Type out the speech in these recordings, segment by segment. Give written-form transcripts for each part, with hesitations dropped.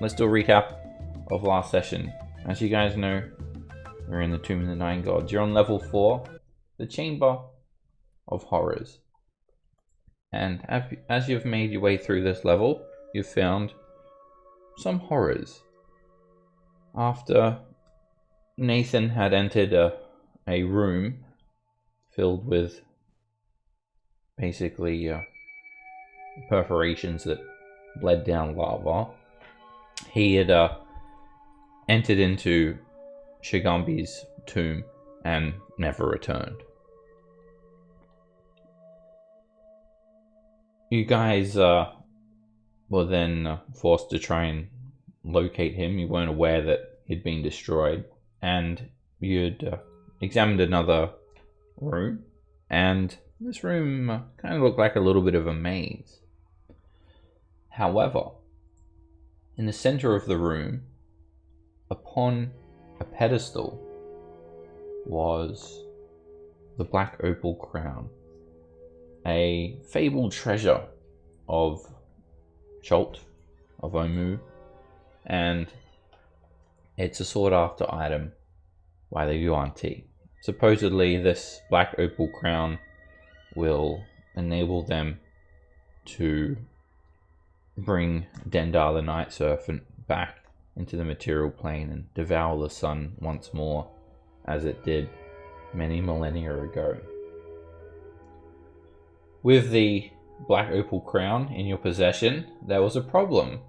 let's do a recap of last session. As you guys know, we're in the Tomb of the Nine Gods. You're on level 4, the Chamber of Horrors. And as you've made your way through this level, you've found some horrors. After Nathan had entered a room filled with basically perforations that bled down lava, he had entered into Shigambi's tomb and never returned. You guys were then forced to try and locate him. You weren't aware that he'd been destroyed, and you'd examined another room, and this room kind of looked like a little bit of a maze. However, in the center of the room, upon a pedestal, was the Black Opal Crown, a fabled treasure of Chult, of Omu, and it's a sought after item by the Yuan-Ti. Supposedly this Black Opal Crown will enable them to bring Dendar the Night Serpent back into the material plane and devour the sun once more, as it did many millennia ago. With the Black Opal Crown in your possession, there was a problem.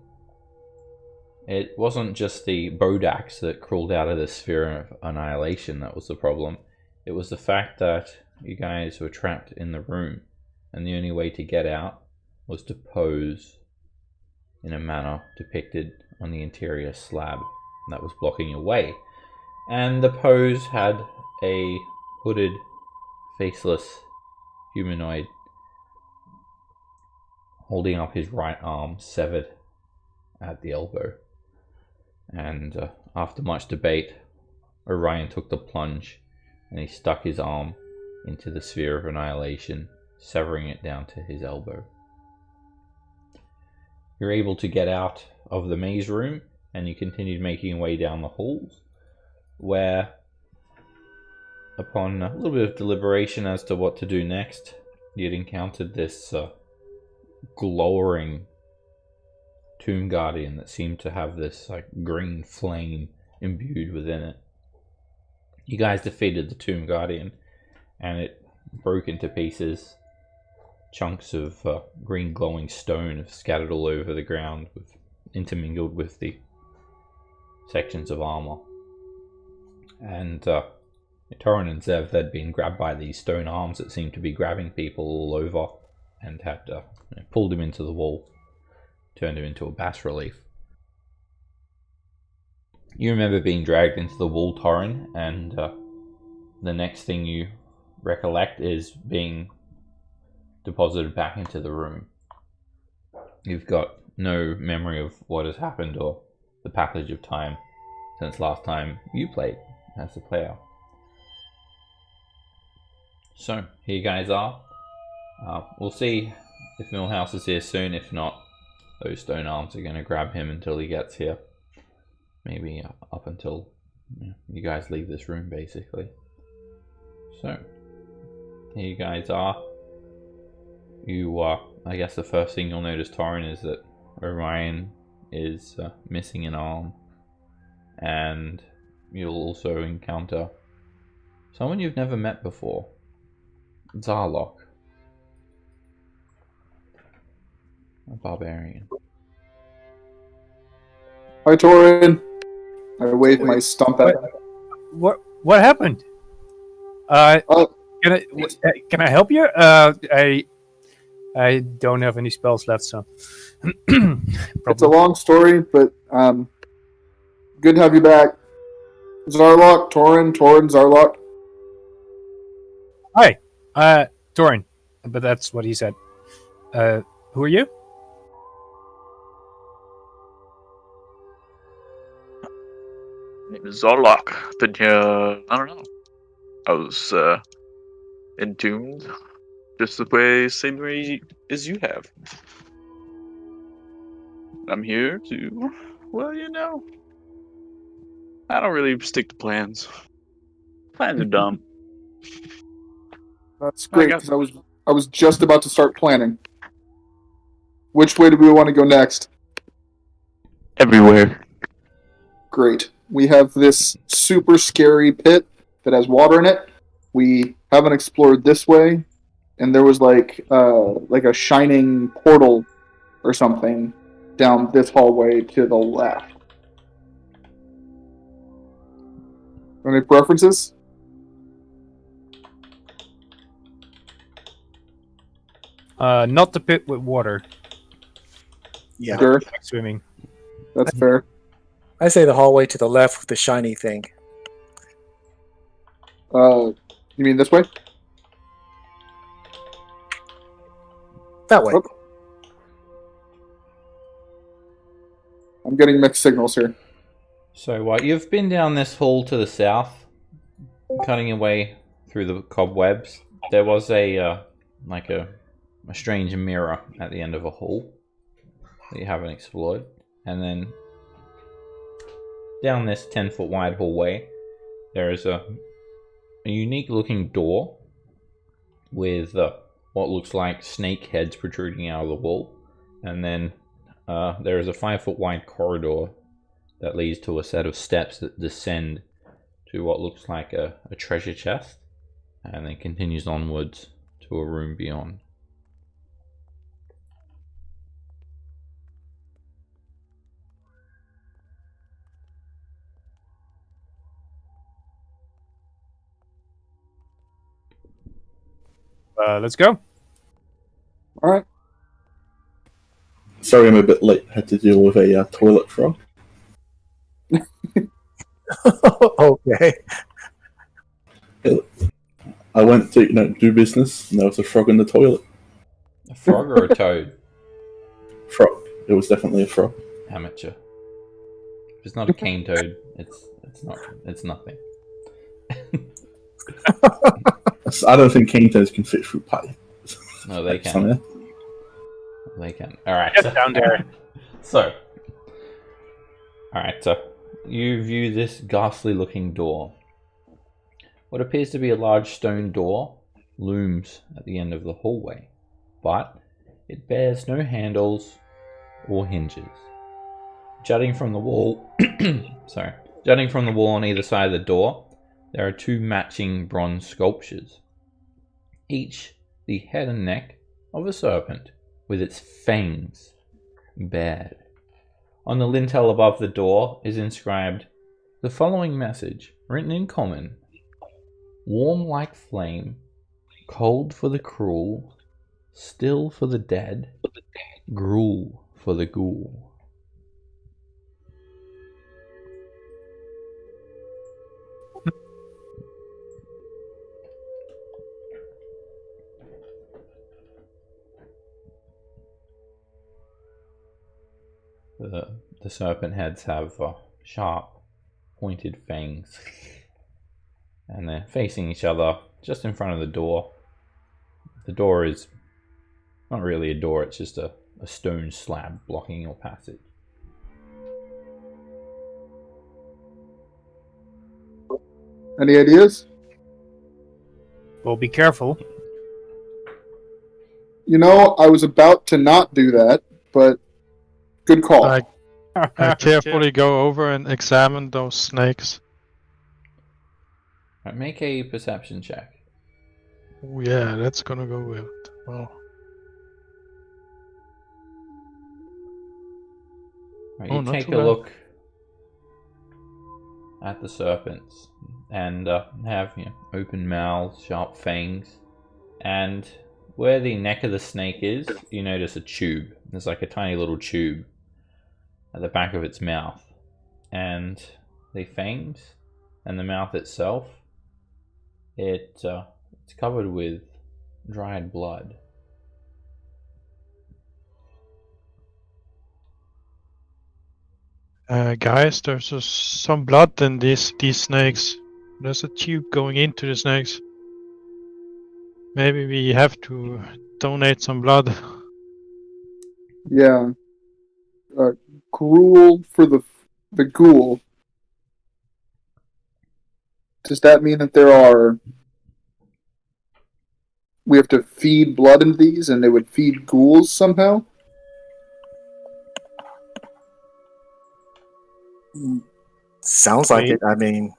It wasn't just the Bodax that crawled out of the Sphere of Annihilation that was the problem. It was the fact that you guys were trapped in the room, and the only way to get out was to pose in a manner depicted on the interior slab that was blocking your way. And the pose had a hooded, faceless humanoid holding up his right arm, severed at the elbow. And after much debate, Orion took the plunge and he stuck his arm into the Sphere of Annihilation, severing it down to his elbow. You're able to get out of the maze room, and you continued making your way down the halls, where, upon a little bit of deliberation as to what to do next, you'd encountered this glowering tomb guardian that seemed to have this green flame imbued within it. You guys defeated the tomb guardian, and it broke into pieces. Chunks of green glowing stone have scattered all over the ground, intermingled with the sections of armor. And Torin and Zev had been grabbed by these stone arms that seemed to be grabbing people all over, and had pulled him into the wall, turned him into a bas relief. You remember being dragged into the wall, Torin, and the next thing you recollect is being deposited back into the room. You've got no memory of what has happened or the passage of time since last time you played as a player. So, here you guys are. We'll see if Millhouse is here soon. If not, those stone arms are going to grab him until he gets here. Maybe up until you guys leave this room, basically. So, here you guys are. I guess the first thing you'll notice, Torin, is that Orion is missing an arm, and you'll also encounter someone you've never met before, Zarlok, a barbarian. Hi, Torin. I wave my stump at him. What happened? Can I help you? I don't have any spells left, so it's a long story, but good to have you back. Zarlok, Torin, Zarlok. Hi, Torin, but that's what he said. Who are you? My name is Zarlok. Been here, I don't know. I was entombed just the same way as you have. I'm here to Well, I don't really stick to plans. Plans are dumb. That's great, because I was just about to start planning. Which way do we want to go next? Everywhere. Great. We have this super scary pit that has water in it. We haven't explored this way, and there was like a shining portal or something down this hallway to the left. Any preferences? Not the pit with water. Yeah. Sure. Like swimming. That's fair. I say the hallway to the left with the shiny thing. You mean this way? That way. Okay. I'm getting mixed signals here. So, you've been down this hall to the south, cutting your way through the cobwebs. There was a strange mirror at the end of a hall that you haven't explored. And then down this 10-foot wide hallway, there is a unique looking door with what looks like snake heads protruding out of the wall. And then there is a 5-foot wide corridor that leads to a set of steps that descend to what looks like a treasure chest, and then continues onwards to a room beyond. Let's go. All right. Sorry, I'm a bit late. Had to deal with a toilet frog. Okay. I went to do business, and there was a frog in the toilet. A frog or a toad? Frog. It was definitely a frog. Amateur. If it's not a cane toad, it's nothing. I don't think cane toads can fit through pipe. No, they That's can. on there. They can. Alright. Get down there. So, you view this ghastly looking door. What appears to be a large stone door looms at the end of the hallway, but it bears no handles or hinges. Jutting from the wall on either side of the door, there are 2 matching bronze sculptures, each the head and neck of a serpent with its fangs bared. On the lintel above the door is inscribed the following message, written in common: warm like flame, cold for the cruel, still for the dead, gruel for the ghoul. The serpent heads have sharp, pointed fangs, and they're facing each other just in front of the door. The door is not really a door, it's just a stone slab blocking your passage. Any ideas? Well, be careful. I was about to not do that, but good call. I carefully go over and examine those snakes. Right, make a perception check. Oh, yeah, that's gonna go with. Well, Right, Oh, you not take too a bad. look at the serpents and have open mouths, sharp fangs, and where the neck of the snake is, you notice a tube. There's like a tiny little tube at the back of its mouth, and the fangs and the mouth itself, it's covered with dried blood. guys, there's some blood in these snakes. There's a tube going into the snakes. Maybe we have to donate some blood. Yeah. gruel for the ghoul, does that mean that we have to feed blood into these, and they would feed ghouls somehow? Sounds like it. I mean,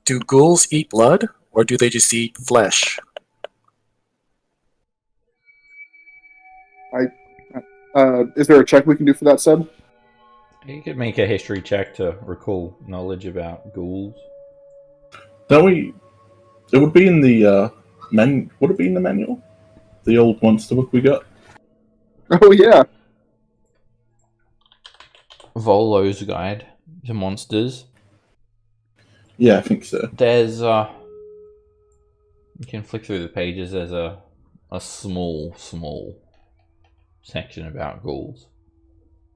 do ghouls eat blood, or do they just eat flesh? Is there a check we can do for that, Seb? You could make a history check to recall knowledge about ghouls. Don't we? It would be in the Would it be in the manual? The old monster book we got. Oh yeah. Volo's Guide to Monsters. Yeah, I think so. There's you can flick through the pages. There's a small section about ghouls.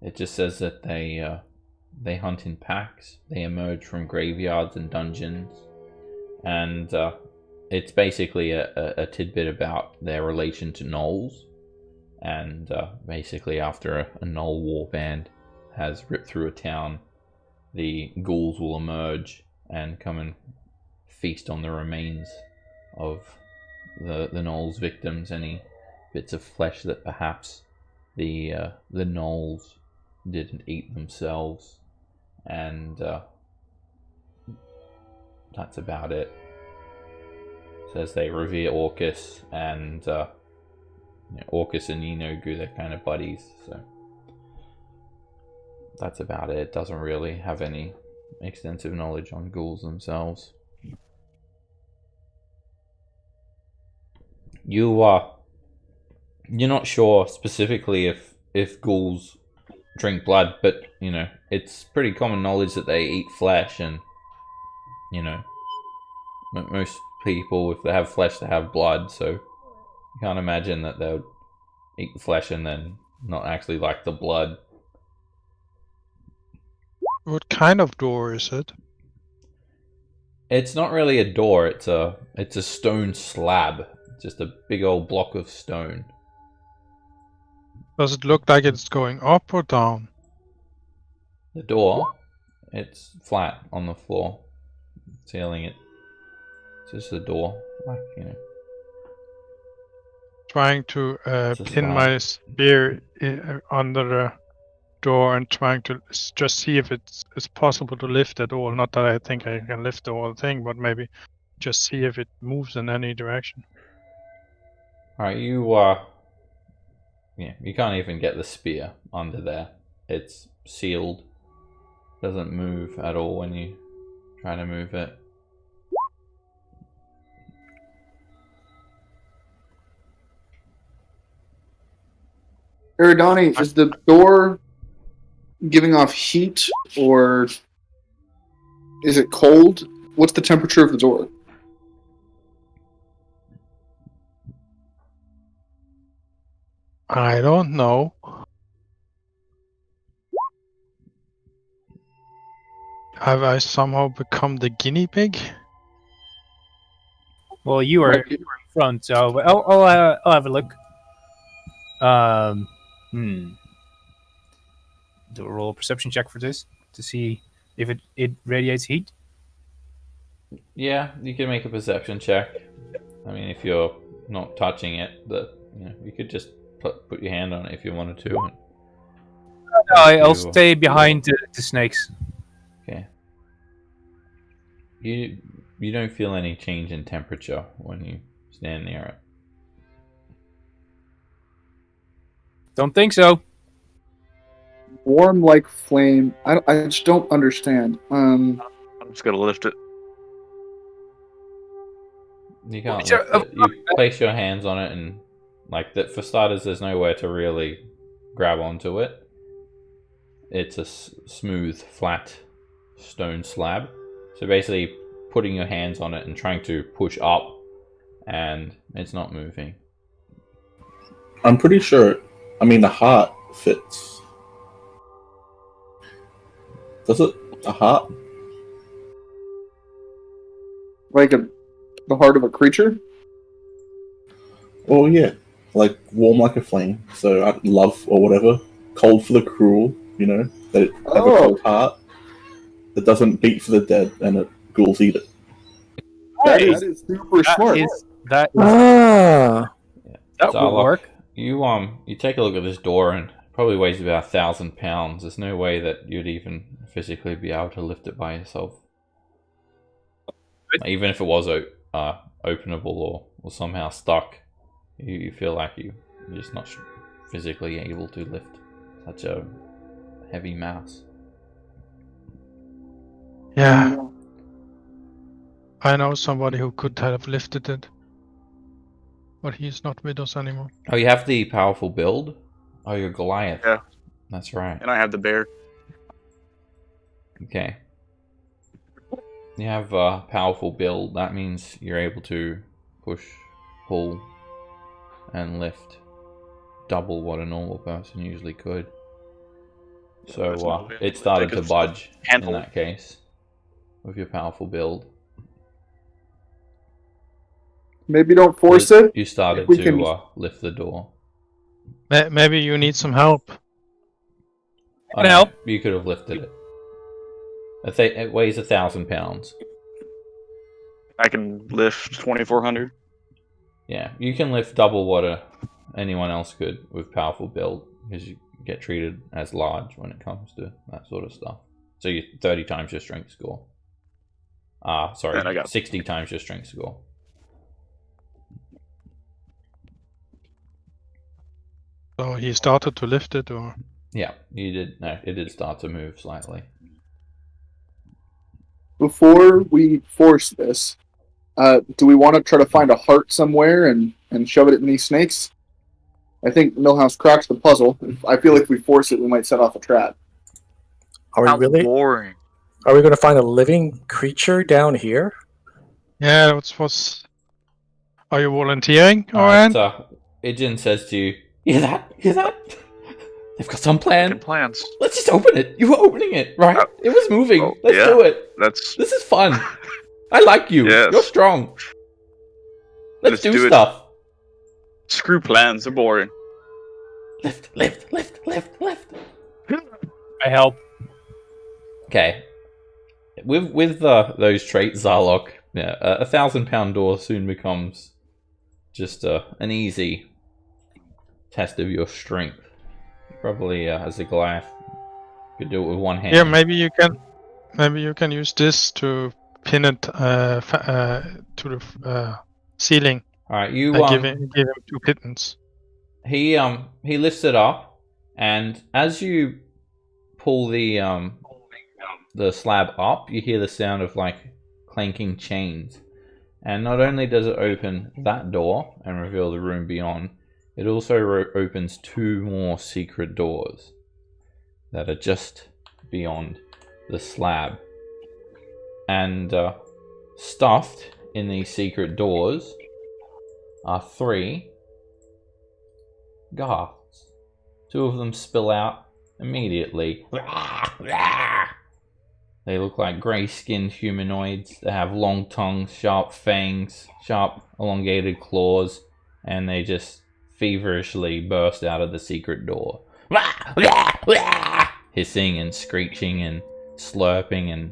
It just says that they hunt in packs. They emerge from graveyards and dungeons, and it's basically a tidbit about their relation to gnolls. And basically, after a gnoll warband has ripped through a town, the ghouls will emerge and come and feast on the remains of the gnolls' victims, any bits of flesh that perhaps the gnolls didn't eat themselves, and that's about it. Says they revere Orcus, and Orcus and Enogu, they're kind of buddies, so that's about it. It doesn't really have any extensive knowledge on ghouls themselves. You're not sure specifically if ghouls drink blood, but it's pretty common knowledge that they eat flesh, and most people, if they have flesh, they have blood, so you can't imagine that they'll eat the flesh and then not actually like the blood. What kind of door is it? It's not really a door, it's a stone slab. Just a big old block of stone. Does it look like it's going up or down? The door, it's flat on the floor. Ceiling, it's just a door, Trying to It's a pin slab. my spear under the door and trying to just see if it's possible to lift it all. Not that I think I can lift the whole thing, but maybe just see if it moves in any direction. Alright, you can't even get the spear under there. It's sealed. Doesn't move at all when you try to move it. Eridani, is the door giving off heat, or is it cold? What's the temperature of the door? I don't know. Have I somehow become the guinea pig? Well, you are in front, so I'll have a look. Do a roll perception check for this to see if it radiates heat. Yeah, you can make a perception check. I mean, if you're not touching it, you could just put your hand on it if you wanted to. No, I'll stay behind the snakes. Okay. You don't feel any change in temperature when you stand near it. Don't think so. Warm like flame. I just don't understand. I'm just gonna lift it. You can't Sure, lift it. You place your hands on it, and for starters, there's nowhere to really grab onto it. It's a smooth, flat stone slab. So basically, putting your hands on it and trying to push up, and it's not moving. I'm pretty sure. I mean, the heart fits. Does it? A heart? Like the heart of a creature? Oh yeah, like warm like a flame. So love or whatever. cold for the cruel, you know, they have a cold heart that doesn't beat for the dead, and ghouls eat it. That is super smart. That Ah, would Zarlok, work. You take a look at this door, and it probably weighs about 1,000 pounds. There's no way that you'd even physically be able to lift it by yourself. Even if it was openable or somehow stuck, you feel like you're just not physically able to lift such a heavy mass. Yeah. I know somebody who could have lifted it. But he's not with us anymore. Oh, you have the powerful build? Oh, you're Goliath. Yeah. That's right. And I have the bear. Okay. You have a powerful build. That means you're able to push, pull, and lift double what a normal person usually could. So it started to budge in that case with your powerful build. Maybe don't force it. You started to lift the door. Maybe you need some help. Can I help? You could have lifted it. It weighs 1,000 pounds. I can lift 2,400. Yeah, you can lift double what anyone else could with powerful build, because you get treated as large when it comes to that sort of stuff. So you 30 times your strength score. Sorry, 60 times your strength score. So he started to lift it, or? Yeah, you did. No, it did start to move slightly. Before we force this, do we want to try to find a heart somewhere and shove it in these snakes? I think Milhouse cracks the puzzle. I feel like if we force it, we might set off a trap. are we really? Boring. Are we going to find a living creature down here? Yeah, what's... Are you volunteering, Alright, Oran? Ijin says to you, "Hear that? Hear that? They've got some plan. Plans. Let's just open it. You were opening it, right? It was moving. Oh, Let's yeah. do it. This is fun. I like you. Yes. You're strong. Let's do it. stuff. Screw plans. They're boring. Lift. I help. Okay. With those traits, Zarlok, yeah, a 1,000-pound door soon becomes just an easy test of your strength. Probably as a Goliath, you could do it with one hand. Yeah, maybe you can use this to pin it to the ceiling. All right, you give him 2 pittance. He lifts it up, and as you pull the slab up, you hear the sound of like clanking chains. And not only does it open that door and reveal the room beyond, it also opens 2 more secret doors that are just beyond the slab. And stuffed in these secret doors are 3 ghasts. 2 of them spill out immediately. They look like grey-skinned humanoids. They have long tongues, sharp fangs, sharp elongated claws, and they just feverishly burst out of the secret door. Hissing and screeching and slurping and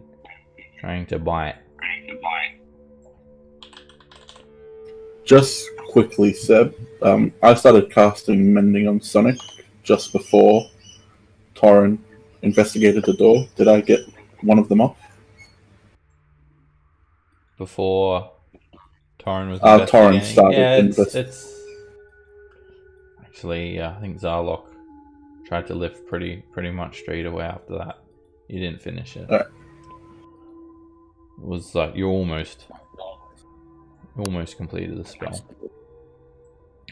trying to bite. Just quickly, Seb, I started casting Mending on Sonic just before Torrin investigated the door. Did I get one of them off? Before Torrin was Torrin investigating? started. It's actually, I think Zarlok tried to lift pretty much straight away after that. You didn't finish it. Right. It was like you almost completed the spell.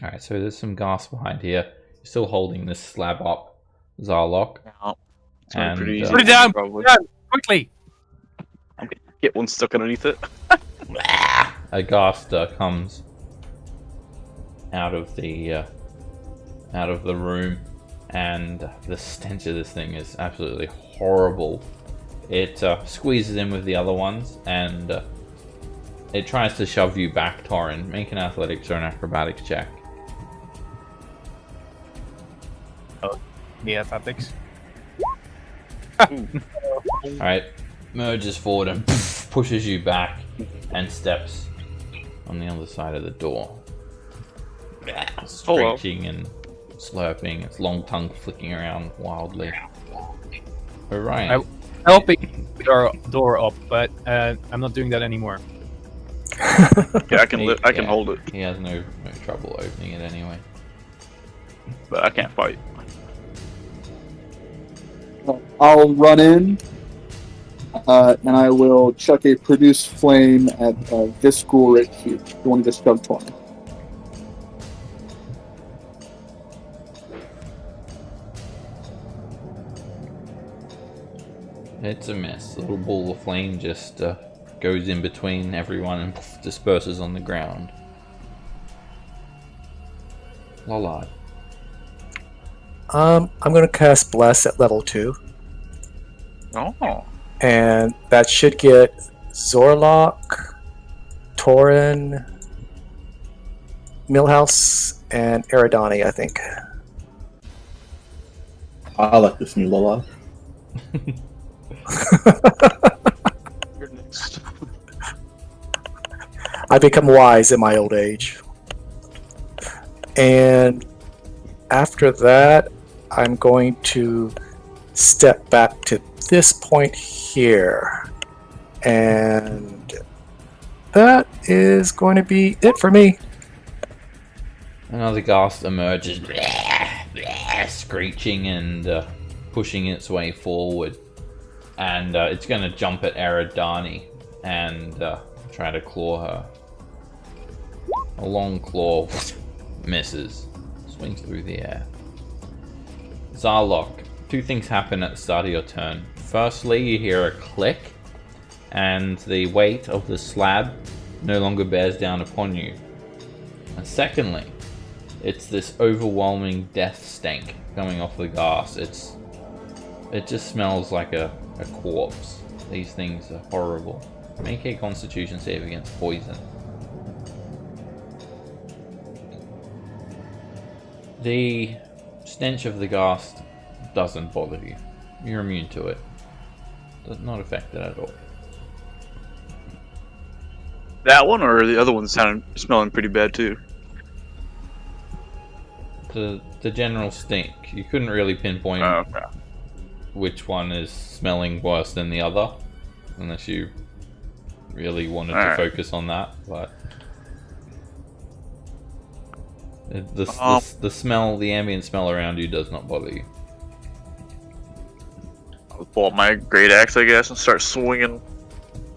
Alright, so there's some gas behind here. You're still holding this slab up, Zarlok. No. It's And, pretty easy. Put it down! Probably. Put it down! Quickly! Get one stuck underneath it. A ghast comes out of the room, and the stench of this thing is absolutely horrible. It squeezes in with the other ones, and it tries to shove you back, Torrin. Make an athletics or an acrobatics check. the athletics. Alright, merges forward and pushes you back and steps on the other side of the door. Screeching and slurping, its long tongue flicking around wildly. Orion. I open the door up, but I'm not doing that anymore. Yeah, I can hold it, He has no trouble opening it anyway. but I can't fight. I'll run in, and I will chuck a produce flame at this ghoul right here. The one who just shoved Torn. It's a mess. The little ball of flame just goes in between everyone and disperses on the ground. Lollard. I'm gonna cast Bless at level 2, Oh, and that should get Zorlok, Torin, Millhouse, and Eridani, I think. I like this new Lola. you're next. I become wise in my old age. And after that, I'm going to step back to this point here. And that is going to be it for me. Another ghast emerges, screeching and pushing its way forward. And it's going to jump at Eridani and try to claw her. A long claw misses, swings through the air. Zarlok, two things happen at the start of your turn. Firstly, you hear a click, and the weight of the slab no longer bears down upon you. And secondly, it's this overwhelming death stank coming off the ghast. It just smells like a corpse. These things are horrible. Make a Constitution save against poison. The stench of the ghast doesn't bother you. You're immune to it. Does not affect it at all. That one or the other one smelling pretty bad too. The general stink. You couldn't really pinpoint Okay. which one is smelling worse than the other, unless you really wanted to Alright. focus on that. But the smell, the ambient smell around you, does not bother you. I'll pull up my great axe, I guess, and start swinging.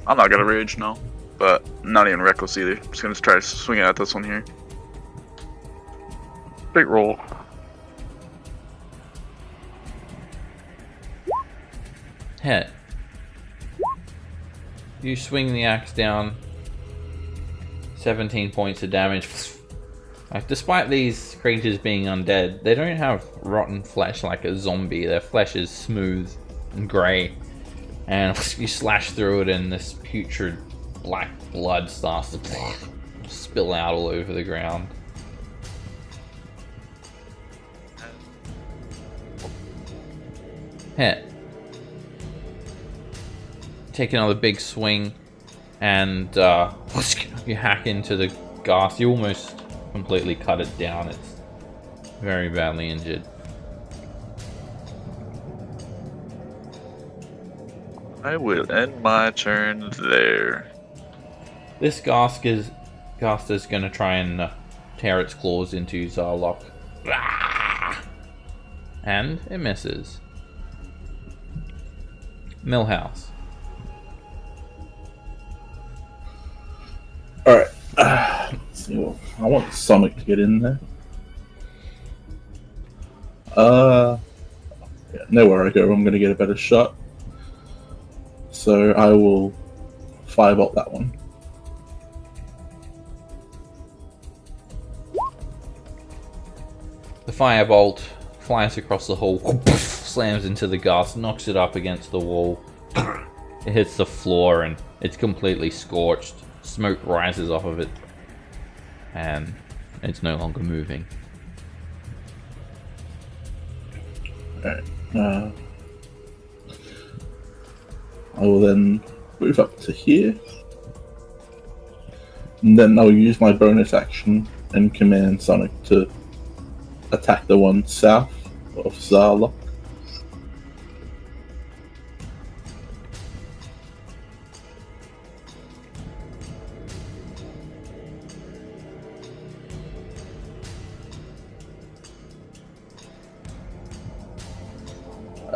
I'm not gonna rage, no, but I'm not even reckless either. I'm just gonna try to swing it at this one here. Big roll. Hit. You swing the axe down. 17 points of damage. Like, despite these creatures being undead, they don't have rotten flesh like a zombie. Their flesh is smooth and grey. And you slash through it and this putrid black blood starts to spill out all over the ground. Hit. Take another big swing and you hack into the ghast. You almost completely cut it down. It's very badly injured. I will end my turn there. This ghast is going to try and tear its claws into Zarlok. And it misses. Millhouse. Alright. Let's see. Well, I want Sonic to get in there. Yeah, nowhere I go, I'm going to get a better shot. So I will firebolt that one. The firebolt flies across the hall, slams into the ghast, knocks it up against the wall. It hits the floor and it's completely scorched. Smoke rises off of it, and it's no longer moving. Alright. I will then move up to here. And then I'll use my bonus action and command Sonic to attack the one south of Zarlock.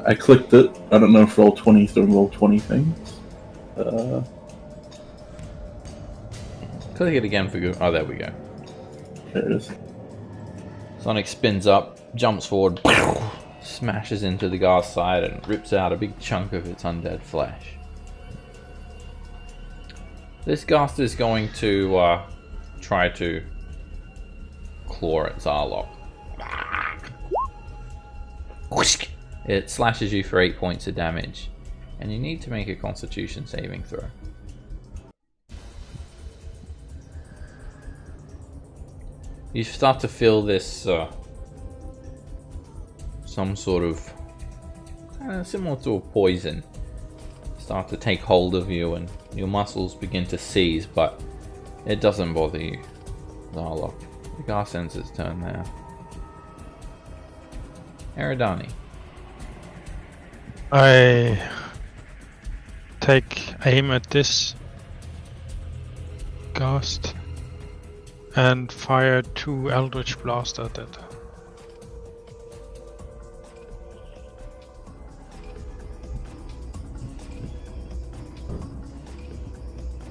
I clicked it. I don't know if Roll20 is doing Roll20 things. Click it again for good. Oh, there we go. There it is. Sonic spins up, jumps forward, smashes into the ghast's side and rips out a big chunk of its undead flesh. This ghast is going to try to claw at Zarlock. It slashes you for 8 points of damage, and you need to make a Constitution saving throw. You start to feel this, some sort of, similar to a poison, start to take hold of you, and your muscles begin to seize, but it doesn't bother you. Zarlock. The ghast ends its turn now. Eridani. I take aim at this ghast and fire 2 Eldritch Blast at it.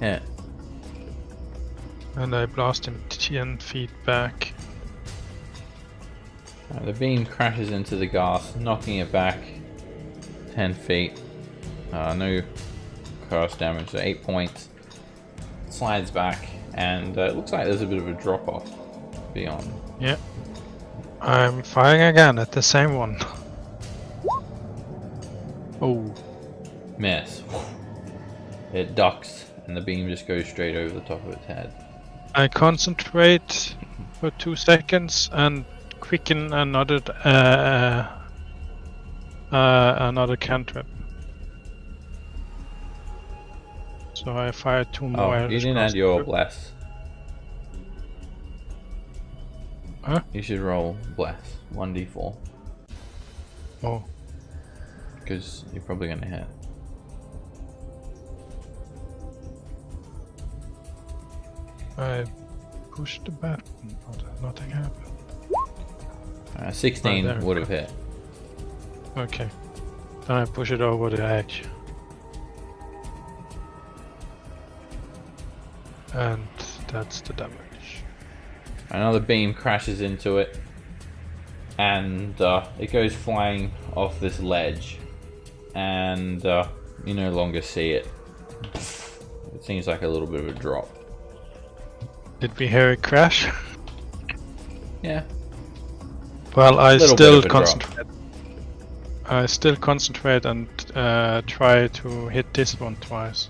Hit. And I blast him 10 feet back. The beam crashes into the ghast, knocking it back 10 feet. No curse damage, so 8 points. Slides back, and it looks like there's a bit of a drop off beyond. Yeah. I'm firing again at the same one. Oh. Miss. It ducks, and the beam just goes straight over the top of its head. I concentrate for 2 seconds and quicken another cantrip. So I fire 2 more. Oh, you didn't add your bless. Huh? You should roll bless 1d4. Oh. Because you're probably gonna hit. I pushed the button, but nothing happened. 16 there we would have hit. Okay. Then I push it over the edge. And that's the damage. Another beam crashes into it, and it goes flying off this ledge, and you no longer see it. It seems like a little bit of a drop. Did we hear it crash? Yeah. Well, I Little still bit of a concentrate. I still concentrate and try to hit this one twice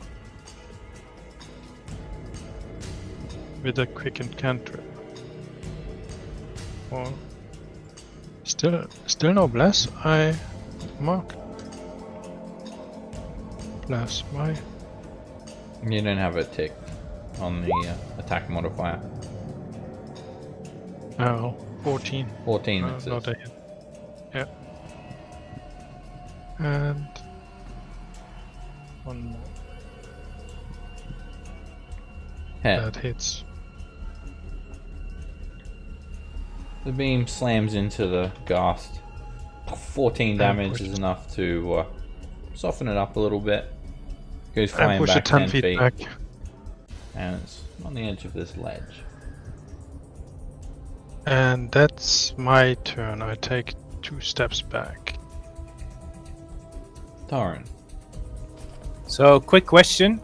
with a quickened cantrip. Or still no bless. I mark bless. Why? You don't have it ticked on the attack modifier. Oh, 14. 14 misses. Not a hit. Yeah. And one more. Hit. That hits. The beam slams into the ghast. 14 damage is enough to soften it up a little bit. Goes And flying push back it 10 10 feet feet. back. And it's on the edge of this ledge. And that's my turn. I take 2 steps back. Torrin. So, quick question.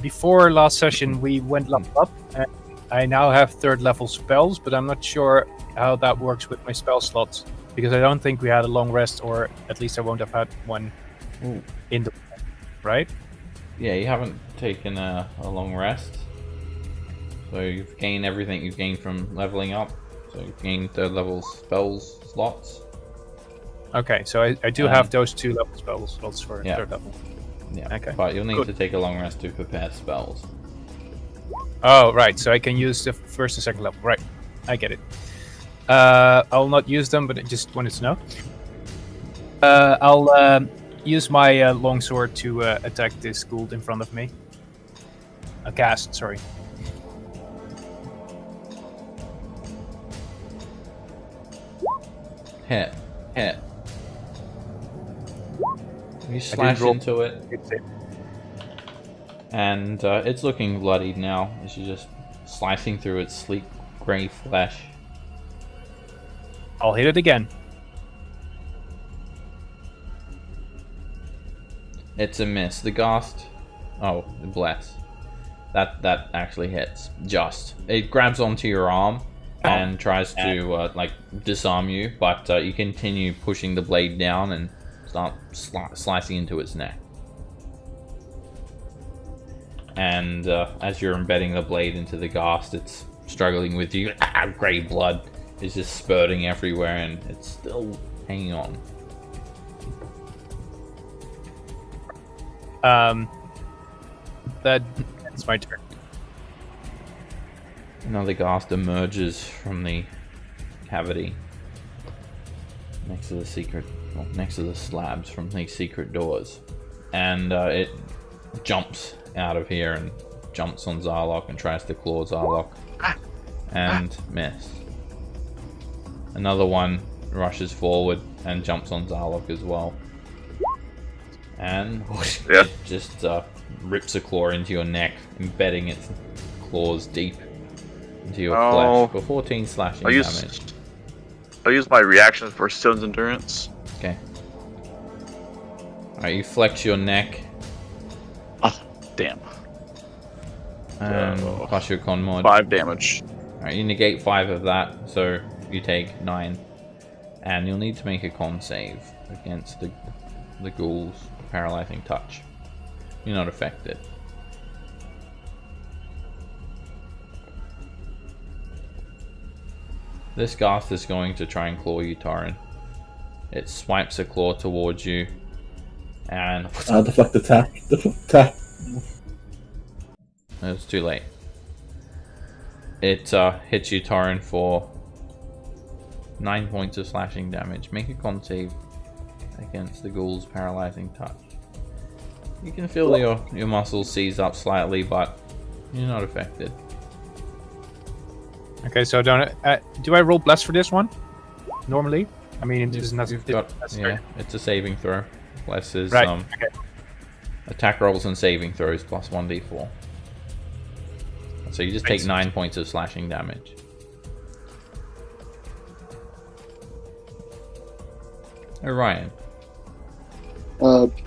Before last session, we went level up, and I now have 3rd level spells, but I'm not sure how that works with my spell slots, because I don't think we had a long rest, or at least I won't have had one in the right? Yeah, you haven't taken a long rest. So you've gained everything you've gained from leveling up. So you've gained 3rd level spells slots. Okay, so I do have those 2 level spell slots for Yeah. 3rd level. Yeah. Okay. But you'll need Good. to take a long rest to prepare spells. Oh, right. So I can use the 1st and 2nd level. Right. I get it. I'll not use them, but I just wanted to know. I'll use my longsword to attack this ghoul in front of me. A cast, sorry. Hit. You slash into it, and it's looking bloodied now as you're just slicing through its sleek grey flesh. I'll hit it again. It's a miss. The ghast. Oh, bless. That actually hits. Just. It grabs onto your arm and tries to like disarm you, but you continue pushing the blade down and start slicing into its neck. And as you're embedding the blade into the ghast, it's struggling with you. Grey blood is just spurting everywhere, and it's still hanging on. That's my turn. Another ghast emerges from the cavity next to the slabs from these secret doors, and it jumps out of here and jumps on Zarlok and tries to claw Zarlok and miss. Another one rushes forward and jumps on Zarlok as well, and it just rips a claw into your neck, embedding its claws deep into your flesh for 14 slashing damage. I'll use my reaction for Stone's Endurance. Okay. Alright, you flex your neck. Oh, damn. Plus your con mod. 5 damage. Alright, you negate 5 of that, so you take 9. And you'll need to make a con save against the ghoul's paralyzing touch. You're not affected. This ghast is going to try and claw you, Torrin. It swipes a claw towards you, and deflect attack. It's too late. It hits you, Torrin, for 9 points of slashing damage. Make a con save against the ghoul's paralyzing touch. You can feel your muscles seize up slightly, but you're not affected. Okay, so do I roll bless for this one? Normally? I mean, it is not. It's a saving throw. Bless is okay. Attack rolls and saving throws plus 1d4. So you just take 9 points of slashing damage. Orion.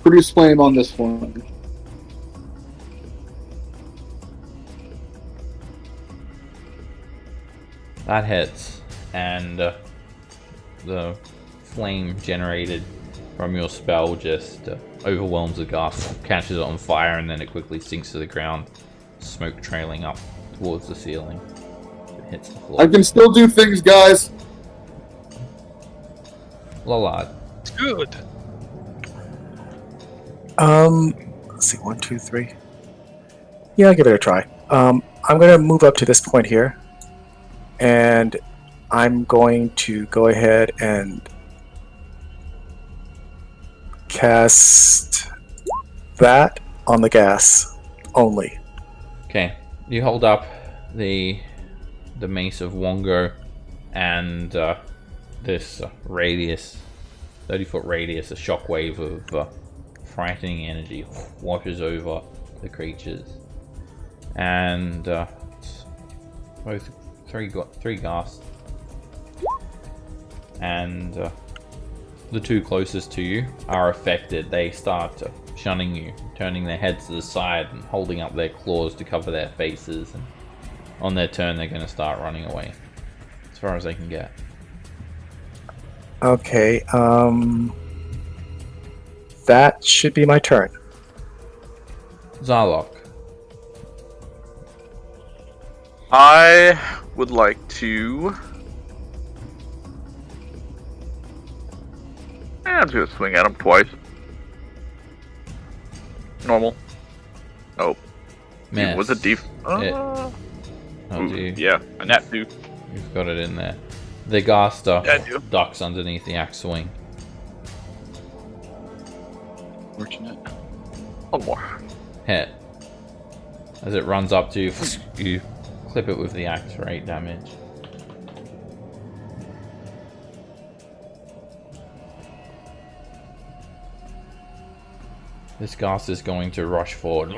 Produce flame on this one. That hits, and the flame generated from your spell just overwhelms the ghast, catches it on fire, and then it quickly sinks to the ground, smoke trailing up towards the ceiling. It hits the floor. I can still do things, guys. Lollard. It's good. Let's see, 1, 2, 3. Yeah, I'll give it a try. I'm gonna move up to this point here, and I'm going to go ahead and cast that on the gas only. Okay, you hold up the mace of Wongo, and this radius, 30-foot radius, a shockwave of frightening energy washes over the creatures, and both three ghasts, and the two closest to you are affected. They start shunning you, turning their heads to the side and holding up their claws to cover their faces, and on their turn they're going to start running away as far as they can get. Okay, that should be my turn. Zarlok. I would like to I'm just gonna swing at him twice. Normal. Oh. Miss. Was it deep? Oh, do you? Yeah, a nat 2. You've got it in there. The Gaster Yeah, I do. ducks underneath the axe swing. Fortunate. One more. Hit. As it runs up to you, you clip it with the axe for 8 damage. This Ghast is going to rush forward.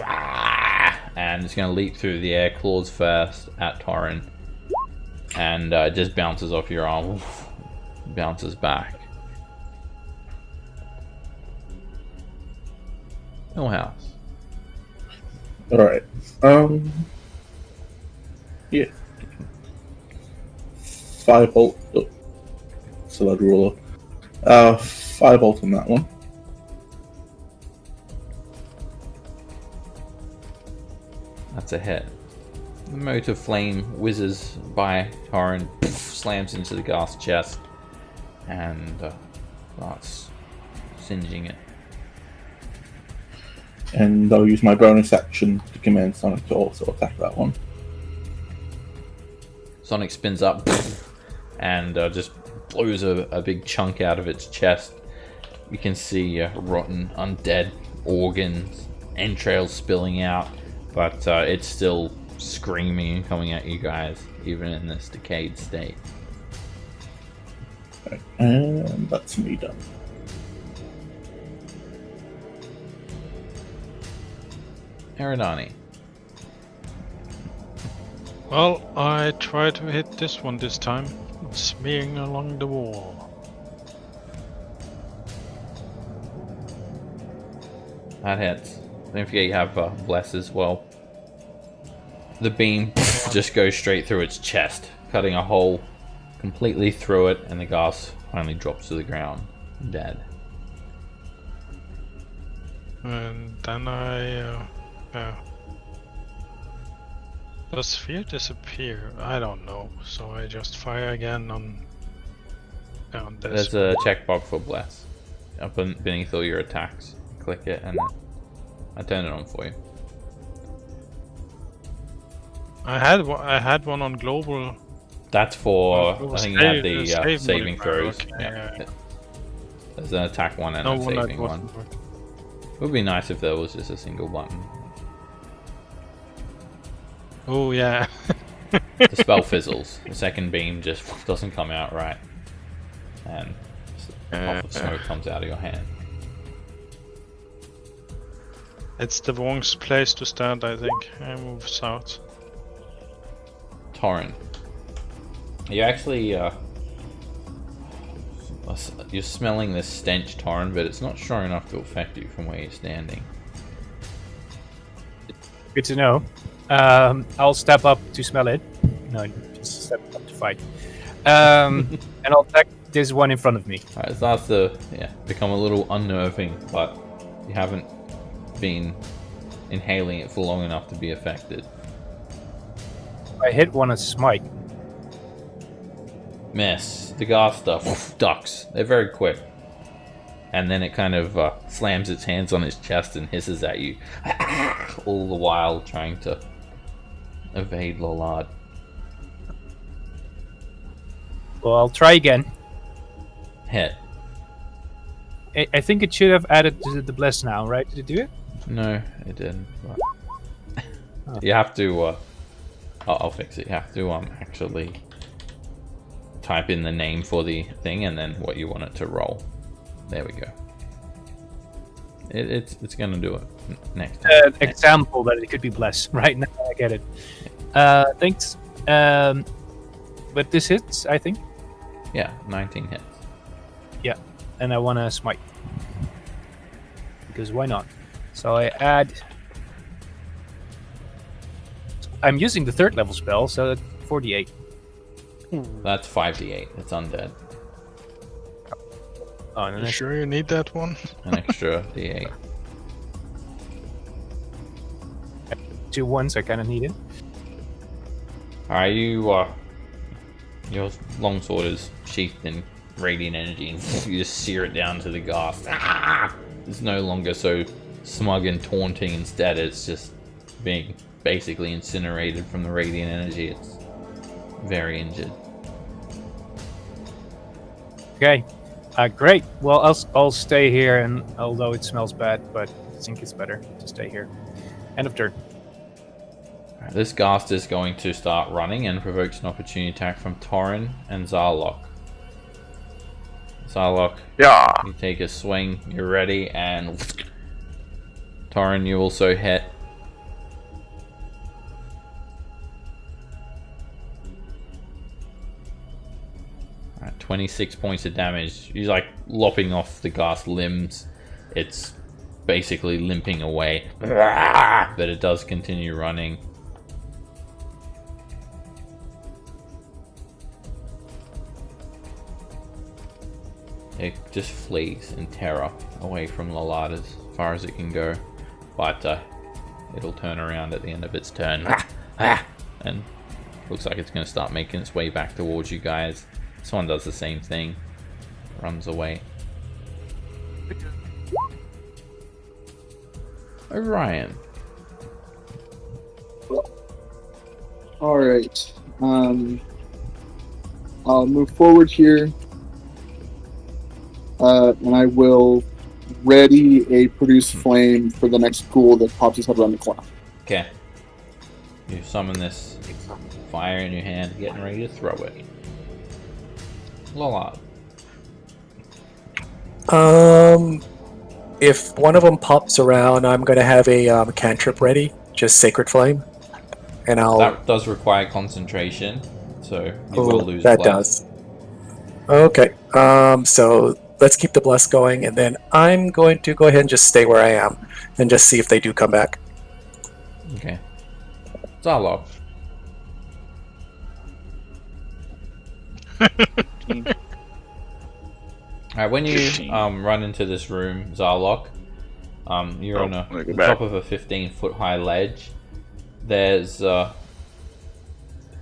And it's going to leap through the air, claws first at Torin. And just bounces off your arm. Bounces back. No house. Alright. Yeah. 5 bolt. Oh. So I'd roll up. 5 bolt on that one. That's a hit. The mote of flame whizzes by Torin, slams into the Ghast's chest, and starts singeing it. And I'll use my bonus action to command Sonic to also attack that one. Sonic spins up and just blows a big chunk out of its chest. You can see rotten, undead organs, entrails spilling out, but it's still screaming and coming at you guys, even in this decayed state. Right. And that's me done. Eridani. Well, I try to hit this one this time, smearing along the wall. That hits. Don't forget you have Bless as well. The beam just goes straight through its chest, cutting a hole completely through it, and the Ghast finally drops to the ground, dead. And then does sphere disappear? I don't know. So I just fire again on this. There's a checkbox for Bless up beneath all your attacks. Click it and I turn it on for you. I had one on global. That's for global I think you had the save saving modifier, throws. okay, Yeah. There's an attack one and No a one that saving one. wasn't working. It would be nice if there was just a single button. Oh yeah. The spell fizzles. The second beam just doesn't come out right, and a puff of smoke comes out of your hand. It's the wrong place to stand, I think. I move south. Torin, you actually you're smelling this stench, Torin, but it's not strong enough to affect you from where you're standing. Good to know. I'll step up to smell it. No, just step up to fight. And I'll attack this one in front of me. Alright, it starts to become a little unnerving, but you haven't been inhaling it for long enough to be affected. I hit one as smite. Miss. The Ghast stuff ducks. They're very quick. And then it kind of slams its hands on its chest and hisses at you. All the while trying to evade Lollard. Well, I'll try again. Hit. I think it should have added to the bless now, right? Did it do it? No, it didn't. But you have to... I'll fix it. You have to actually type in the name for the thing and then what you want it to roll. There we go. It's gonna do it next time. Example that it could be bless. Right now, I get it. Thanks. But this hits, I think. Yeah, 19 hits. Yeah, and I want to smite. Because why not? So I add... I'm using the 3rd level spell, so that's 48. That's 5d8. It's undead. Oh, and then You sure you need that one? An extra d8. 2 ones, I kind of need it. Alright, your longsword is sheathed in radiant energy and you just sear it down to the ghast. It's no longer so smug and taunting. Instead, it's just being basically incinerated from the radiant energy. It's very injured. Okay, great. Well, I'll stay here, and although it smells bad, but I think it's better to stay here. End of turn. This ghast is going to start running and provokes an opportunity attack from Torin and Zarlok. Zarlok, Yeah. you take a swing, you're ready, and Torin, you also hit. Alright, 26 points of damage. He's like lopping off the ghast limbs. It's basically limping away, but it does continue running. It just flees in terror away from Lalad as far as it can go, but it'll turn around at the end of its turn and looks like it's going to start making its way back towards you guys. This one does the same thing, runs away. Orion. All right. I'll move forward here, and I will ready a produce flame for the next ghoul that pops his head around the corner. Okay. You summon this fire in your hand, getting ready to throw it. Lalad. If one of them pops around, I'm going to have a cantrip ready, just Sacred Flame, and I'll. That does require concentration, so you will lose. That bless. does. Okay. So let's keep the bless going, and then I'm going to go ahead and just stay where I am, and just see if they do come back. Okay. Zarlok. Alright, when you 15. run into this room, Zarlok, you're on let me the go top back. of a 15-foot high ledge. There's a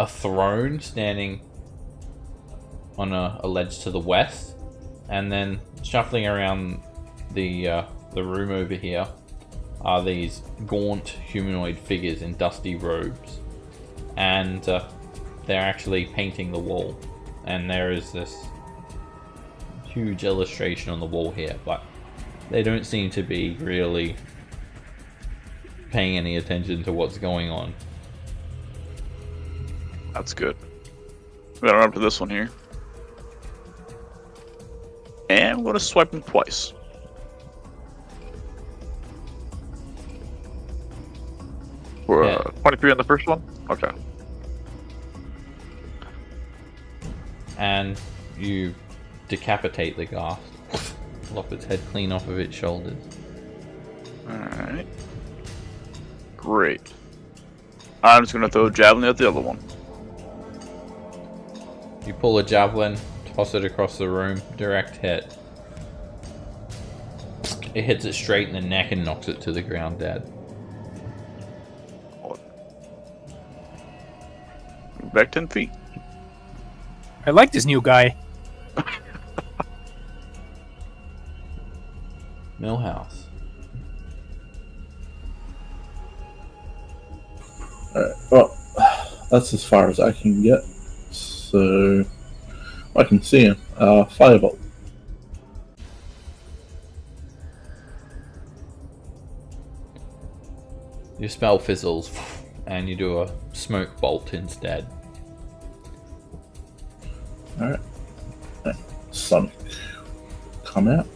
throne standing on a ledge to the west, and then shuffling around the room over here are these gaunt humanoid figures in dusty robes, and they're actually painting the wall, and there is this huge illustration on the wall here, but they don't seem to be really paying any attention to what's going on. That's good. We gotta run up to this one here. And I'm gonna swipe him twice. For Yeah. 23 on the first one? Okay. And you decapitate the ghast. Lop its head clean off of its shoulders. Alright. Great. I'm just gonna throw a javelin at the other one. You pull a javelin, toss it across the room, direct hit. It hits it straight in the neck and knocks it to the ground dead. Back 10 feet. I like this new guy. Millhouse. Alright, well, that's as far as I can get. So, I can see him. Firebolt. Your spell fizzles, and you do a smoke bolt instead. Alright. Sonic. Come out.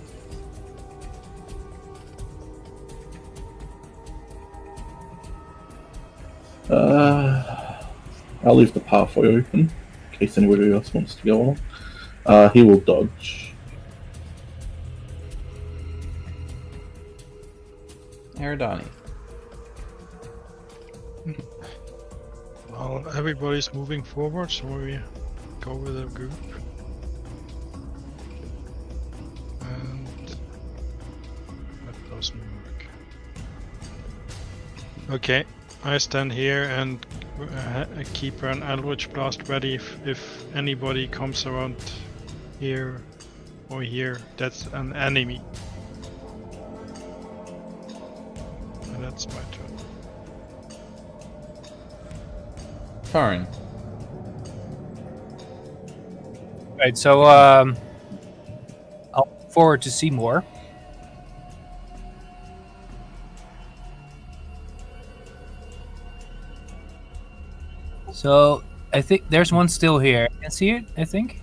I'll leave the pathway open in case anybody else wants to go on. He will dodge. Eridani. Well, everybody's moving forward, so we go with a group. And that doesn't work. Okay, I stand here and keep an Eldritch Blast ready if anybody comes around here or here. That's an enemy. And that's my turn. Torin. Right, so I'll look forward to see more. So I think there's one still here. I can see it, I think.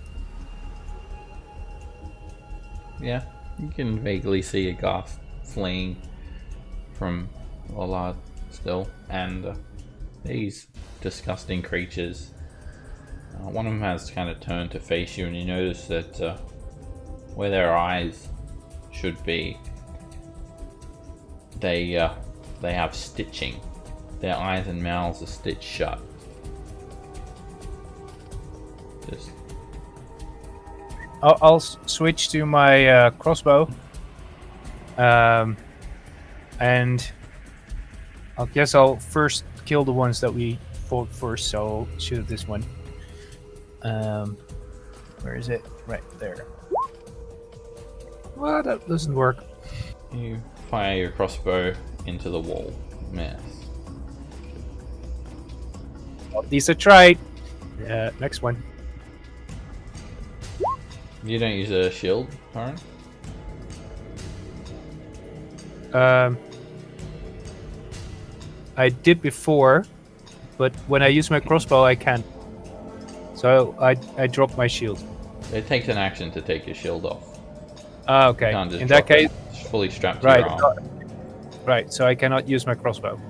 Yeah, you can vaguely see a Goth fleeing from Lollard still, and these disgusting creatures. One of them has kind of turned to face you, and you notice that where their eyes should be, they have stitching. Their eyes and mouths are stitched shut. Just I'll switch to my crossbow, and I guess I'll first kill the ones that we fought first. So I'll shoot at this one. Where is it? Right there. Well, that doesn't work. you fire your crossbow into the wall. Miss. These are tried. Next one. You don't use a shield, Torin? I did before, but when I use my crossbow, I can't. So I dropped my shield. It takes an action to take your shield off. Ah, You okay. can't just In that drop case, it. It's fully strapped to right, your arm. right. So I cannot use my crossbow.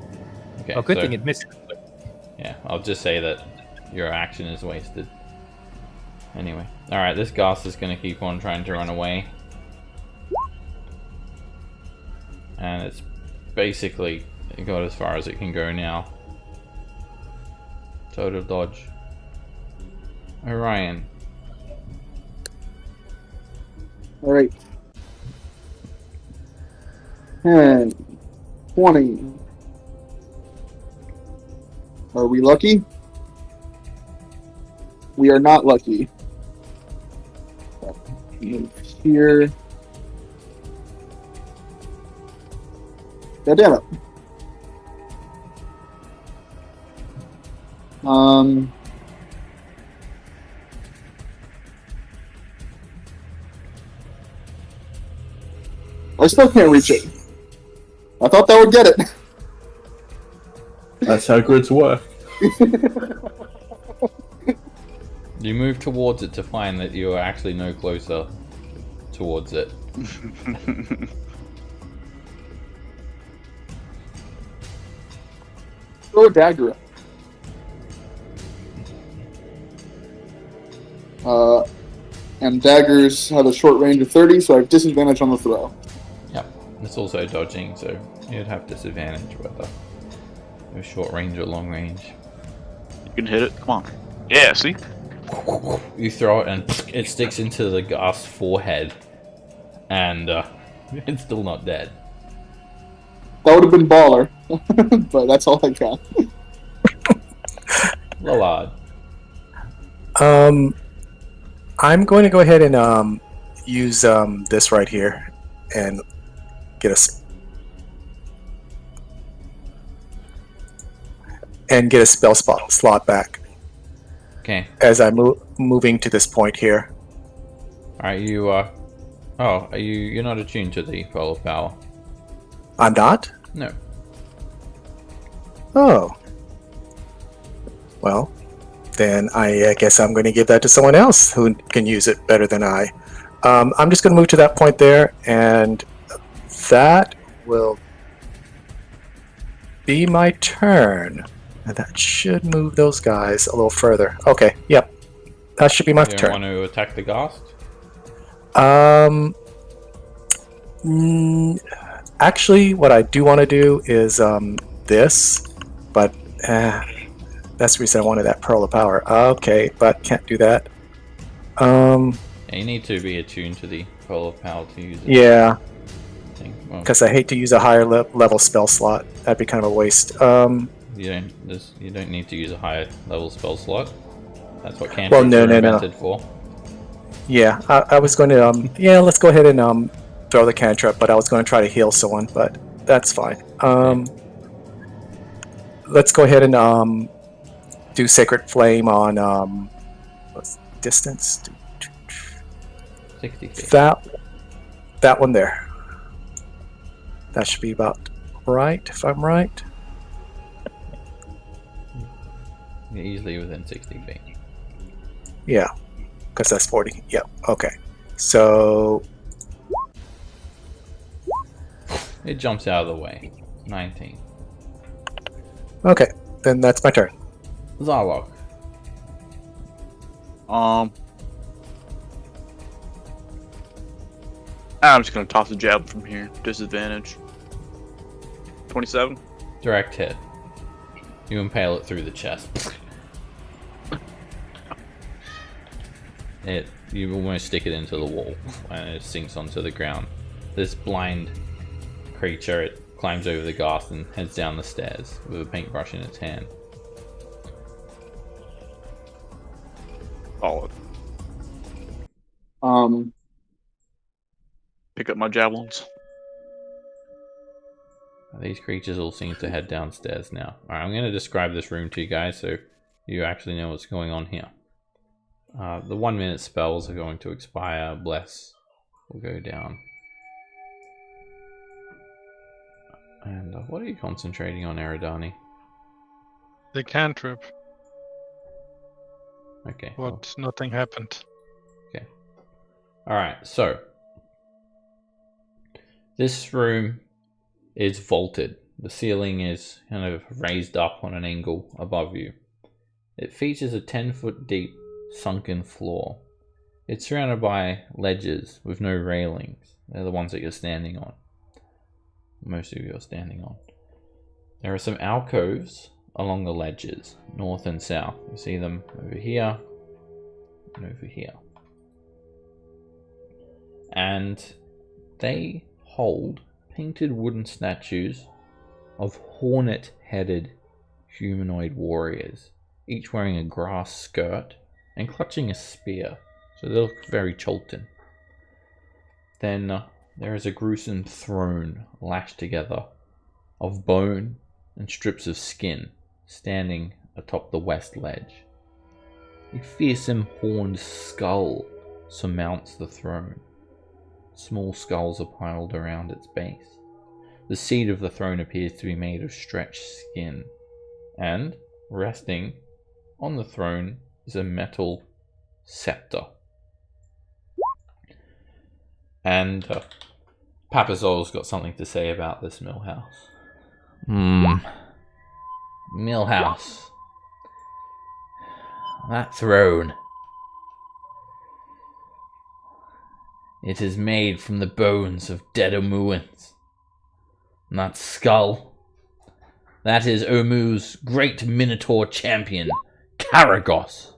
Okay, Oh, good so- thing it missed. Yeah, I'll just say that your action is wasted. Anyway. Alright, this Goth is going to keep on trying to run away. And it's basically got as far as it can go now. Total dodge. Orion. Alright. 10, 20. Are we lucky? We are not lucky. Move here. God damn it. I still can't reach it. I thought that would get it. That's how grids work. You move towards it to find that you are actually no closer towards it. Throw a dagger at it. And daggers have a short range of 30, so I have disadvantage on the throw. Yep. It's also dodging, so you'd have disadvantage whether it was short range or long range. You can hit it. Come on. Yeah, see? You throw it and it sticks into the Goth's forehead, and it's still not dead. That would have been baller, but that's all I got. Lollard. I'm going to go ahead and use this right here and get a spell slot back Okay. as I'm moving to this point here. Alright, you you're not attuned to the Pearl of Power. I'm not? No. Oh. Well, then I guess I'm going to give that to someone else who can use it better than I. I'm just going to move to that point there, and that will be my turn. And that should move those guys a little further. Okay, yep. That should be my You don't turn. want to attack the Ghost? Actually, what I do want to do is this, but that's the reason I wanted that Pearl of Power. Okay, but can't do that. Yeah, you need to be attuned to the Pearl of Power to use it. Yeah, Well, because I hate to use a higher level spell slot. That'd be kind of a waste. you don't need to use a higher level spell slot. That's what cantrips Well, no, are no, no. invented for. Yeah, I was going to, yeah, let's go ahead and throw the cantrip, but I was going to try to heal someone, but that's fine. Let's go ahead and do Sacred Flame on what's distance? 60 feet. That one there. That should be about right, if I'm right. You're easily within 60 feet. Yeah, because that's 40. Yeah, okay. So It jumps out of the way. 19. okay, then that's my turn. Zarlok. I'm just gonna toss a jab from here. Disadvantage. 27. Direct hit. You impale it through the chest. You almost stick it into the wall and it sinks onto the ground. This blind creature, it climbs over the garth and heads down the stairs with a paintbrush in its hand. Solid. Pick up my javelins. These creatures all seem to head downstairs now. Alright, I'm going to describe this room to you guys so you actually know what's going on here. The 1 minute spells are going to expire. Bless will go down. And what are you concentrating on, Eridani? The cantrip, Okay. but nothing happened. Okay. Alright, so this room is vaulted. The ceiling is kind of raised up on an angle above you. It features a 10-foot deep sunken floor. It's surrounded by ledges with no railings. They're the ones that you're standing on. Most of you are standing on. There are some alcoves along the ledges, north and south. You see them over here and over here. And they hold painted wooden statues of hornet-headed humanoid warriors, each wearing a grass skirt and clutching a spear, so they look very Cholton. Then there is a gruesome throne lashed together of bone and strips of skin standing atop the west ledge. A fearsome horned skull surmounts the throne. Small skulls are piled around its base. The seat of the throne appears to be made of stretched skin, and resting on the throne is a metal scepter. And Papazol's got something to say about this millhouse. Millhouse. That throne. It is made from the bones of dead Omuans. And that skull. That is Omu's great Minotaur champion, Karagos.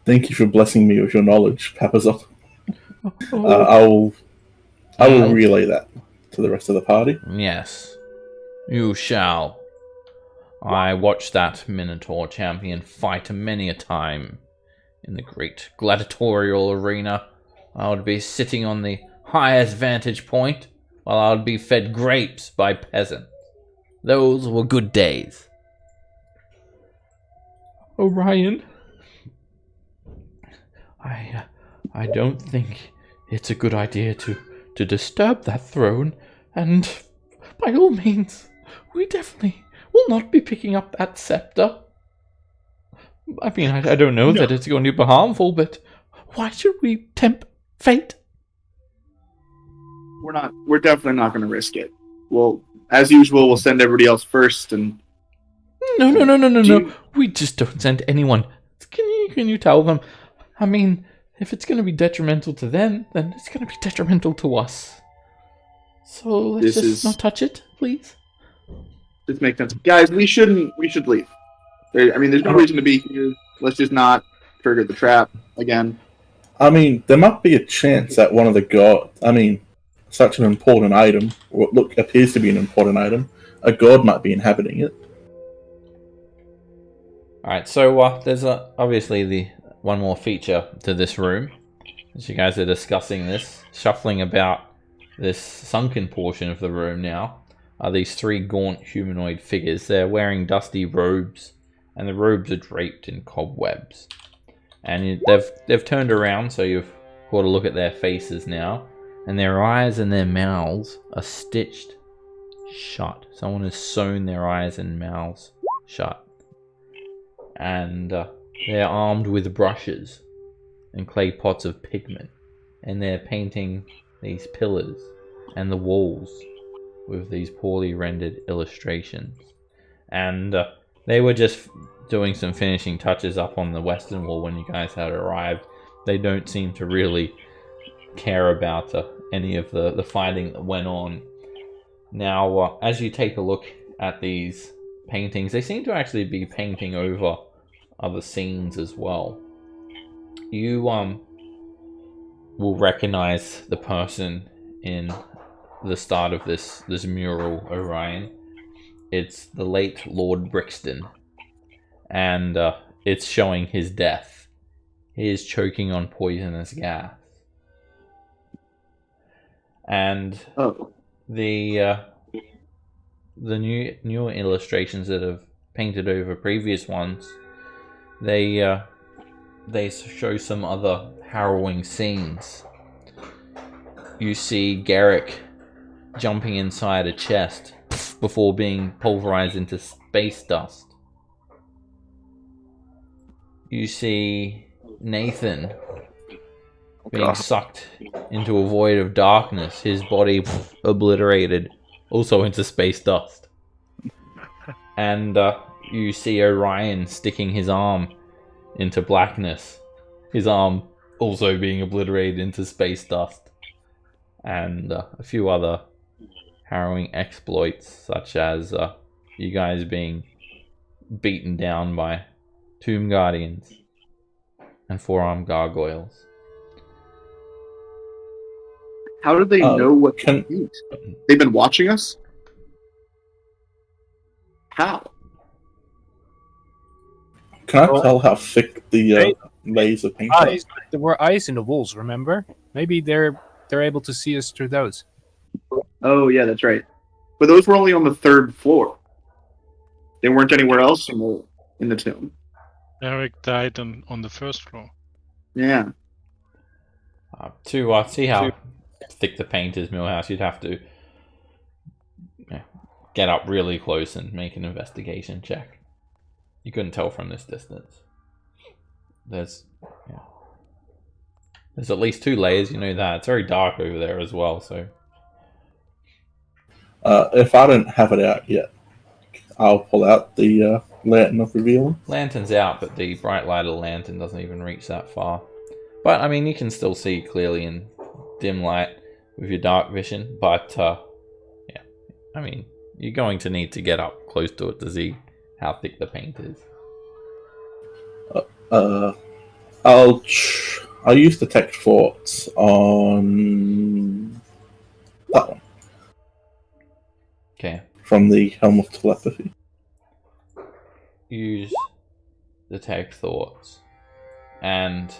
Thank you for blessing me with your knowledge, Papazot. I will relay that to the rest of the party. Yes, you shall. I watched that Minotaur champion fight many a time in the great gladiatorial arena. I would be sitting on the highest vantage point while I would be fed grapes by peasants. Those were good days. Orion, I don't think it's a good idea to disturb that throne, and by all means, we definitely will not be picking up that scepter. I mean, I don't know that it's going to be harmful, but why should we tempt fate? We're definitely not going to risk it. Well, as usual, we'll send everybody else first, and No. We just don't send anyone. Can you tell them? I mean, if it's going to be detrimental to them, then it's going to be detrimental to us. So let's not touch it, please. This makes sense, guys. We should leave. There's no reason to be here. Let's just not trigger the trap again. I mean, there might be a chance that one of the gods, such an important item, or appears to be an important item, a god might be inhabiting it. Alright, so there's obviously the one more feature to this room. As you guys are discussing this, shuffling about this sunken portion of the room now, are these three gaunt humanoid figures. They're wearing dusty robes, and the robes are draped in cobwebs. And they've turned around, so you've got a look at their faces now, and their eyes and their mouths are stitched shut. Someone has sewn their eyes and mouths shut. And they're armed with brushes and clay pots of pigment, and they're painting these pillars and the walls with these poorly rendered illustrations. And they were just doing some finishing touches up on the western wall when you guys had arrived. They don't seem to really care about any of the fighting that went on. Now, as you take a look at these paintings, they seem to actually be painting over other scenes as well. You will recognize the person in the start of this mural, Orion. It's the late Lord Brixton, and it's showing his death. He is choking on poisonous gas. And the newer illustrations that have painted over previous ones, they show some other harrowing scenes. You see Garrick jumping inside a chest before being pulverized into space dust. You see Nathan being sucked into a void of darkness, his body obliterated, also into space dust. And you see Orion sticking his arm into blackness, his arm also being obliterated into space dust. And a few other harrowing exploits, such as you guys being beaten down by tomb guardians and four-armed gargoyles. How did they know what to eat? They've been watching us? How? Can I tell how thick the laser paint eyes? There were eyes in the walls, remember? Maybe they're able to see us through those. Oh, yeah, that's right. But those were only on the third floor. They weren't anywhere else in the tomb. Eric died on the first floor. Yeah. To see how thick the paint is, Millhouse, you'd have to get up really close and make an investigation check. You couldn't tell from this distance. There's at least 2 layers, you know that. It's very dark over there as well, so... if I don't have it out yet, I'll pull out the lantern of reveal. Lantern's out, but the bright light of the lantern doesn't even reach that far. But, I mean, you can still see clearly in dim light with your dark vision, but, yeah. I mean, you're going to need to get up close to it to see how thick the paint is. I'll use detect thoughts on that one. Okay. From the Helm of Telepathy. Use detect thoughts, and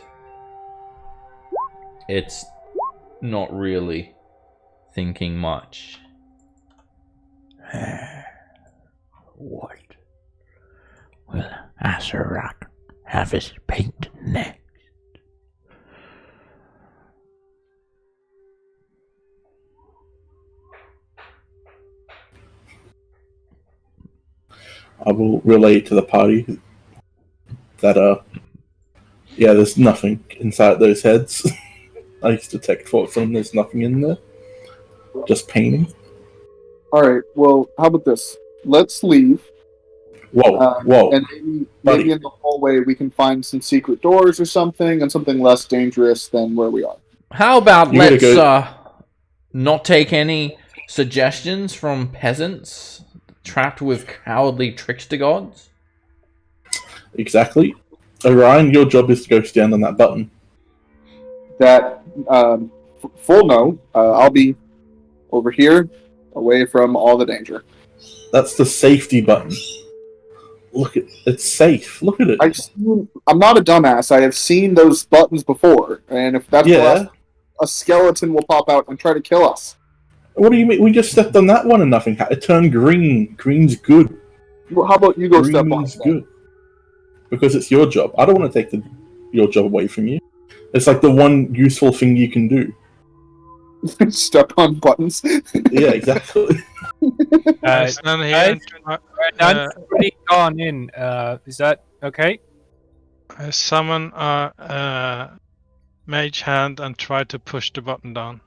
it's not really thinking much. What will Asarak have us paint next? I will relay to the party that, there's nothing inside those heads. I used to detect thoughts on them, there's nothing in there. Just painting. Alright, well, how about this? Let's leave. Whoa. And maybe in the hallway we can find some secret doors or something, and something less dangerous than where we are. How about let's not take any suggestions from peasants trapped with cowardly trickster gods? Exactly. Orion, your job is to go stand on that button. That, full no. I'll be over here, away from all the danger. That's the safety button. Look at it's safe. Look at it. I'm not a dumbass. I have seen those buttons before, and if that's the last, a skeleton will pop out and try to kill us. What do you mean? We just stepped on that one and nothing happened. It turned green. Green's good. Well, how about you go step on it? Green's good. Because it's your job. I don't want to take your job away from you. It's like the one useful thing you can do. Step on buttons. Yeah, exactly. Stand here I've already gone in. Is that okay? summon a mage hand and try to push the button down.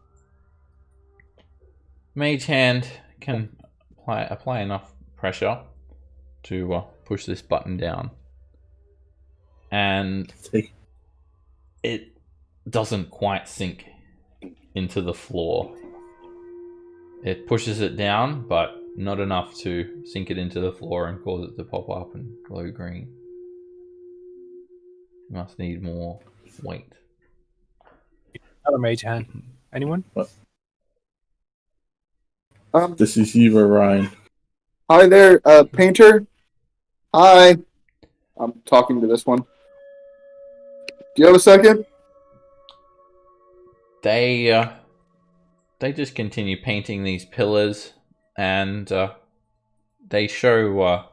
Mage hand can apply enough pressure to push this button down, and it doesn't quite sink into the floor. It pushes it down, but not enough to sink it into the floor and cause it to pop up and glow green. You must need more weight. Another mage hand. Anyone? What? This is you, Ryan. Hi there, painter. Hi. I'm talking to this one. Do you have a second? They just continue painting these pillars, and they show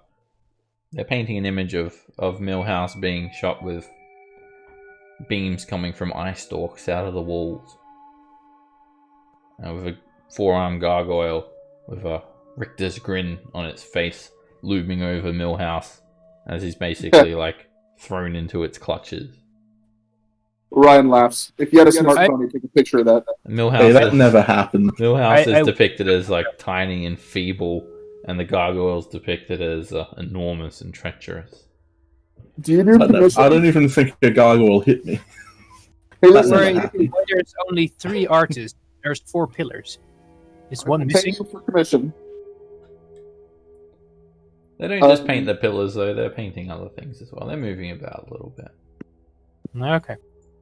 they're painting an image of Millhouse being shot with beams coming from eye stalks out of the walls, with a four-armed gargoyle with a Richter's grin on its face looming over Millhouse as he's basically like thrown into its clutches. Ryan laughs. If you had a smartphone, you'd take a picture of that. Millhouse Hey, that never happened. Millhouse is depicted as like tiny and feeble, and the gargoyle's depicted as enormous and treacherous. Do you do commission? I don't even think a gargoyle hit me. Hey, That's listen, never happened. There's only 3 artists. There's 4 pillars. Is one I'm missing? paying you for commission. They don't just paint the pillars though; they're painting other things as well. They're moving about a little bit. Okay.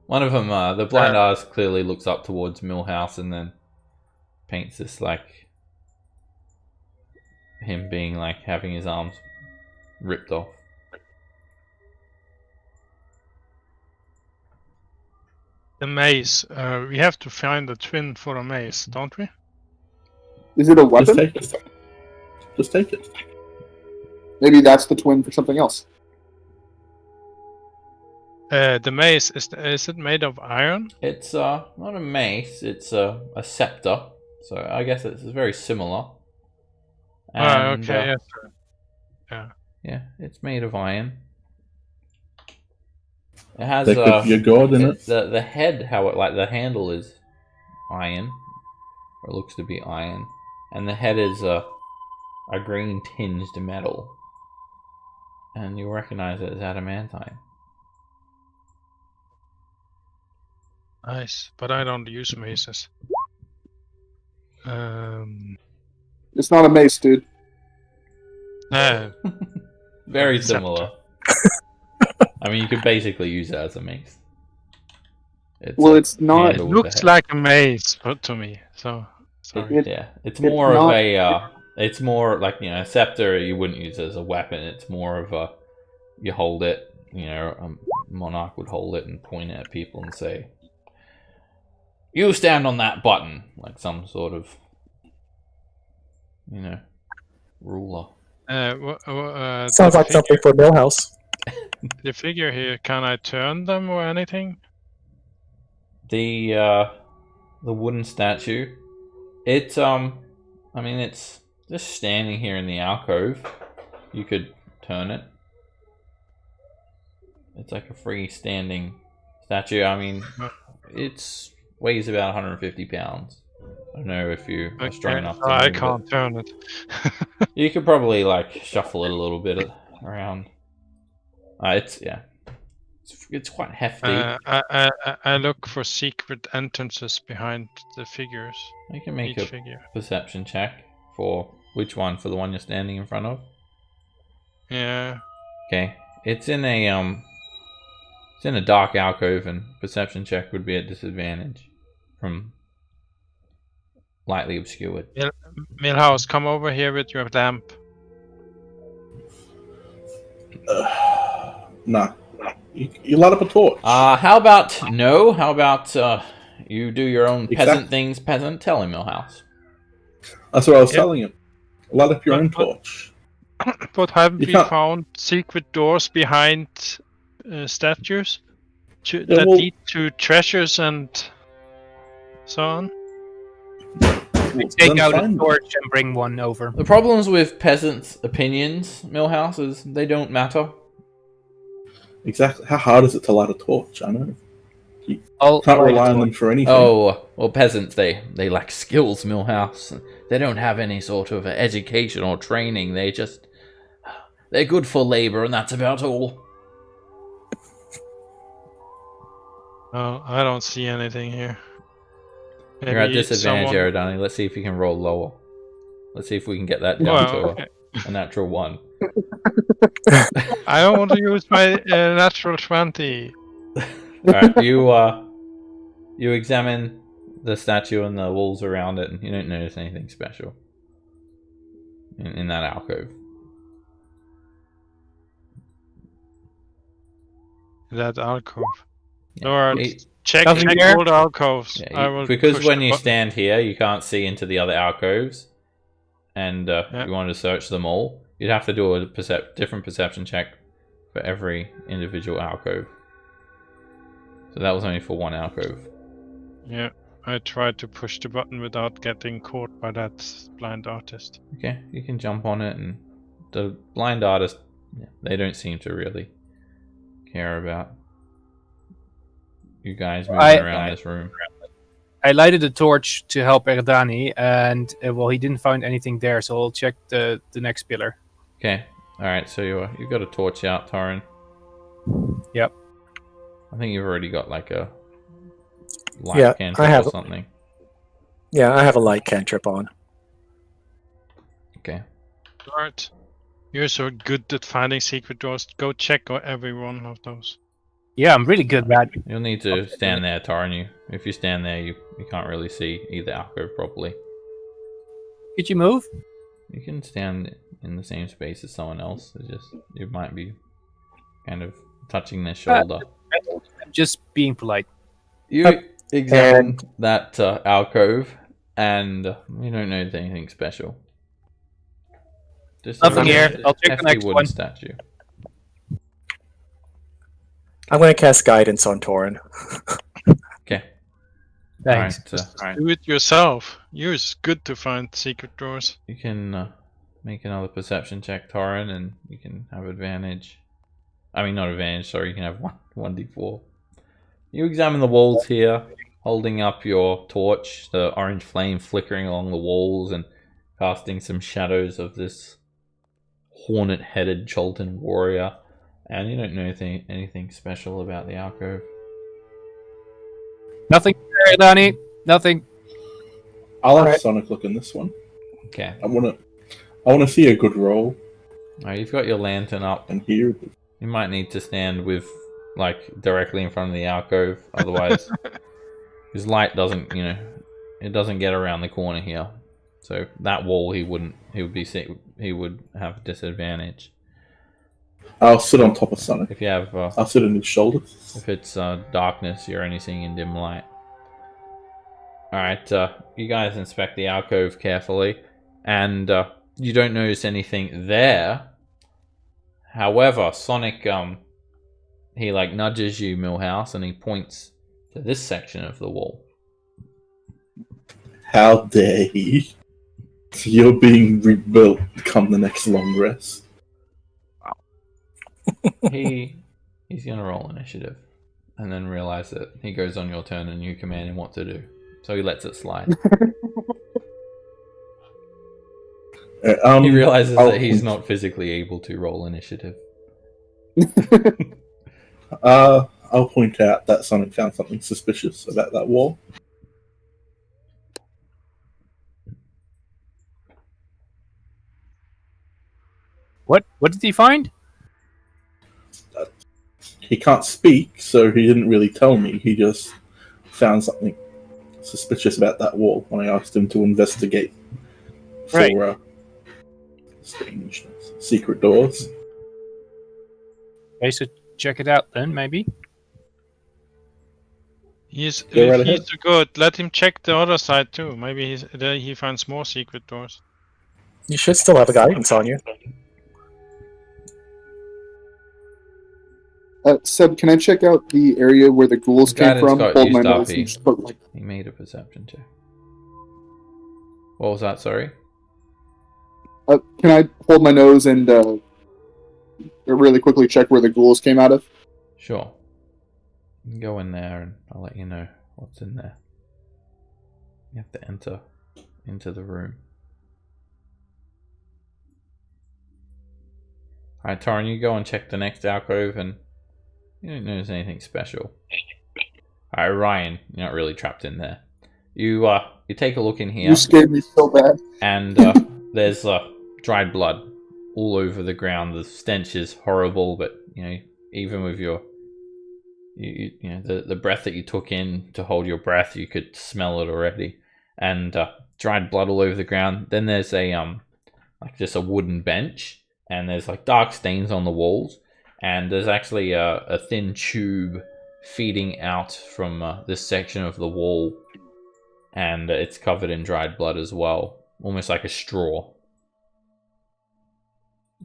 One of them, the blind artist, clearly looks up towards Millhouse and then paints this like him being like having his arms ripped off. The mace. We have to find the twin for a mace, don't we? Is it a weapon? Just take it. Just take it. Maybe that's the twin for something else. The mace, is it made of iron? It's not a mace; it's a scepter. So I guess it's very similar. And, Okay, yes, sir. Yeah. Yeah, it's made of iron. It has There could be a god in it. The head, how it like the handle is iron, or it looks to be iron, and the head is a green tinged metal, and you'll recognize it as adamantine. Nice, but I don't use maces. It's not a mace, dude. Very similar. I mean, you could basically use it as a mace. It's not. It looks like a mace to me. So sorry. It's more of a. It's more like, you know, a scepter. You wouldn't use it as a weapon. It's more of a. You hold it. You know, a monarch would hold it and point it at people and say, "You stand on that button," like some sort of, you know, ruler. Sounds like something for Millhouse. The figure here, can I turn them or anything? The wooden statue, it's I mean, it's just standing here in the alcove. You could turn it. It's like a freestanding statue. I mean, it's weighs about 150 pounds. I don't know if you are strong enough to I move can't it. turn it. You could probably like shuffle it a little bit around. It's quite hefty. I look for secret entrances behind the figures. You can make Each a figure. perception check for which one? For the one you're standing in front of? Yeah. Okay. It's in a dark alcove, and perception check would be at disadvantage from lightly obscured. Milhouse, come over here with your lamp. Nah. You light up a torch. How about you do your own peasant Exactly. things, peasant? Tell him, Millhouse. That's what I was Yep. telling him. Light up your own But- torch. But haven't You we can't- found secret doors behind statues Yeah, that well- lead to treasures and so on? We take Then out a find them. torch and bring one over. The problems with peasants' opinions, Millhouse, is they don't matter. Exactly. How hard is it to light a torch? I know. I'll Can't light a rely on torch. them for anything. Oh, well, peasants, they lack skills, Millhouse. They don't have any sort of education or training. They're good for labor, and that's about all. Oh, I don't see anything here. You're at Maybe disadvantage, someone- Aerodani. Let's see if you can roll lower. Let's see if we can get that down Well, to okay. a natural 1. I don't want to use my natural 20. Alright, you examine the statue and the walls around it, and you don't notice anything special in that alcove. That alcove. Yeah. Alright, It- check Nothing there? all the alcoves. yeah, I will because push when the you button. stand here, you can't see into the other alcoves, and Yeah. you wanted to search them all, you'd have to do a different perception check for every individual alcove. So that was only for one alcove. Yeah, I tried to push the button without getting caught by that blind artist. Okay, you can jump on it, and the blind artist, they don't seem to really care about you guys moving around this room. I lighted a torch to help Erdani, and he didn't find anything there, so I'll check the next pillar. Okay, alright, so you've got a torch out, Torrin. Yep. I think you've already got like a light Yeah, cantrip I have- or something. Yeah, I have a light cantrip on. Okay. Alright. You're so good at finding secret doors. Go check every one of those. Yeah, I'm really good at that. You'll need to stand there, Torrin. If you stand there, you can't really see either alcove properly. Could you move? You can stand in the same space as someone else. You might be kind of touching their shoulder. I'm just being polite. You examine that alcove, and you don't notice anything special. Just a Nothing here. I'll check the hefty next wooden one. statue. I'm going to cast guidance on Torin. Okay. Thanks. Alright, Do it yourself. You're good to find secret doors. you can make another perception check, Torrin, and you can have advantage. I mean, not advantage, sorry, you can have 1d4. You examine the walls here, holding up your torch, the orange flame flickering along the walls and casting some shadows of this hornet-headed Cholton warrior. And you don't know anything special about the alcove. Nothing there, Erdani. Nothing. I'll have Alright. Sonic look in this one. Okay. I wanna see a good roll Alright, you've got your lantern up. and hear. You might need to stand with, like, directly in front of the alcove, otherwise his light doesn't, it doesn't get around the corner here. So that wall he would have disadvantage. I'll sit on top of Sonic. If you have, I'll sit on his shoulders. if it's darkness, you're only seeing in dim light. Alright, you guys inspect the alcove carefully, and you don't notice anything there. However, Sonic, he like nudges you, Millhouse, and he points to this section of the wall. How dare he? You're being rebuilt come the next long rest. He's gonna roll initiative, and then realize that he goes on your turn and you command him what to do. So he lets it slide. He realizes I'll that he's point- not physically able to roll initiative. I'll point out that Sonic found something suspicious about that wall. What did he find? He can't speak, so he didn't really tell me. He just found something suspicious about that wall when I asked him to investigate for Right. strange secret doors. Okay, so check it out then, maybe. He's Go right if he's ahead. so good, let him check the other side too. Maybe there he finds more secret doors. You should still have a guidance on you. Seb, can I check out the area where the ghouls The came guidance from? got Hold my used up, nose he- and just put, like, He made a perception check. What was that? Sorry. can I hold my nose and really quickly check where the ghouls came out of? Sure. You can go in there and I'll let you know what's in there. You have to enter into the room. Alright, Torrin, you go and check the next alcove and you don't notice anything special. Alright, Ryan, you're not really trapped in there. You take a look in here. You scared me so bad. And there's dried blood all over the ground. The stench is horrible, but you know, even with your you know the breath that you took in to hold your breath, you could smell it already. And dried blood all over the ground. Then there's a like just a wooden bench, and there's like dark stains on the walls, and there's actually a thin tube feeding out from this section of the wall, and it's covered in dried blood as well, almost like a straw.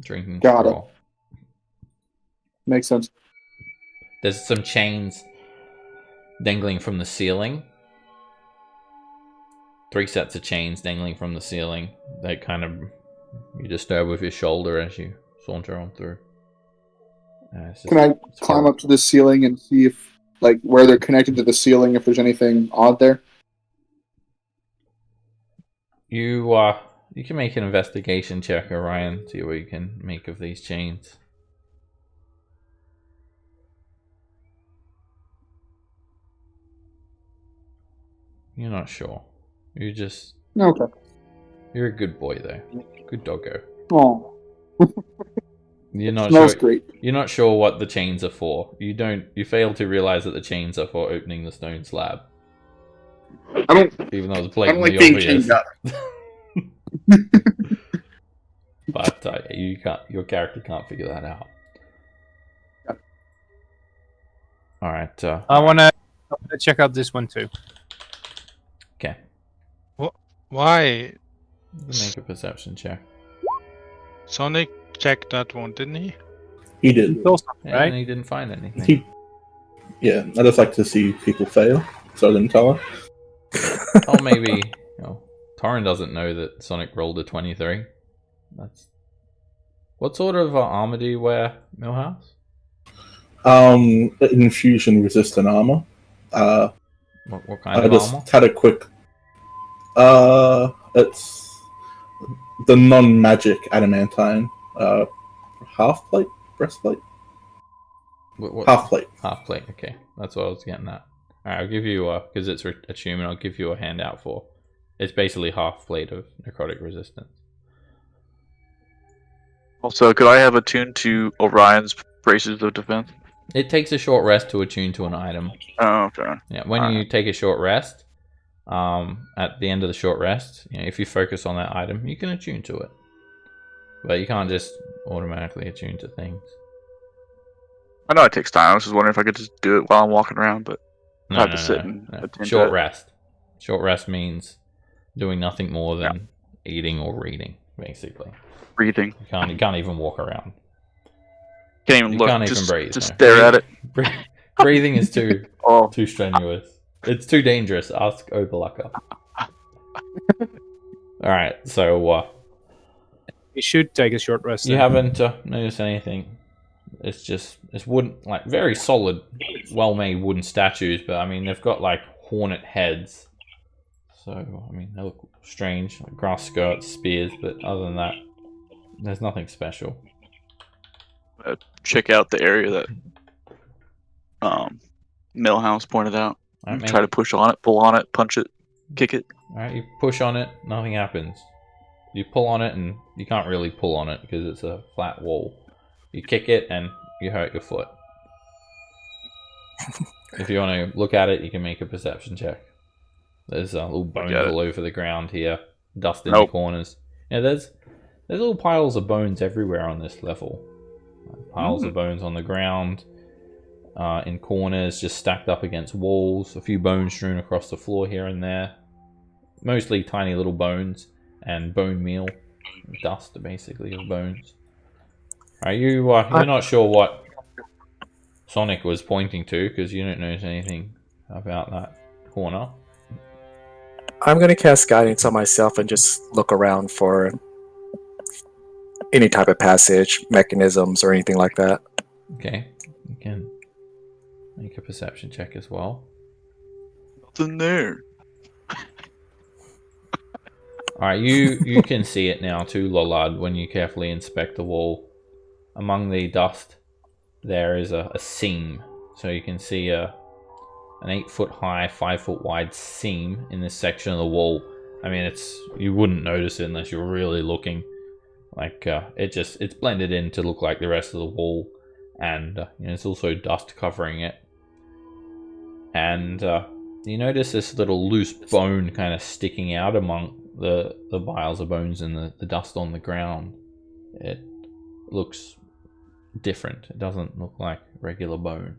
Drinking Got straw. Makes sense. There's some chains dangling from the ceiling. 3 sets of chains dangling from the ceiling that kind of you disturb with your shoulder as you saunter on through. Can I climb up to the ceiling and see if, like, where they're connected to the ceiling, if there's anything odd there? You can make an investigation check, Orion, see what you can make of these chains. You're not sure. You're just... Okay. You're a good boy, though. Good doggo. Oh. You're not Smells sure. great. You're not sure what the chains are for. You fail to realize that the chains are for opening the stone slab. I don't. Even though it's I don't blatantly like being obvious. chained up. But you can't. Your character can't figure that out. Yep. All right. I wanna check out this one too. Okay. Why? Make a perception check. Sonic checked that one, didn't he? He did. Yeah, Right? and he didn't find anything. Yeah, I just like to see people fail, so I didn't tell her. Oh, maybe Torrin doesn't know that Sonic rolled a 23. That's what sort of armor do you wear, Millhouse? Infusion resistant armor. What kind I of just armor? had a quick. It's the non-magic adamantine. Half plate, breastplate, half plate. Half plate. Okay, that's what I was getting at. All right, I'll give you because it's attunement. I'll give you a handout for. It's basically half plate of necrotic resistance. Also, could I have attuned to Orion's braces of defense? It takes a short rest to attune to an item. Oh, okay. Yeah, when you take a short rest, at the end of the short rest, if you focus on that item, you can attune to it. But you can't just automatically attune to things. I know it takes time. I was just wondering if I could just do it while I'm walking around, but I have to sit and no. attend Short to it. rest. Short rest means doing nothing more than eating or reading, basically. Breathing. You can't even walk around. Can't even You look. can't even Just, breathe. just no. stare at it. Breathing is too Oh, too strenuous. It's too dangerous. Ask Oberlucker. Alright, so You should take a short rest. you then. haven't noticed anything. It's wooden, like very solid, well-made wooden statues, but I mean they've got like hornet heads. So I mean they look strange, like grass skirts, spears, but other than that, there's nothing special. check out the area that Millhouse pointed out. Alright, Try to push on it, pull on it, punch it, kick it. Alright, you push on it, nothing happens. You pull on it, and you can't really pull on it because it's a flat wall. You kick it, and you hurt your foot. If you want to look at it, you can make a perception check. There's little bones Got it. all over the ground here, dust in the corners. Yeah, there's little piles of bones everywhere on this level. Piles of bones on the ground, in corners, just stacked up against walls. A few bones strewn across the floor here and there. Mostly tiny little bones and bone meal, dust basically of bones. Are you? You're not sure what Sonic was pointing to because you don't notice anything about that corner. I'm going to cast guidance on myself and just look around for any type of passage, mechanisms, or anything like that. Okay, you can make a perception check as well. Nothing there. Alright, you can see it now too, Lollard, when you carefully inspect the wall. Among the dust, there is a seam. So you can see an 8-foot high, 5-foot wide seam in this section of the wall. I mean, you wouldn't notice it unless you're really looking. Like, it's blended in to look like the rest of the wall. And it's also dust covering it. And you notice this little loose bone kind of sticking out among the piles of bones and the dust on the ground. It looks different. It doesn't look like regular bone.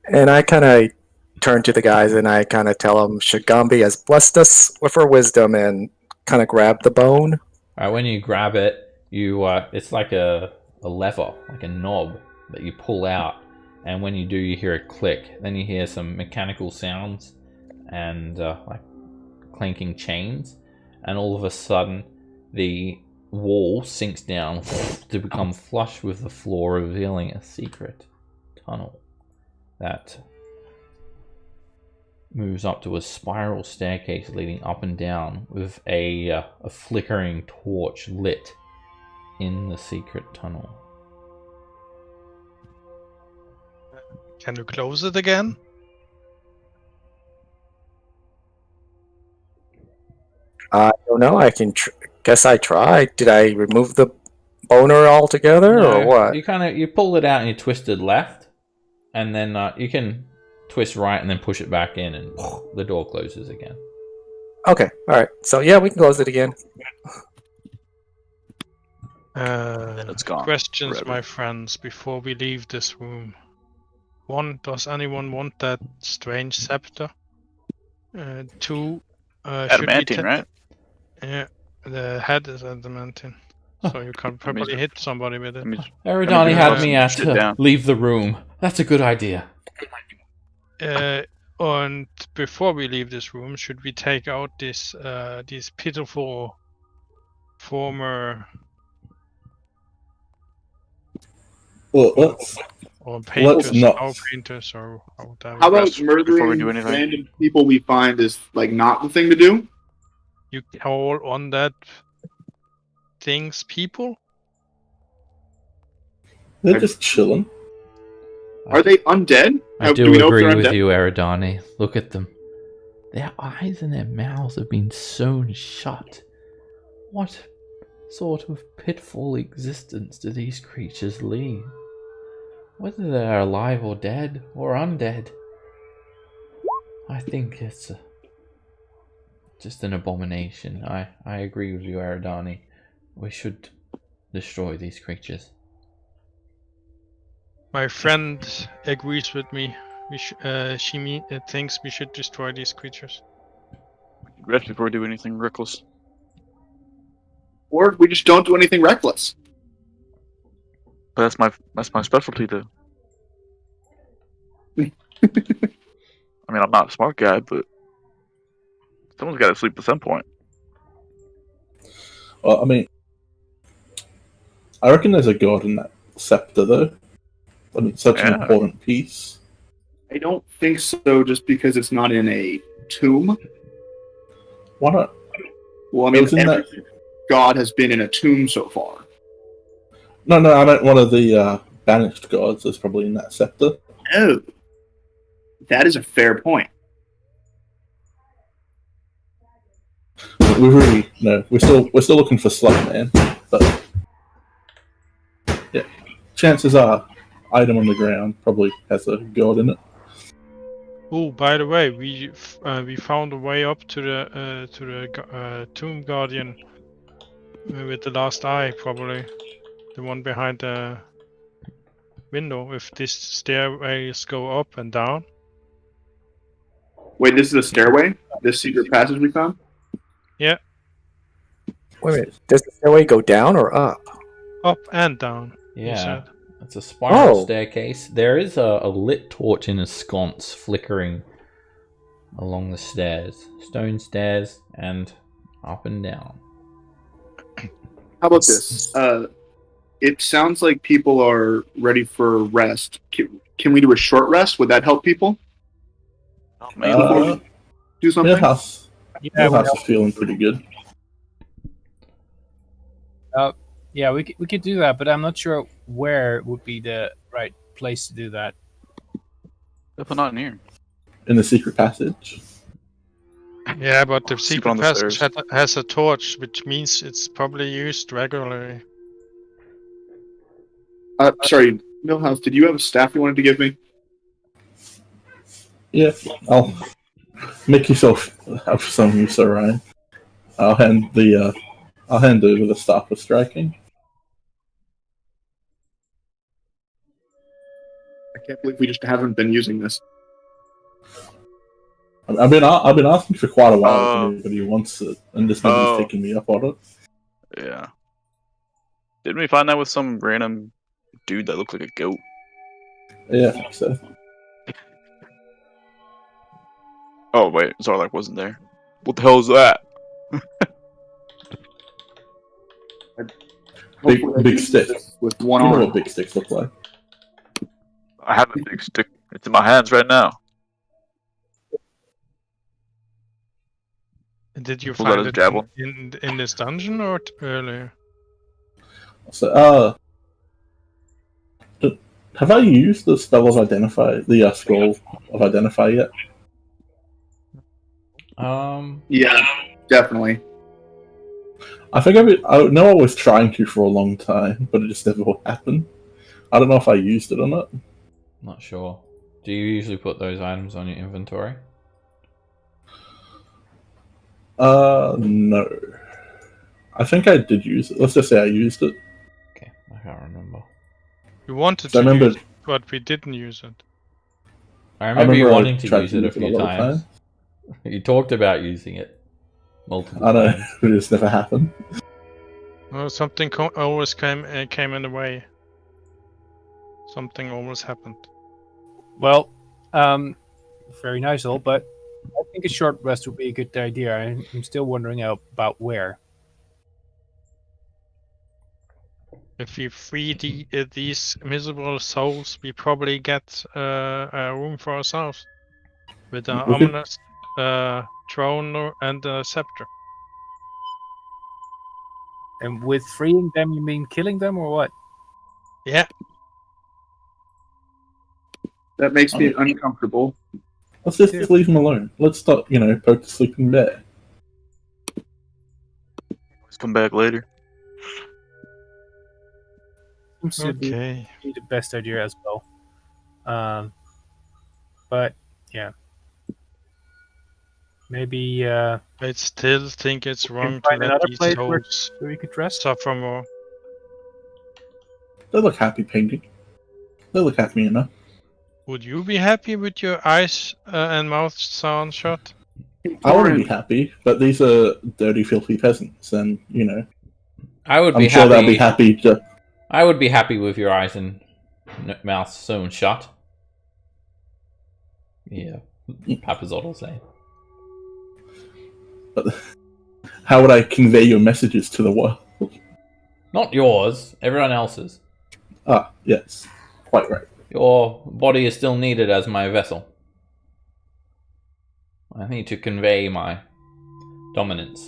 And I kind of turn to the guys and I kind of tell them Shigambi has blessed us with her wisdom and kind of grab the bone. Alright, when you grab it, it's like a lever, like a knob that you pull out. And when you do, you hear a click. Then you hear some mechanical sounds and like clanking chains. And all of a sudden, the wall sinks down to become flush with the floor, revealing a secret tunnel that moves up to a spiral staircase leading up and down with a flickering torch lit in the secret tunnel. Can you close it again? I don't know. I can guess I tried. Did I remove the boner altogether, or what? You pull it out and you twist it left, and then you can twist right and then push it back in, and the door closes again. Okay, all right. So yeah, we can close it again. Then it's gone. Questions, forever. my friends, before we leave this room. 1, does anyone want that strange scepter? 2, should we Adamantine, right? Yeah, the head is adamantine, so you can probably hit somebody with it. Eridani had me sit down. at leave the room. That's a good idea. And before we leave this room, should we take out this these pitiful former Well, let's or painters, not. our painters, or whatever? How about Before we do murdering anything. random people we find is like not the thing to do? You all on that things, people? they're just chilling. Are they undead? I do do we know if agree they're with undead? you, Eridani. Look at them. Their eyes and their mouths have been sewn shut. What sort of pitfall existence do these creatures lead? Whether they are alive or dead, or undead, I think it's just an abomination. I agree with you, Eridani. We should destroy these creatures. My friend agrees with me. She thinks we should destroy these creatures. Rest before we do anything reckless. Or we just don't do anything reckless. But that's my specialty, though. I mean, I'm not a smart guy, but someone's got to sleep at some point. Well, I mean, I reckon there's a god in that scepter, though. I mean, it's such an Yeah. important piece. I don't think so, just because it's not in a tomb. Why not? Well, I mean, Isn't every that- god has been in a tomb so far. No, I meant one of the banished gods is probably in that scepter. Oh, that is a fair point. We really no. We're still looking for Slugman, but yeah, chances are, item on the ground probably has a god in it. Oh, by the way, we found a way up to the tomb guardian with the last eye, probably the one behind the window. If these stairways go up and down. Wait, this is a stairway? This secret passage we found? Yeah, Wait a minute. Does the stairway go down or up? up and down. You Yeah, said. it's a spiral Oh. staircase. There is a lit torch in a sconce flickering along the stairs. Stone stairs and up and down. How about this? It sounds like people are ready for rest. Can we do a short rest? Would that help people? Oh, man. Do something? Millhouse. Yeah, Millhouse is feeling pretty good. yeah, we could do that, but I'm not sure where would be the right place to do that. Definitely not in here. In the secret passage. Yeah, but the Sleep secret on the passage stairs. has a torch, which means it's probably used regularly. Sorry, Millhouse, did you have a staff you wanted to give me? Yeah, I'll make yourself have some use, Orion. I'll hand over the staff of striking. I can't believe we just haven't been using this. I've been asking for quite a while if Oh. anybody wants it, and just nobody's Oh. taking me up on it. Yeah. Didn't we find that with some random dude that looked like a goat? Yeah, I think so. Oh wait, Zarlak wasn't there. What the hell is that? Big Hopefully I can stick. do this with one You know arm. what big sticks look like. I have a big stick. It's in my hands right now. Did you Pull out find his it javelin. in this dungeon or earlier? So, have I used the spell of identify, the scroll of identify yet? Yeah, definitely. I think I know I was trying to for a long time, but it just never happened. I don't know if I used it or not. Not sure. Do you usually put those items on your inventory? No. I think I did use it. Let's just say I used it. Okay, I can't remember. We wanted So I to remember- use it, but we didn't use it. I remember you I wanting to tried use it a few lot of times. You talked about using it multiple I know, times. but it's never happened. Well, something always came in the way. Something always happened. Well, very nice all, but I think a short rest would be a good idea. I'm still wondering about where. If we free these miserable souls, we probably get a room for ourselves with an We could- ominous throne and a scepter. And with freeing them, you mean killing them or what? Yeah, That makes me uncomfortable. Let's just leave them alone. Let's stop, poke the sleeping bear. Let's come back later. Seems to be okay. the best idea as well. But yeah, maybe I still think it's wrong to find let another these place where- souls we could rest. suffer more. They look happy painting. They look happy enough. Would you be happy with your eyes and mouth sewn shut? I wouldn't be happy, but these are dirty, filthy peasants, and I would I'm be sure happy. they'll be happy to. I would be happy with your eyes and mouth sewn shut. Yeah, Papazot will say. But how would I convey your messages to the world? Not yours, everyone else's. Ah, yes, quite right. Your body is still needed as my vessel. I need to convey my dominance.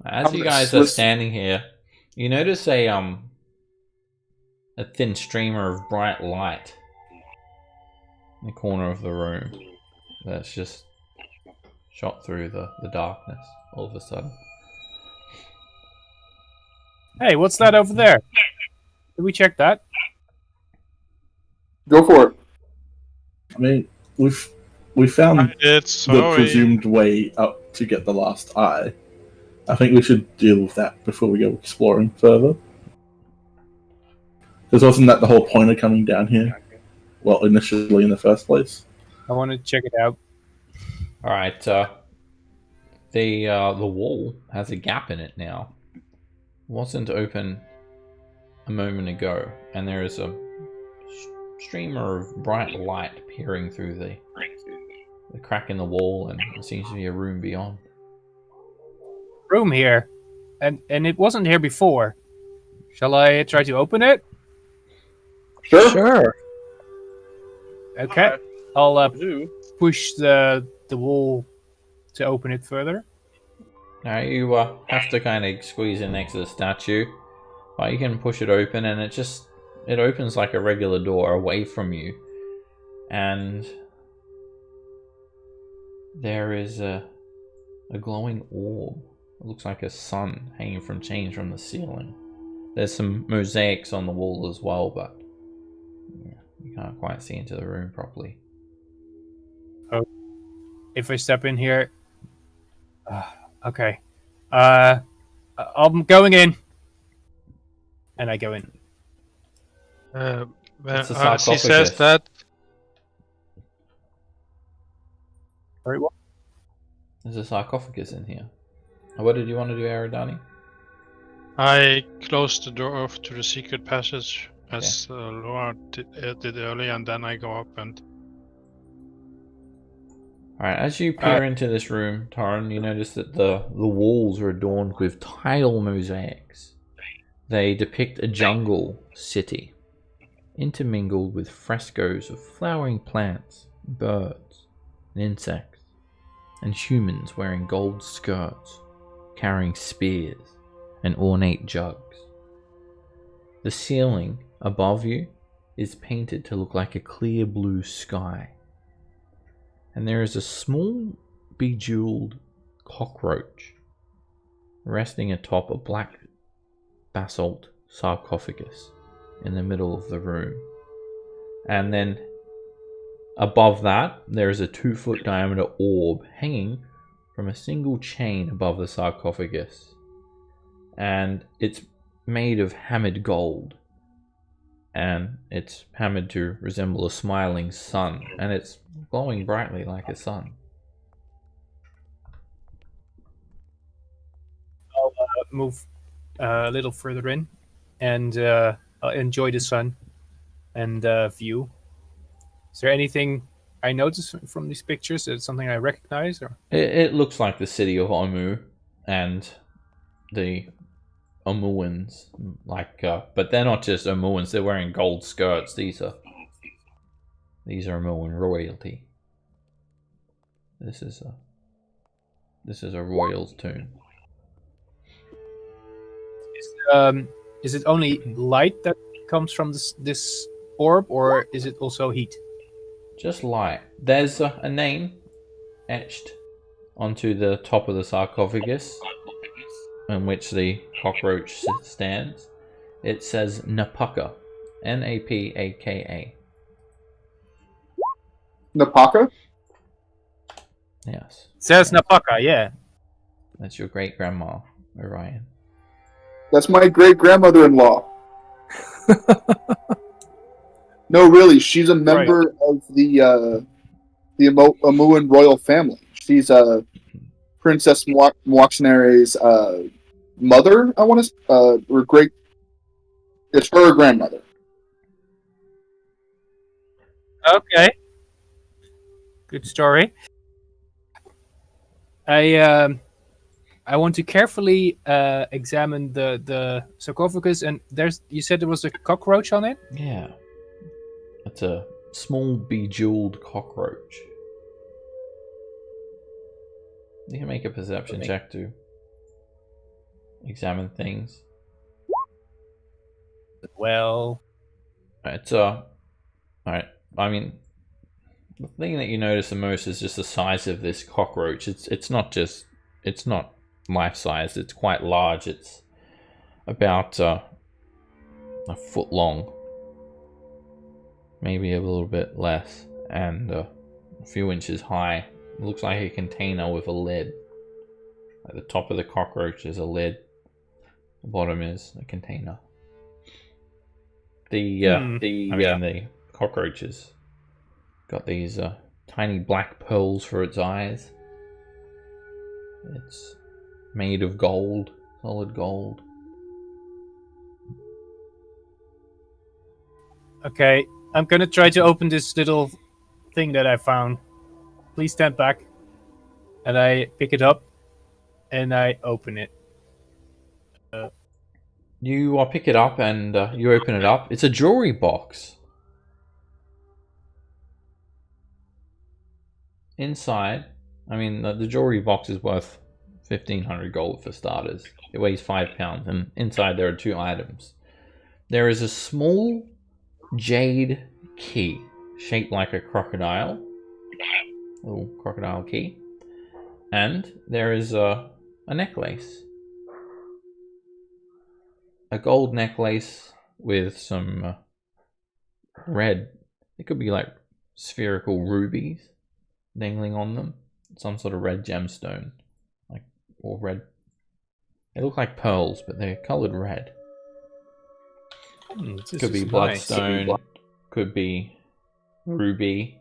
As you guys are standing here, you notice a thin streamer of bright light in the corner of the room that's just shot through the darkness all of a sudden. Hey, what's that over there? Did we check that? Go for it. I mean, we found It's the presumed way up to get the last eye. I think we should deal with that before we go exploring further. Because wasn't that the whole point of coming down here? Well, initially in the first place. I want to check it out. All right. The wall has a gap in it now. Wasn't open a moment ago, and there is a streamer of bright light peering through the crack in the wall, and there seems to be a room beyond. Room here, and it wasn't here before. Shall I try to open it? Sure. Okay. I'll push the wall to open it further. Now you have to kind of squeeze in next to the statue, but you can push it open, and it opens like a regular door away from you, and there is a glowing orb. It looks like a sun hanging from chains from the ceiling. There's some mosaics on the wall as well, but yeah, you can't quite see into the room properly. Oh, if I step in here, okay. I'm going in, and I go in. It's a she says sarcophagus. that. Sorry, what? There's a sarcophagus in here. What did you want to do, Aridani? I close the door off to the secret passage as Laura did earlier, and then I go up and. Alright, as you peer into this room, Taran, you notice that the walls are adorned with tile mosaics. They depict a jungle city, intermingled with frescoes of flowering plants, birds, and insects, and humans wearing gold skirts, carrying spears and ornate jugs. The ceiling above you is painted to look like a clear blue sky. And there is a small, bejeweled cockroach resting atop a black basalt sarcophagus in the middle of the room. And then above that, there is a 2-foot diameter orb hanging from a single chain above the sarcophagus. And it's made of hammered gold. And it's hammered to resemble a smiling sun, and it's glowing brightly like a sun. I'll move a little further in and enjoy the sun and view. Is there anything I notice from these pictures? Is it something I recognize? Or It looks like the city of Omu and the Omuans, but they're not just Omuans. They're wearing gold skirts. These are Omuan royalty. This is a royal's tomb. Is it only light that comes from this orb, or is it also heat? Just light. There's a name etched onto the top of the sarcophagus, in which the cockroach stands. It says Napaka. Napaka. Napaka? Yes. It says Napaka, yeah. That's your great grandma, Orion. That's my great grandmother-in-law. No, really, she's a member of the Omuan royal family. She's Princess Mwakshnere's mother, I want to or great. It's her grandmother. Okay. Good story. I want to carefully examine the sarcophagus, and you said there was a cockroach on it? Yeah. It's a small bejeweled cockroach. You can make a perception check to examine things. Well, It's alright. I mean, the thing that you notice the most is just the size of this cockroach. It's not life size. It's quite large. It's about a foot long, maybe a little bit less, and a few inches high. It looks like a container with a lid. At the top of the cockroach is a lid. The bottom is a container. The cockroaches got these tiny black pearls for its eyes. It's made of gold, solid gold. Okay, I'm gonna try to open this little thing that I found. Please stand back. And I pick it up, and I open it. You pick it up and you open it up. It's a jewelry box. Inside, I mean, the jewelry box is worth 1,500 gold for starters. It weighs 5 pounds, and inside there are 2 items. There is a small jade key shaped like a crocodile. Little crocodile key. And there is a necklace. A gold necklace with some red, it could be like spherical rubies dangling on them. Some sort of red gemstone. Or red. They look like pearls, but they're coloured red. Could be bloodstone. Nice. Could be ruby.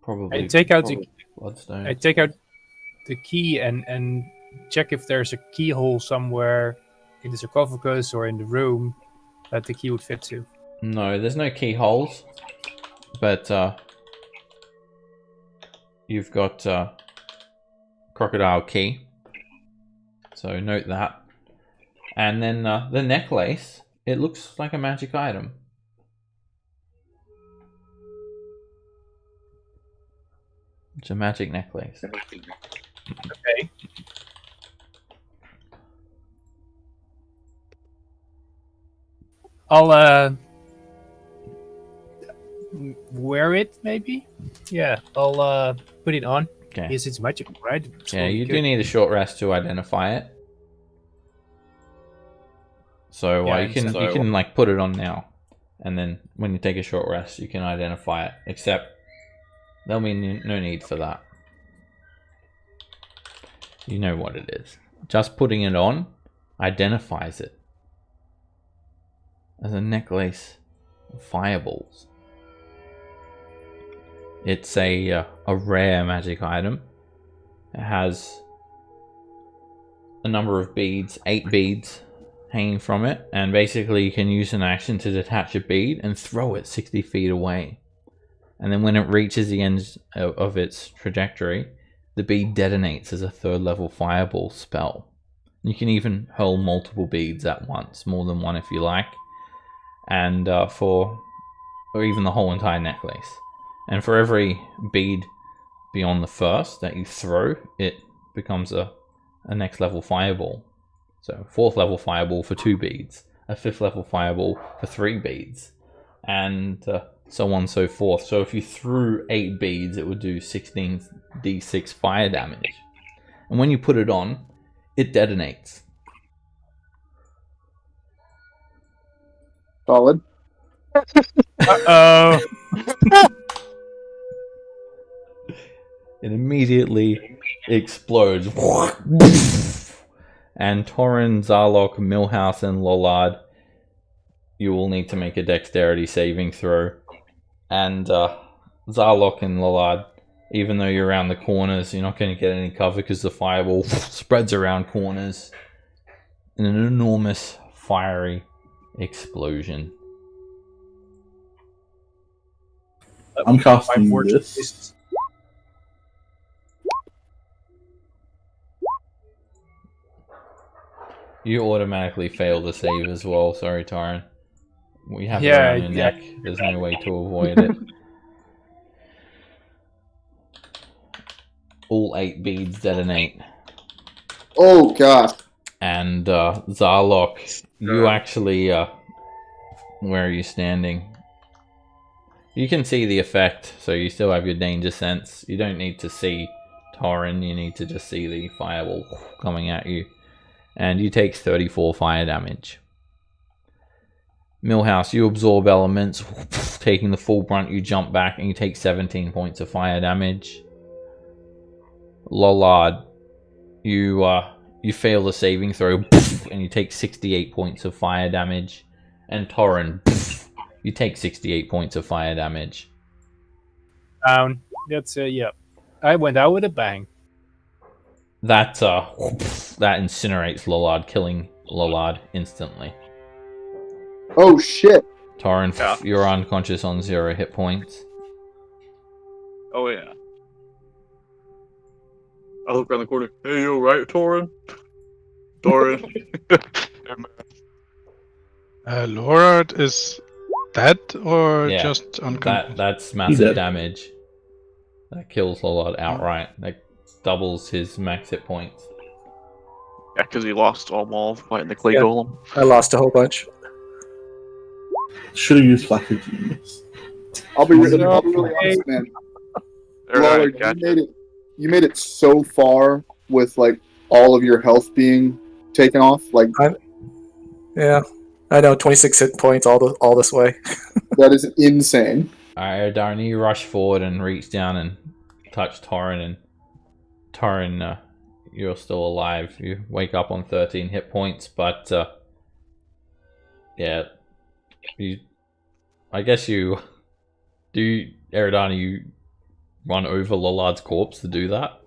Probably. I take out bloodstone. I take out the key and check if there's a keyhole somewhere in the sarcophagus or in the room that the key would fit to. No, there's no keyholes, but you've got crocodile key, so note that. And then the necklace, it looks like a magic item. It's a magic necklace. Okay. I'll wear it, maybe? Yeah, I'll put it on. Okay. Yes, it's magic, right? Yeah, you do need a short rest to identify it. So Yeah, you can like put it on now, and then when you take a short rest, you can identify it. Except there'll be no need for that. You know what it is. Just putting it on identifies it as a necklace of fireballs. It's a rare magic item. It has a number of beads, 8 beads hanging from it, and basically you can use an action to detach a bead and throw it 60 feet away. And then when it reaches the end of its trajectory, the bead detonates as a 3rd level fireball spell. You can even hurl multiple beads at once, more than one if you like, and or even the whole entire necklace. And for every bead beyond the first that you throw, it becomes a next level fireball. So 4th level fireball for 2 beads, a 5th level fireball for 3 beads, and so on and so forth. So if you threw 8 beads, it would do 16d6 fire damage. And when you put it on, it detonates. Solid. Uh-oh. It immediately explodes. And Torrin, Zarlok, Millhouse, and Lollard, you will need to make a dexterity saving throw. And Zarlok and Lollard, even though you're around the corners, you're not going to get any cover because the fireball spreads around corners in an enormous fiery explosion. I'm casting this. You automatically fail the save as well. Sorry, Torrin. We have it Yeah, around your neck. There's no way to avoid it. All 8 beads detonate. Oh, God. And Zarlok, you actually... where are you standing? You can see the effect, so you still have your danger sense. You don't need to see Torrin, you need to just see the fireball coming at you. and you take 34 fire damage. Millhouse, you absorb elements, taking the full brunt. You jump back and you take 17 points of fire damage. Lollard, you fail the saving throw, and you take 68 points of fire damage. And Torrin, you take 68 points of fire damage. Down. That's yeah. I went out with a bang. That incinerates Lollard, killing Lollard instantly. Oh shit! Torrin, you're unconscious on 0 hit points. Oh yeah. I look around the corner. Hey, you alright, Torin? Torin. Lord is dead or Yeah, just unconscious? That's He's massive dead. damage. That kills Lollard outright. That doubles his max hit points. Yeah, because he lost all mall fighting the clay Yeah. golem. I lost a whole bunch. Should have used Flash of Genius. I'll be really honest, man. Lawler, Gotcha. you made it so far with like all of your health being taken off. Like Yeah, I know. 26 hit points all this way. that is insane. Alright, Darren, you rush forward and reach down and touch Torrin, and Torrin, you're still alive. You wake up on 13 hit points, but yeah, I guess you do. Eridani, you run over Lollard's corpse to do that.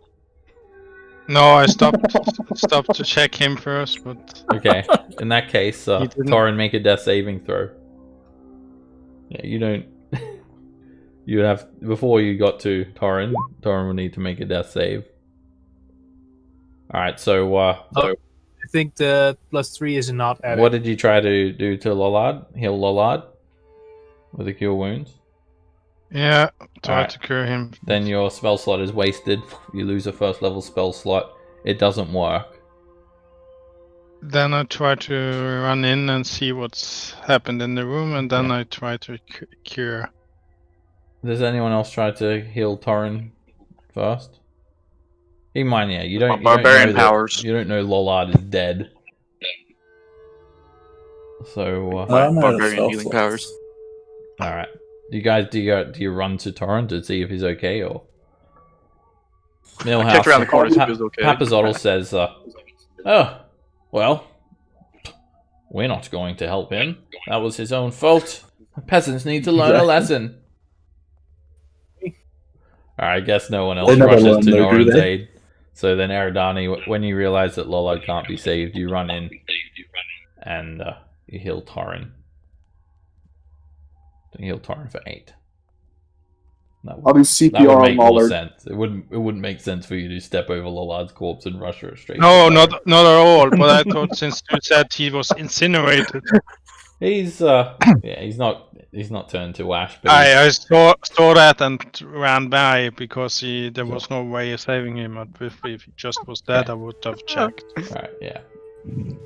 No, I stopped to check him first, but Okay, in that case, didn't. Torrin, make a death saving throw. Yeah, you don't. You have before you got to Torrin. Torrin will need to make a death save. All right, so I think the +3 is not added. what did you try to do to Lollard? Heal Lollard with the cure wounds. yeah, try Alright. to cure him. Then your spell slot is wasted. You lose a first level spell slot. It doesn't work. Then I try to run in and see what's happened in the room, and then I try to cure. Does anyone else try to heal Torrin first? Keep in mind, yeah, you don't. Barbarian you don't know powers. You don't know Lollard is dead. So, I'm out of Barbarian spell healing slots. powers. all right. Do you run to Torrin to see if he's okay, or? I checked around the corner to see if he was okay. Papazotl says, "Oh, well, we're not going to help him. That was his own fault. Peasants need to learn a lesson." Alright, I guess no one else They never rushes learn to though, do Norin's they? aid. So then Eridani, when you realize that Lollard can't be saved, you run in and you heal Torrin. You heal Torrin for 8. That I'll do would CPR on make more Lawler. sense. It wouldn't make sense for you to step over Lollard's corpse and rush her straight. No, to not Torrin. not at all. But I thought since you said he was incinerated, He's he's not turned to ash. But he's- I saw that and ran by because there was no way of saving him. But if he just was dead, I would have checked. Alright, yeah.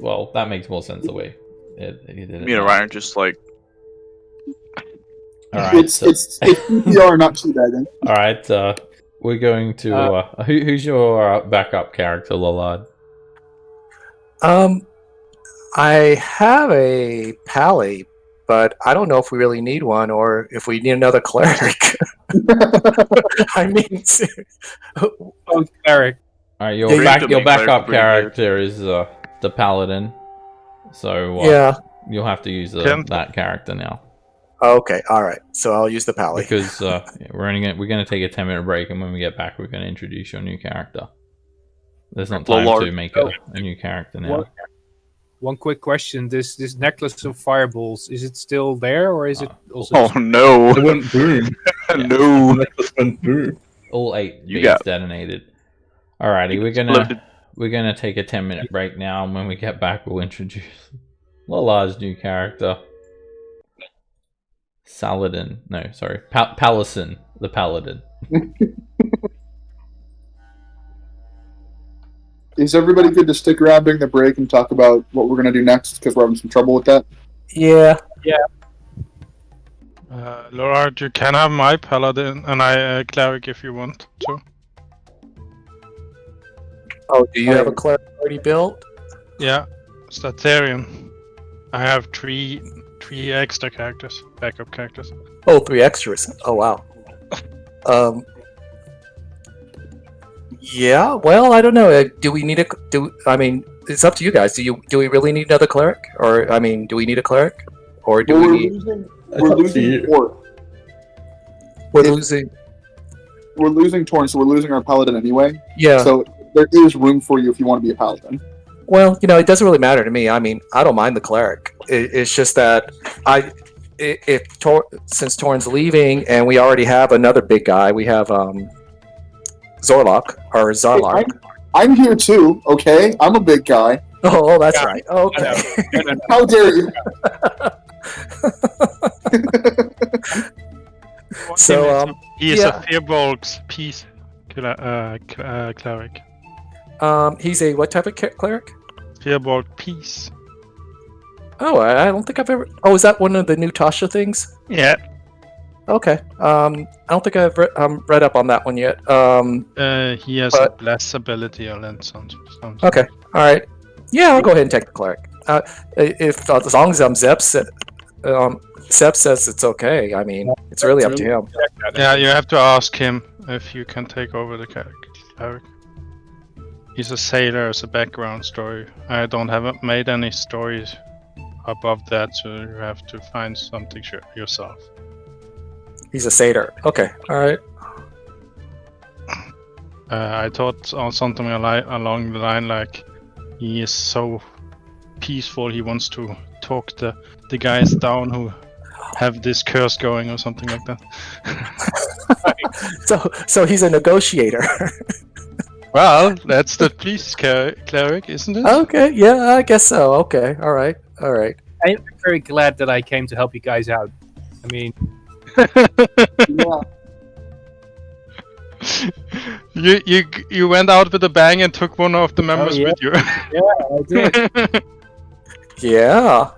Well, that makes more sense the way he did it. Me and Ryan just like Alright, It's CPR, not teabagging. Alright, we're going to who's your backup character, Lollard? I have a pally, but I don't know if we really need one or if we need another cleric. I mean, Oh, Eric. Alright, Yeah, your you- your Make backup cleric character is the paladin. So yeah. you'll have to use Can- that character now. Okay, all right. So I'll use the pally. Because we're gonna take a 10-minute break, and when we get back we're gonna introduce your new character. There's not time Lollard. to make a new character now. One quick question: This necklace of fireballs, is it still there, or is it also? oh no. It went boom. No. Necklace went boom. All 8 You beads got- detonated. Alrighty, Exploded. we're gonna take a 10-minute break now, and when we get back, we'll introduce Lollard's new character, Paladin, the Paladin. Is everybody good to stick around during the break and talk about what we're going to do next? Because we're having some trouble with that. Yeah. Lord, you can have my paladin and I cleric if you want to. Oh, do you have a cleric already built? Yeah, Statarian. I have three extra characters, backup characters. Oh, 3 extras. Oh wow. Yeah. Well, I don't know. Do we need I mean, it's up to you guys. Do we really need another cleric, or I mean, do we need a cleric, or do Well, we need? we're losing Torn. We're losing. We're losing Torn, so we're losing our paladin anyway. Yeah. So there is room for you if you want to be a paladin. Well, it doesn't really matter to me. I mean, I don't mind the cleric. It's just that since Torn's leaving and we already have another big guy, we have Zorlok or Zarlok. I'm here too. Okay, I'm a big guy. Oh, that's right. Okay. How dare you? So he is a Fearbolg's peace cleric. He's a what type of cleric? Fearbolg peace. Oh, I don't think I've ever. Oh, is that one of the new Tasha things? Yeah. Okay. I don't think I've read up on that one yet. He has a bless ability or then something. Okay. All right. Yeah, I'll go ahead and take the cleric. If as long as Seb says it's okay. I mean, it's really up to him. Yeah, you have to ask him if you can take over the cleric. He's a sailor as a background story. I haven't made any stories above that, so you have to find something yourself. He's a satyr. Okay, all right. I thought something along the line like he is so peaceful. He wants to talk the guys down who have this curse going or something like that. So he's a negotiator. Well, that's the peace cleric, isn't it? Okay, yeah, I guess so. Okay, all right. I'm very glad that I came to help you guys out. I mean, yeah. You went out with a bang and took one of the members with you. Yeah, I did. Yeah.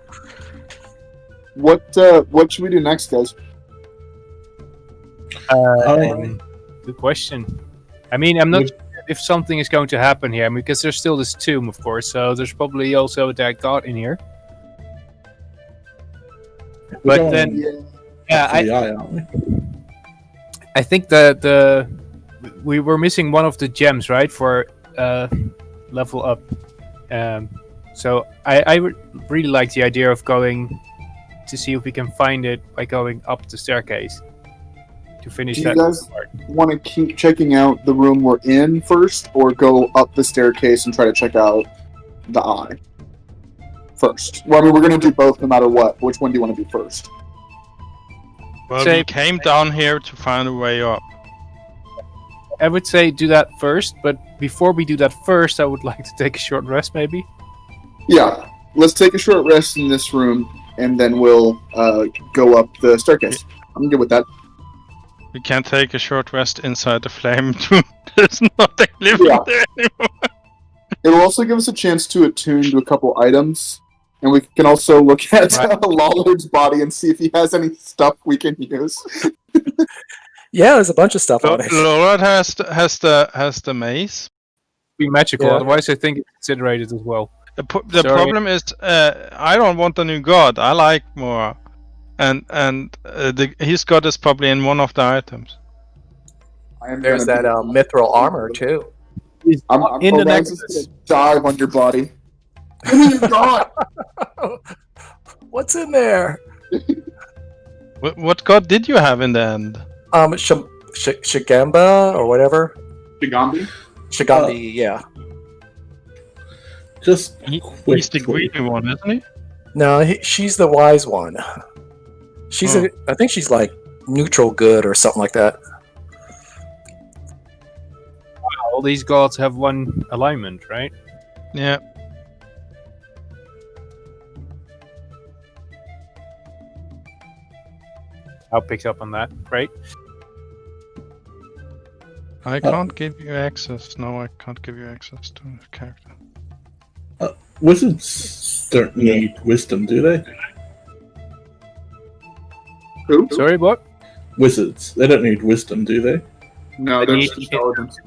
What should we do next, guys? Good question. I mean, I'm not sure if something is going to happen here, because there's still this tomb, of course. So there's probably also that god in here. But then, I think that we were missing one of the gems, right, for level up. So I would really like the idea of going to see if we can find it by going up the staircase to finish that. Do you guys part. want to keep checking out the room we're in first, or go up the staircase and try to check out the eye first? Well, I mean, we're going to do both no matter what. Which one do you want to do first? Well, we came down here to find a way up. I would say do that first, but before we do that first, I would like to take a short rest, maybe. Yeah, let's take a short rest in this room, and then we'll go up the staircase. I'm good with that. We can't take a short rest inside the flame tomb. There's nothing living there anymore. It'll also give us a chance to attune to a couple items, and we can also look at Lollard's body and see if he has any stuff we can use. Yeah, there's a bunch of stuff on it. Lollard has the mace. Be magical, Yeah. otherwise I think it's considered as well. The problem is, I don't want a new god. I like more, and his god is probably in one of the items. There's that mithril armor too. I'm in the next necklace. dive on your body. Give me your god! What's in there? What god did you have in the end? Shigamba or whatever. Shigambi? Shigambi, yeah. Just He's the greedy one, isn't he? No, she's the wise one. She's I think she's like neutral good or something like that. All these gods have one alignment, right? Yeah. I'll pick up on that. Great. I can't give you access. No, I can't give you access to the character. Wizards don't need wisdom, do they? Who? Sorry, what? Wizards. They don't need wisdom, do they? No, They they're need just intelligence.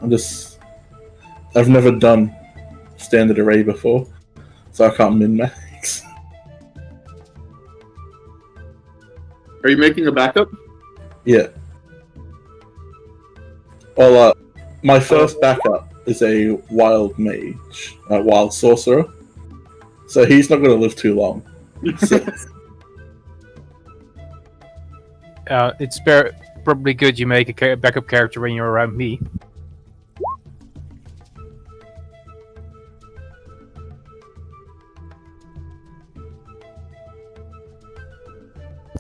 I'm just I've never done standard array before, so I can't min-max. Are you making a backup? Yeah. Well, my first backup is a wild mage, a wild sorcerer, so he's not going to live too long. So, It's probably good you make a backup character when you're around me.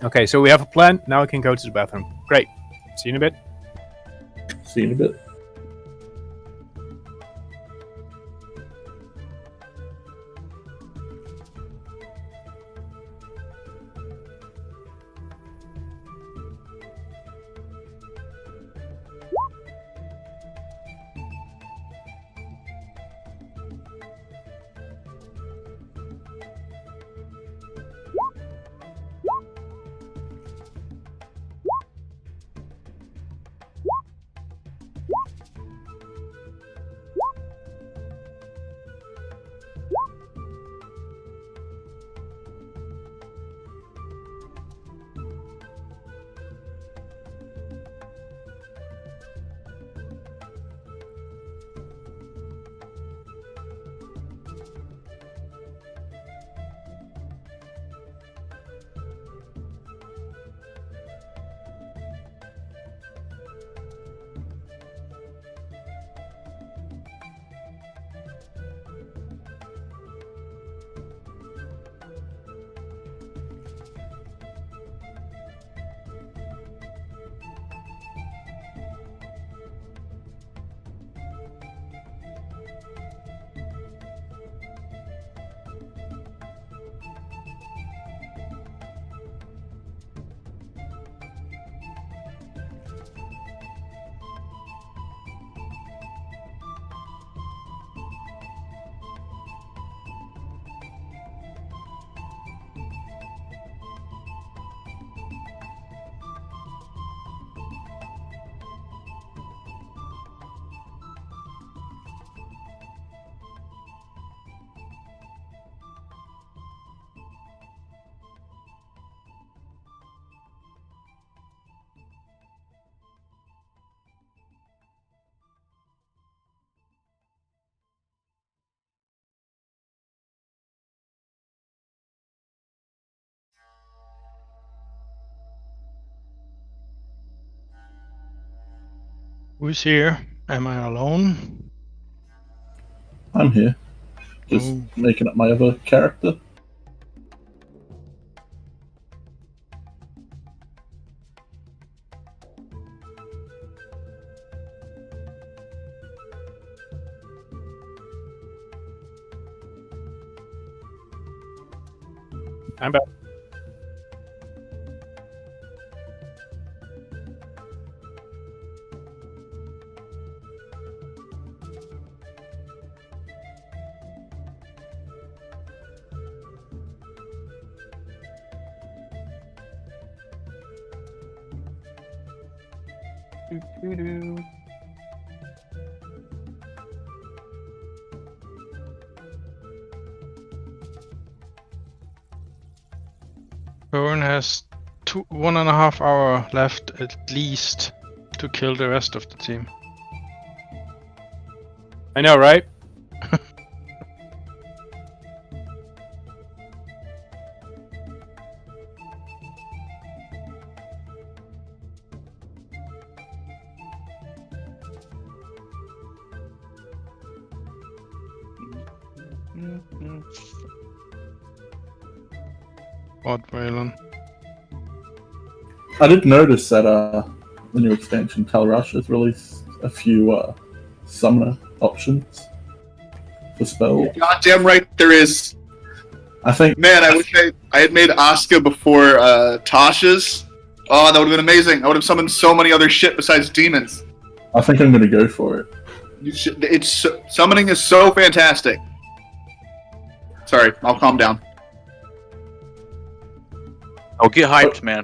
Okay, so we have a plan. Now I can go to the bathroom. Great. See you in a bit. see you in a bit. Who's here? Am I alone? I'm here. Just Ooh. making up my other character. I'm back. Cohen has 1.5 hour left at least to kill the rest of the team. I know, right? What, Waylon? I did notice that the new expansion, Talrush, has released a few summoner options for spells. Goddamn right there is. I think, Man, I wish I had made Asuka before Tasha's. Oh, that would have been amazing. I would have summoned so many other shit besides demons. I think I'm gonna go for it. Summoning is so fantastic. Sorry, I'll calm down. Oh, get hyped, man.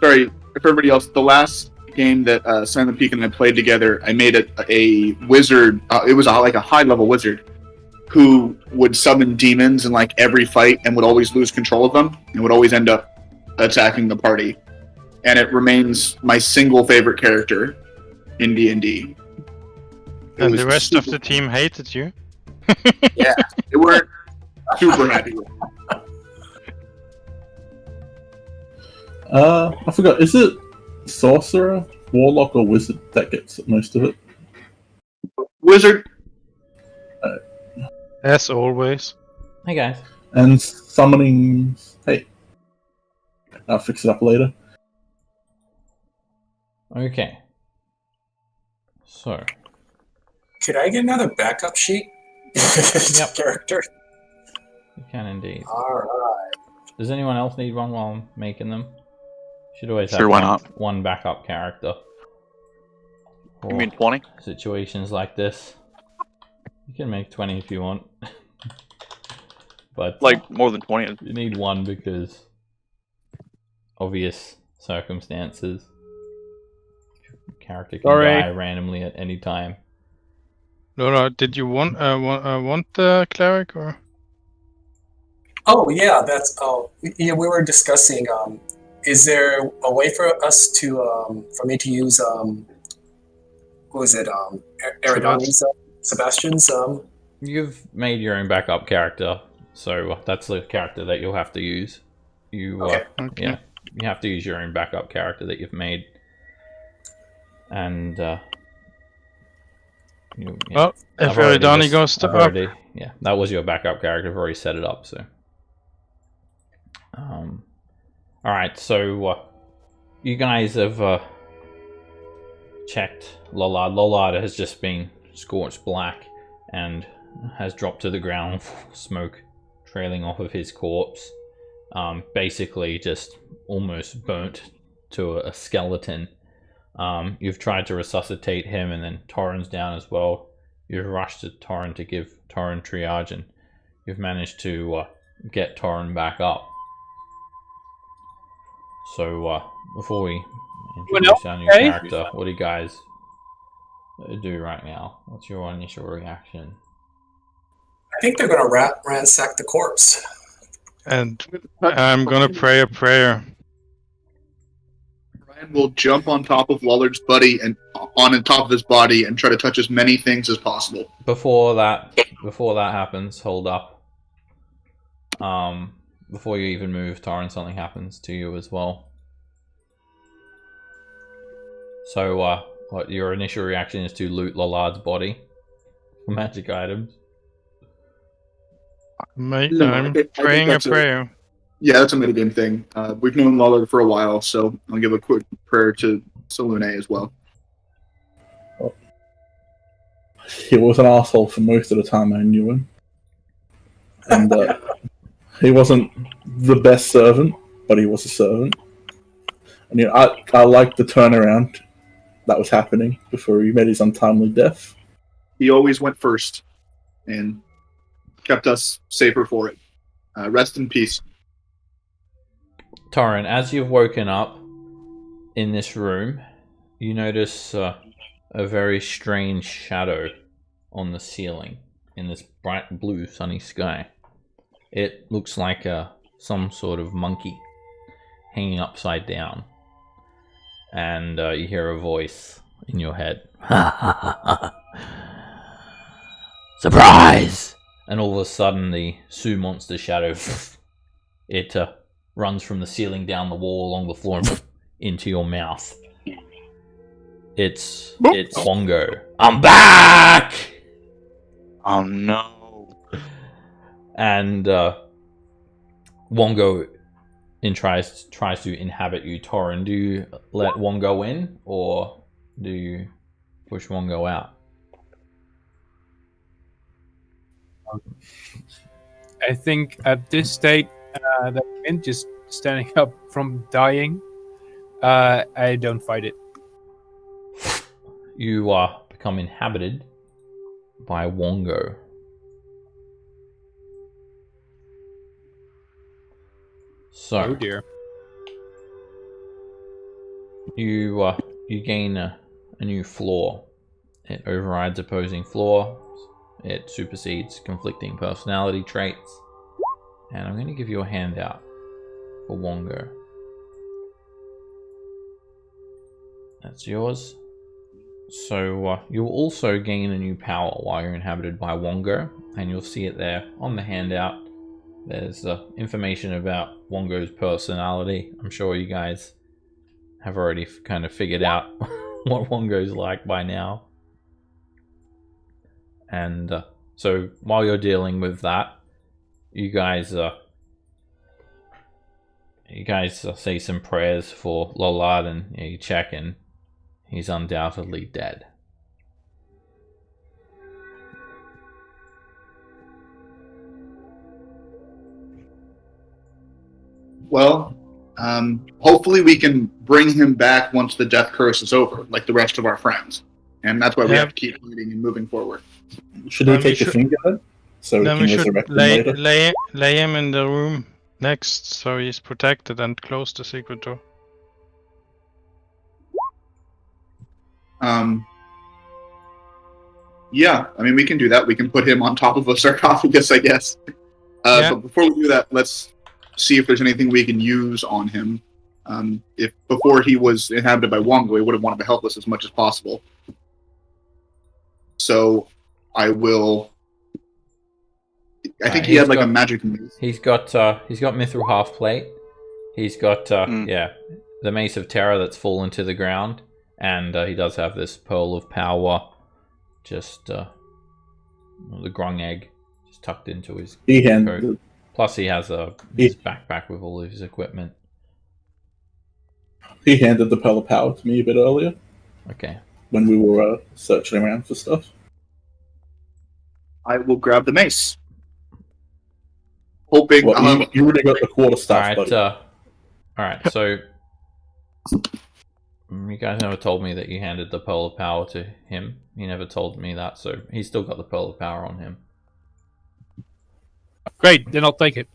Sorry, if everybody else, the last game that Silent Peak and I played together, I made a wizard. It was like a high level wizard who would summon demons in like every fight and would always lose control of them and would always end up attacking the party. And it remains my single favorite character in D&D. And the rest of the team hated you. Yeah, they weren't super happy with it. I forgot. Is it sorcerer, warlock, or wizard that gets most of it? Wizard. As always. Hey guys. And summoning. Hey, I'll fix it up later. Okay. So. Could I get another backup sheet? Yep. Character. You can indeed. Alright. Does anyone else need one while I'm making them? Should always have Sure, why not? one backup character. You mean 20? Situations like this. You can make 20 if you want. But Like, more than 20. you need one because obvious circumstances. Character can die randomly at any time. Laura, did you want the cleric or? Oh yeah, that's yeah. We were discussing. Is there a way for us to for me to use what was it Eridani's Sebastian's You've made your own backup character, so that's the character that you'll have to use. You Okay. yeah, you have to use your own backup character that you've made. And Well, if Eridani goes to up. Yeah, that was your backup character. I've already set it up, so. Alright, so you guys have checked Lollard. Lollard has just been scorched black and has dropped to the ground, smoke trailing off of his corpse. Basically just almost burnt to a skeleton. You've tried to resuscitate him, and then Torrin's down as well. You've rushed to Torrin to give Torrin triage, and you've managed to get Torrin back up. So, before we introduce our new character, what do you guys do right now? What's your initial reaction? I think they're gonna ransack the corpse. And I'm gonna pray a prayer. Ryan will jump on top of Lollard's buddy and on top of his body and try to touch as many things as possible. Before that happens, hold up. Before you even move, Torrin, something happens to you as well. So, what your initial reaction is to loot Lollard's body for magic items? I'm praying a prayer. Yeah, that's a metagame thing. We've known Lollard for a while, so I'll give a quick prayer to Salune as well. He was an asshole for most of the time I knew him. And he wasn't the best servant, but he was a servant. And I liked the turnaround that was happening before he met his untimely death. He always went first and kept us safer for it. Rest in peace. Torrin, as you've woken up in this room, you notice a very strange shadow on the ceiling in this bright blue sunny sky. It looks like some sort of monkey hanging upside down. And you hear a voice in your head. Surprise! And all of a sudden the Sioux monster shadow, it runs from the ceiling down the wall along the floor and into your mouth. It's Wongo. I'm back! Oh no. And Wongo tries to inhabit you. Torrin, do you let Wongo in, or do you push Wongo out? I think at this state, that I'm just standing up from dying, I don't fight it. You become inhabited by Wongo. So, Oh dear. you you gain a new flaw. It overrides opposing flaws. It supersedes conflicting personality traits. And I'm going to give you a handout for Wongo. That's yours. So you'll also gain a new power while you're inhabited by Wongo, and you'll see it there on the handout. There's information about Wongo's personality. I'm sure you guys have already kind of figured out what Wongo's like by now. And so while you're dealing with that, you guys say some prayers for Lollard, and you check, and he's undoubtedly dead. Well, hopefully we can bring him back once the death curse is over, like the rest of our friends. And that's why we have to keep fighting and moving forward. Should we take the finger then? So Then we we can should resurrect him later? lay him in the room next, so he's protected, and close the secret door. Yeah, I mean, we can do that. We can put him on top of a sarcophagus, I guess. Yeah. But before we do that, let's see if there's anything we can use on him. If before he was inhabited by Wongo, he would have wanted to help us as much as possible. So I will. I think he had like a magic mace. He's got Mithril Halfplate. He's got the Mace of Terror that's fallen to the ground, and he does have this Pearl of Power, just the Grung Egg, just tucked into his coat. Plus, he has his backpack with all of his equipment. He handed the Pearl of Power to me a bit earlier. Okay. When we were searching around for stuff. I will grab the mace. Hoping. Well, you already got the quarterstaff. Alright, so you guys never told me that you handed the Pearl of Power to him. He never told me that, so he's still got the Pearl of Power on him. Great, then I'll take it.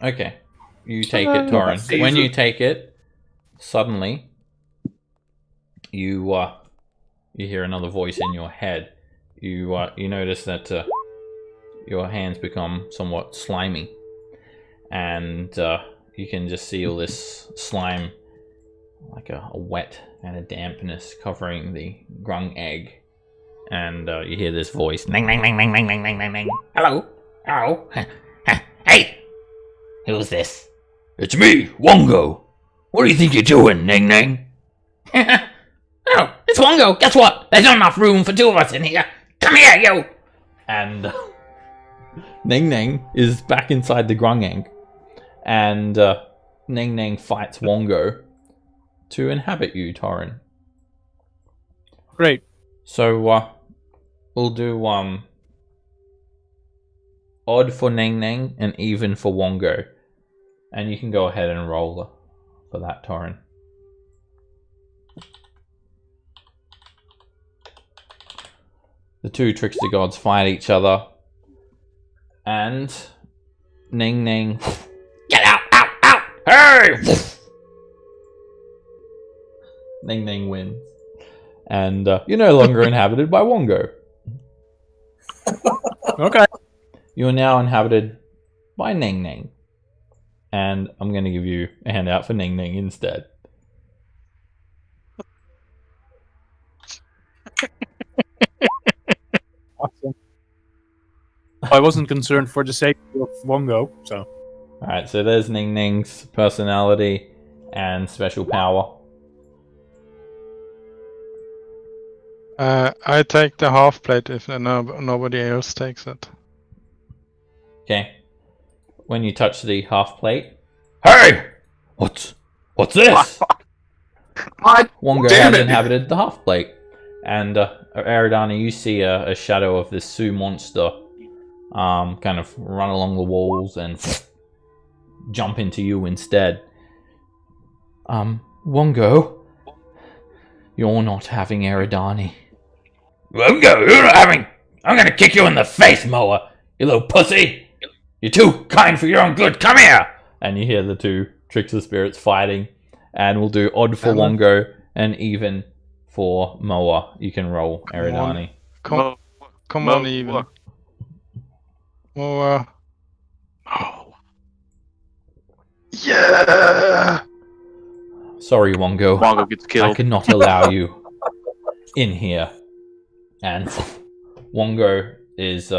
Okay. You take it, Torrin. When you take it, suddenly you hear another voice in your head. You notice that your hands become somewhat slimy, and you can just see all this slime, like a wet and a dampness covering the Grung Egg, and you hear this voice: "Ning, ning, ning, ning, ning, ning, ning, ning, ning. Hello, hello, hey, who's this?" It's me, Wongo. What do you think you're doing, Ning Ning? Oh, it's Wongo. Guess what? There's not enough room for two of us in here. Come here, you! And Ning Ning is back inside the Grung Egg, and Ning Ning fights Wongo to inhabit you, Torrin. Great. So we'll do odd for Ning Ning and even for Wongo. And you can go ahead and roll for that, Torrin. The two trickster gods fight each other. And Ning Ning, get out, out, out! Hey! Ning Ning wins. And you're no longer inhabited by Wongo. Okay. You are now inhabited by Ning Ning. And I'm going to give you a handout for Ning Ning instead. Awesome. I wasn't concerned for the safety of Wongo, so. Alright, so there's Ning Ning's personality and special power. I take the half plate if nobody else takes it. Okay. When you touch the half plate, Hey! What's this? Wongo Damn has it. inhabited the half plate. And Aridana, you see a shadow of this Sioux monster kind of run along the walls and jump into you instead. Wongo, you're not having Eridani. Wongo, you're not having... I'm gonna kick you in the face, Moa, you little pussy! You're too kind for your own good, come here! And you hear the two trickster spirits fighting. And we'll do odd for Wongo And even for Moa, you can roll Eridani. Come on, even. Oh, yeah! Sorry, Wongo. Mongo gets I killed. cannot allow you in here. And Wongo is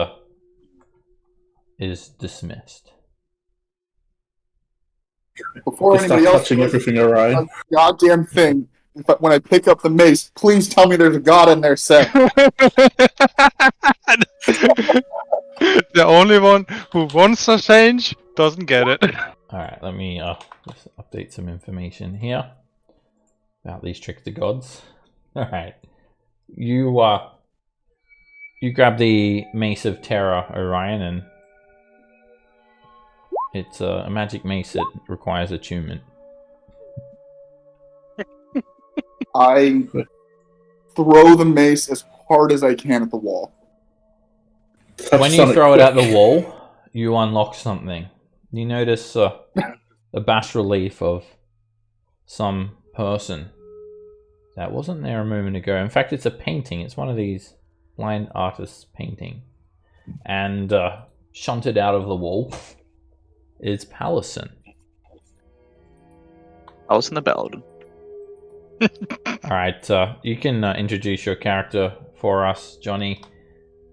dismissed. Before Just start anybody else touching does everything around. a goddamn thing, when I pick up the mace, please tell me there's a god in there, Seth. The only one who wants a change doesn't get it. Alright, let me just update some information here about these trickster gods. Alright. You grab the Mace of Terror, Orion, and it's a magic mace that requires attunement. I throw the mace as hard as I can at the wall. When you throw it at the wall, you unlock something. You notice a bas relief of some person that wasn't there a moment ago. In fact, it's a painting. It's one of these blind artists' painting. And shunted out of the wall is Palison. Allison the Paladin. Alright, you can introduce your character for us, Johnny.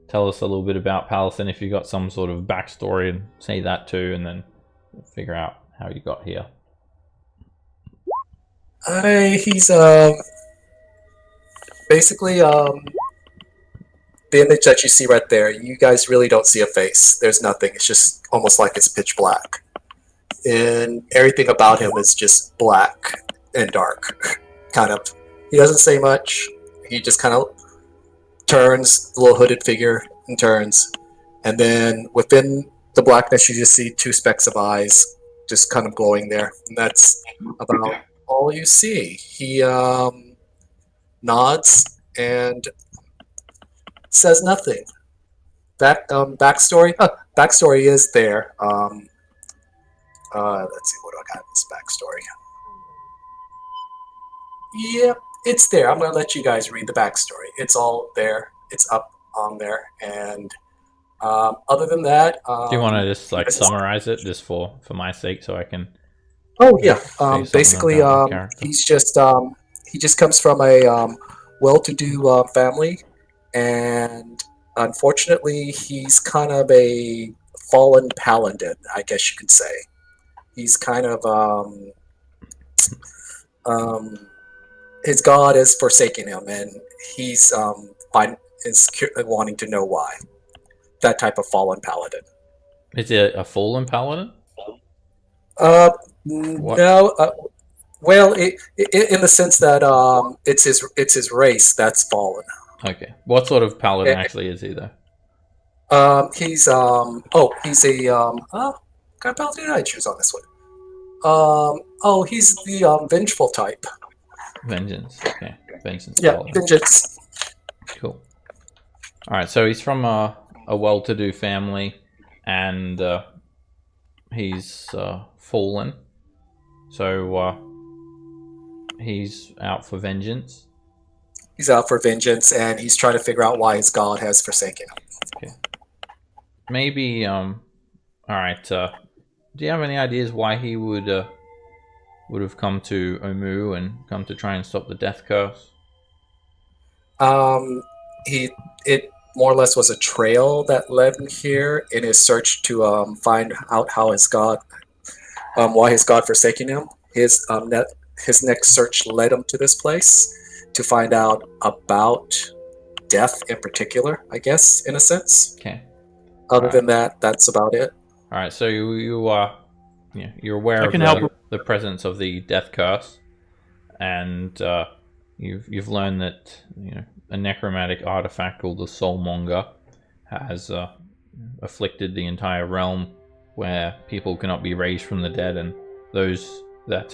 Tell us a little bit about Palison if you got some sort of backstory, and say that too, and then we'll figure out how you got here. He's basically the image that you see right there. You guys really don't see a face. There's nothing. It's just almost like it's pitch black, and everything about him is just black and dark. Kind of. He doesn't say much. He just kind of turns, the little hooded figure, and turns, and then within the blackness, you just see two specks of eyes, just kind of glowing there. And that's about all you see. He nods and says nothing. Backstory. Backstory is there. Let's see, what do I got in this backstory? Yep, it's there. I'm gonna let you guys read the backstory. It's all there. It's up on there, and other than that, do you want to just like summarize it, just for my sake, so I can? Oh yeah. Basically, he's just he just comes from a well-to-do family, and unfortunately, he's kind of a fallen paladin, I guess you could say. He's kind of his god is forsaking him, and he's wanting to know why. That type of fallen paladin. Is it a fallen paladin? No. Well, in the sense that it's his race that's fallen. Okay. What sort of paladin actually is he though? He's he's a what kind of paladin did I choose on this one? He's the vengeful type. Vengeance. Okay. Vengeance. Yeah, paladin. vengeance. Cool. All right. So he's from a well-to-do family, and he's fallen. So he's out for vengeance. He's out for vengeance, and he's trying to figure out why his god has forsaken him. Okay. Maybe. All right. Do you have any ideas why he would have come to Omu and come to try and stop the death curse? It more or less was a trail that led him here in his search to find out how his god, why his god forsaking him. His next search led him to this place to find out about death in particular, I guess, in a sense. Okay. Other than that, that's about it. All right. So you're aware of the presence of the death curse, and you've learned that a necromantic artifact called the Soulmonger has afflicted the entire realm, where people cannot be raised from the dead, and those that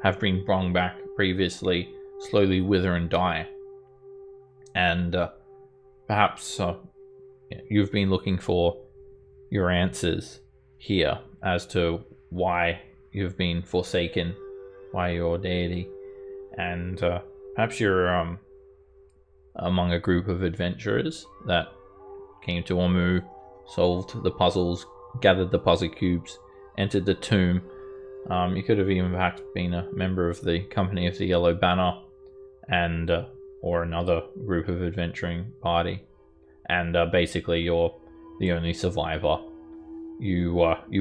have been brought back previously slowly wither and die. And perhaps you've been looking for your answers here as to why you've been forsaken by your deity, and perhaps you're among a group of adventurers that came to Omu, solved the puzzles, gathered the puzzle cubes, entered the tomb. You could have even perhaps been a member of the Company of the Yellow Banner, and or another group of adventuring party. And basically, you're the only survivor. You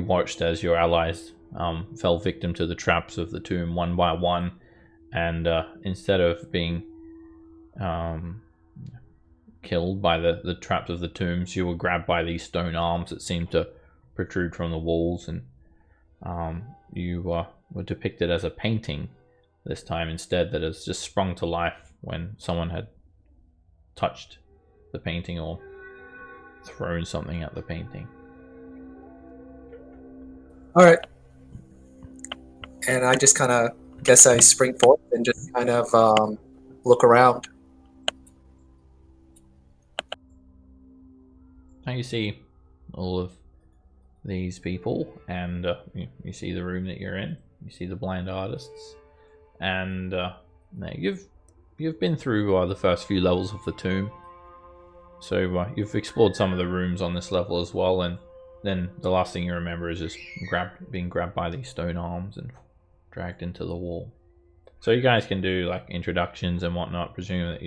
watched as your allies fell victim to the traps of the tomb one by one, and instead of being killed by the traps of the tombs, you were grabbed by these stone arms that seemed to protrude from the walls, and you were depicted as a painting this time instead that has just sprung to life when someone had touched the painting or thrown something at the painting. All right. And I just kind of guess I spring forth and just kind of look around. Now you see all of these people, and you see the room that you're in. You see the blind artists, and now you've been through the first few levels of the tomb, so you've explored some of the rooms on this level as well. And then the last thing you remember is just being grabbed by these stone arms and dragged into the wall. So you guys can do like introductions and whatnot, presuming that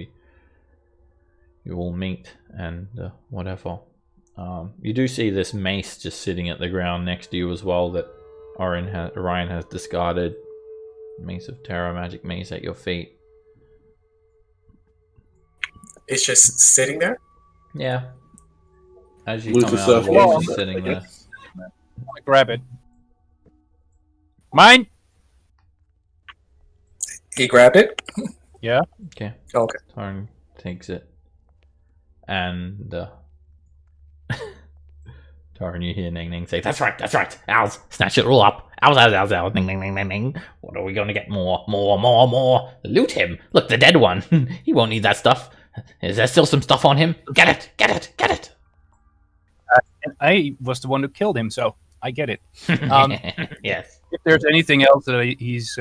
you all meet and whatever. You do see this mace just sitting at the ground next to you as well that Orion has discarded. Mace of Terror, magic mace at your feet. It's just sitting there? Yeah. As you Lose come the out of the wall, surface, it's sitting there. I grab it. Mine. He grabbed it? Yeah. Okay. Okay. Tarn takes it. And Tarn, you hear Ning Ning say, That's right, Owls, snatch it all up. Owls, Ning Ning. What are we going to get? More. Loot him. Look, the dead one. He won't need that stuff. Is there still some stuff on him? Get it. And I was the one who killed him, so I get it. Yes. If there's anything else that he's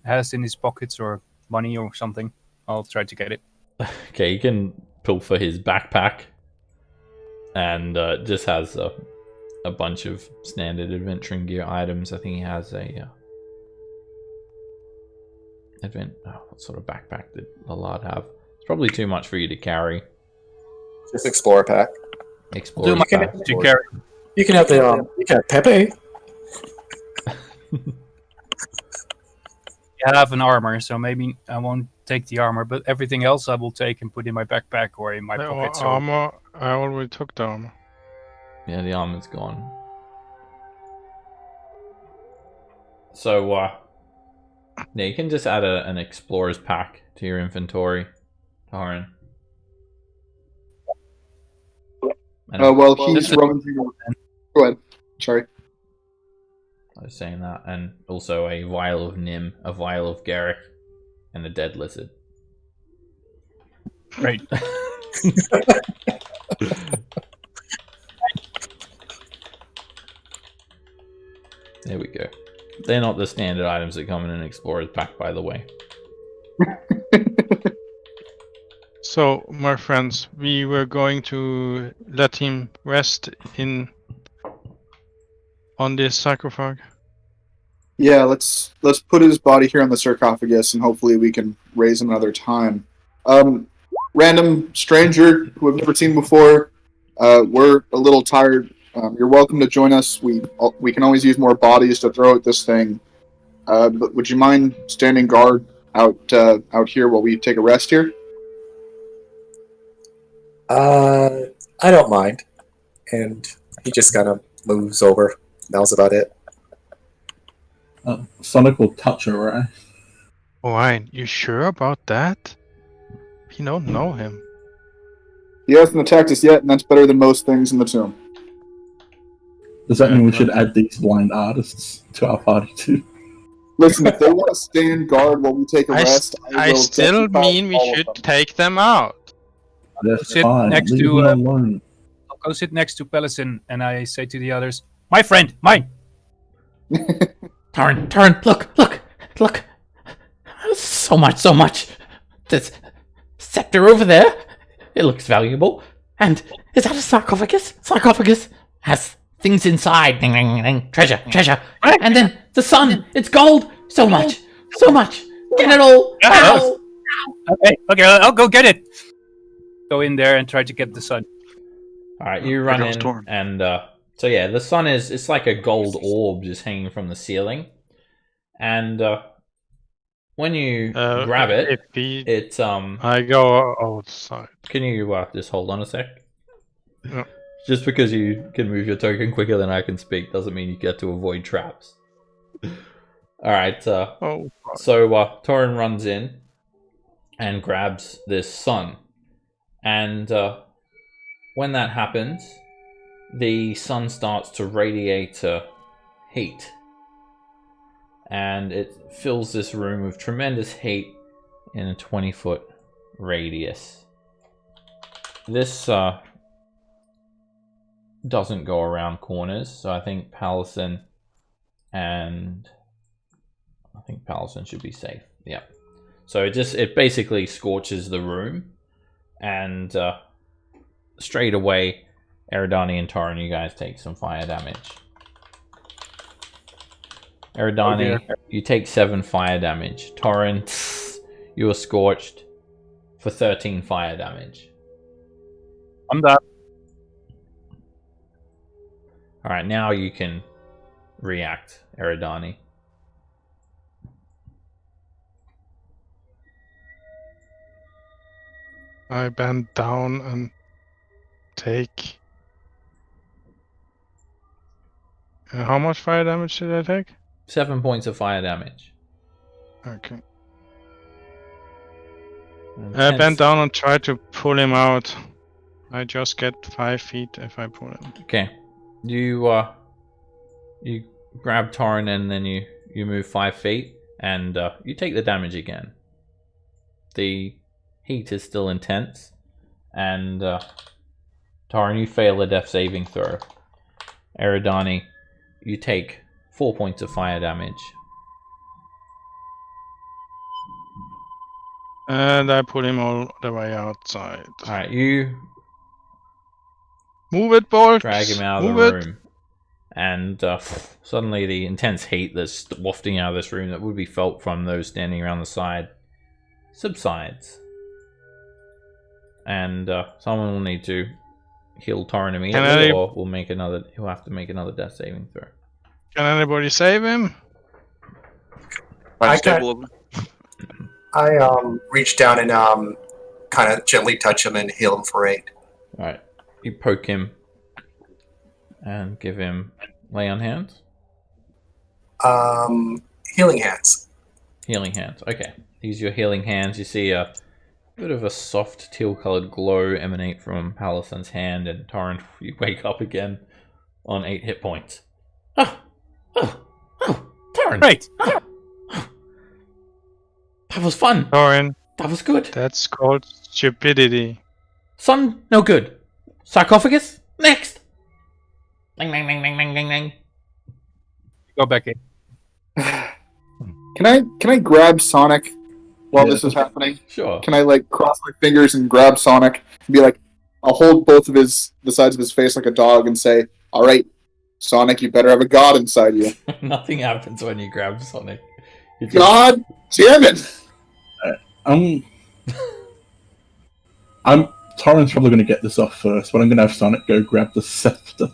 has in his pockets or money or something, I'll try to get it. Okay, you can pull for his backpack, and just has a bunch of standard adventuring gear items. I think he has a what sort of backpack did Lallard have? It's probably too much for you to carry. Just Explorer pack. Explorer Do pack. to carry. You can have the you can have Pepe. I have an armor, so maybe I won't take the armor, but everything else I will take and put in my backpack or in my pocket. So Armor, I already took the armor. Yeah, the armor's gone. So, yeah, you can just add an explorer's pack to your inventory, Taran. Well, he's rummaging. Go ahead. Sorry. I was saying that, and also a vial of Nim, a vial of Garrick, and a dead lizard. Great. There we go. They're not the standard items that come in an explorer's pack, by the way. So, my friends, we were going to let him rest on this sarcophagus. Yeah, let's put his body here on the sarcophagus, and hopefully we can raise him another time. Random stranger who I've never seen before. We're a little tired. You're welcome to join us. We can always use more bodies to throw at this thing. But would you mind standing guard out here while we take a rest here? I don't mind. And he just kind of moves over. That was about it. Sonic will touch her, right? Orion, you sure about that? We don't know him. He hasn't attacked us yet, and that's better than most things in the tomb. Does that mean we should add these blind artists to our party too? Listen, if they want to stand guard while we take a rest, I still mean we should take them out. That's Sit fine. next Leave to, them alone. I'll go sit next to Pelison, and I say to the others, "My friend, mine." Taran, look! So much. There's scepter over there. It looks valuable. And is that a sarcophagus? Sarcophagus has things inside. Ding, ding, ding. Treasure. And then the sun. It's gold. So much. Get it all. Ow. Okay, I'll go get it. Go in there and try to get the sun. All right, you run in, and so yeah, the sun it's like a gold orb just hanging from the ceiling, and when you grab it, it's I go outside. Can you just hold on a sec? Yeah. Just because you can move your token quicker than I can speak doesn't mean you get to avoid traps. All right. So Torin runs in and grabs this sun, and when that happens, the sun starts to radiate heat, and it fills this room with tremendous heat in a 20-foot radius. This doesn't go around corners, so I think Palison should be safe. Yeah. So it basically scorches the room, and straight away, Eridani and Torin, you guys take some fire damage. Eridani, you take 7 fire damage. Torin, you are scorched for 13 fire damage. I'm done. Alright, now you can react, Eridani. I bend down and take... how much fire damage did I take? 7 points of fire damage. Okay. I bend down and try to pull him out. I just get 5 feet if I pull him. Okay. You grab Torin and then you move 5 feet and you take the damage again. The heat is still intense, and Torin, you fail a death saving throw. Eridani, you take 4 points of fire damage. And I pull him all the way outside. Alright, you move it, Bolt! Drag him out of the room. And suddenly the intense heat that's wafting out of this room that would be felt from those standing around the side subsides. And someone will need to heal Torin immediately, or he'll have to make another death saving throw. Can anybody save him? I reach down and kind of gently touch him and heal him for 8. Alright, you poke him and give him lay on hands. Healing hands. Healing hands. Okay, use your healing hands. You see a bit of a soft teal-colored glow emanate from Palison's hand, and Torin, you wake up again on 8 hit points. Oh, Torin! Right. That was fun. Torin. That was good. That's called stupidity. Sun, no good. Sarcophagus, next. Ding, ding, ding, ding, ding, ding, ding. Go back in. Can I grab Sonic while this is happening? Sure. Can I cross my fingers and grab Sonic and be like, I'll hold both of the sides of his face like a dog and say, "All right, Sonic, you better have a god inside you." Nothing happens when you grab Sonic. God damn it! Torin's probably going to get this off first, but I'm going to have Sonic go grab the scepter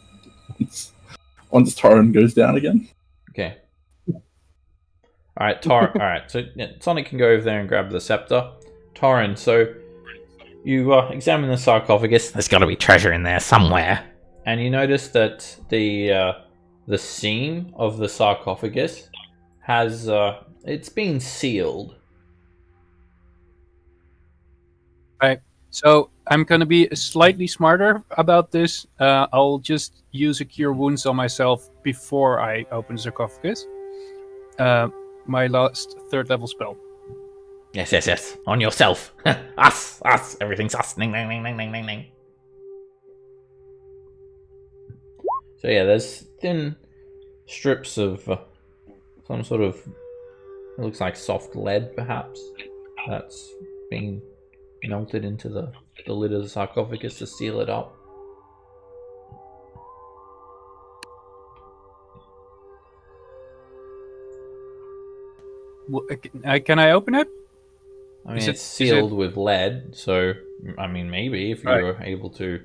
once Torin goes down again. Okay. Alright, Alright, so Sonic can go over there and grab the scepter. Torin, so you examine the sarcophagus. There's got to be treasure in there somewhere. And you notice that the seam of the sarcophagus has it's been sealed. Right. So I'm going to be slightly smarter about this. I'll just use a Cure Wounds on myself before I open the sarcophagus. My last 3rd level spell. Yes. On yourself. Us. Everything's us. Ding, ding, ding, ding, ding, ding, ding. So yeah, there's thin strips of some sort of It looks like soft lead, perhaps. That's been melted into the lid of the sarcophagus to seal it up. Can I open it? I mean, it's sealed with lead, so I mean, maybe if you're able to.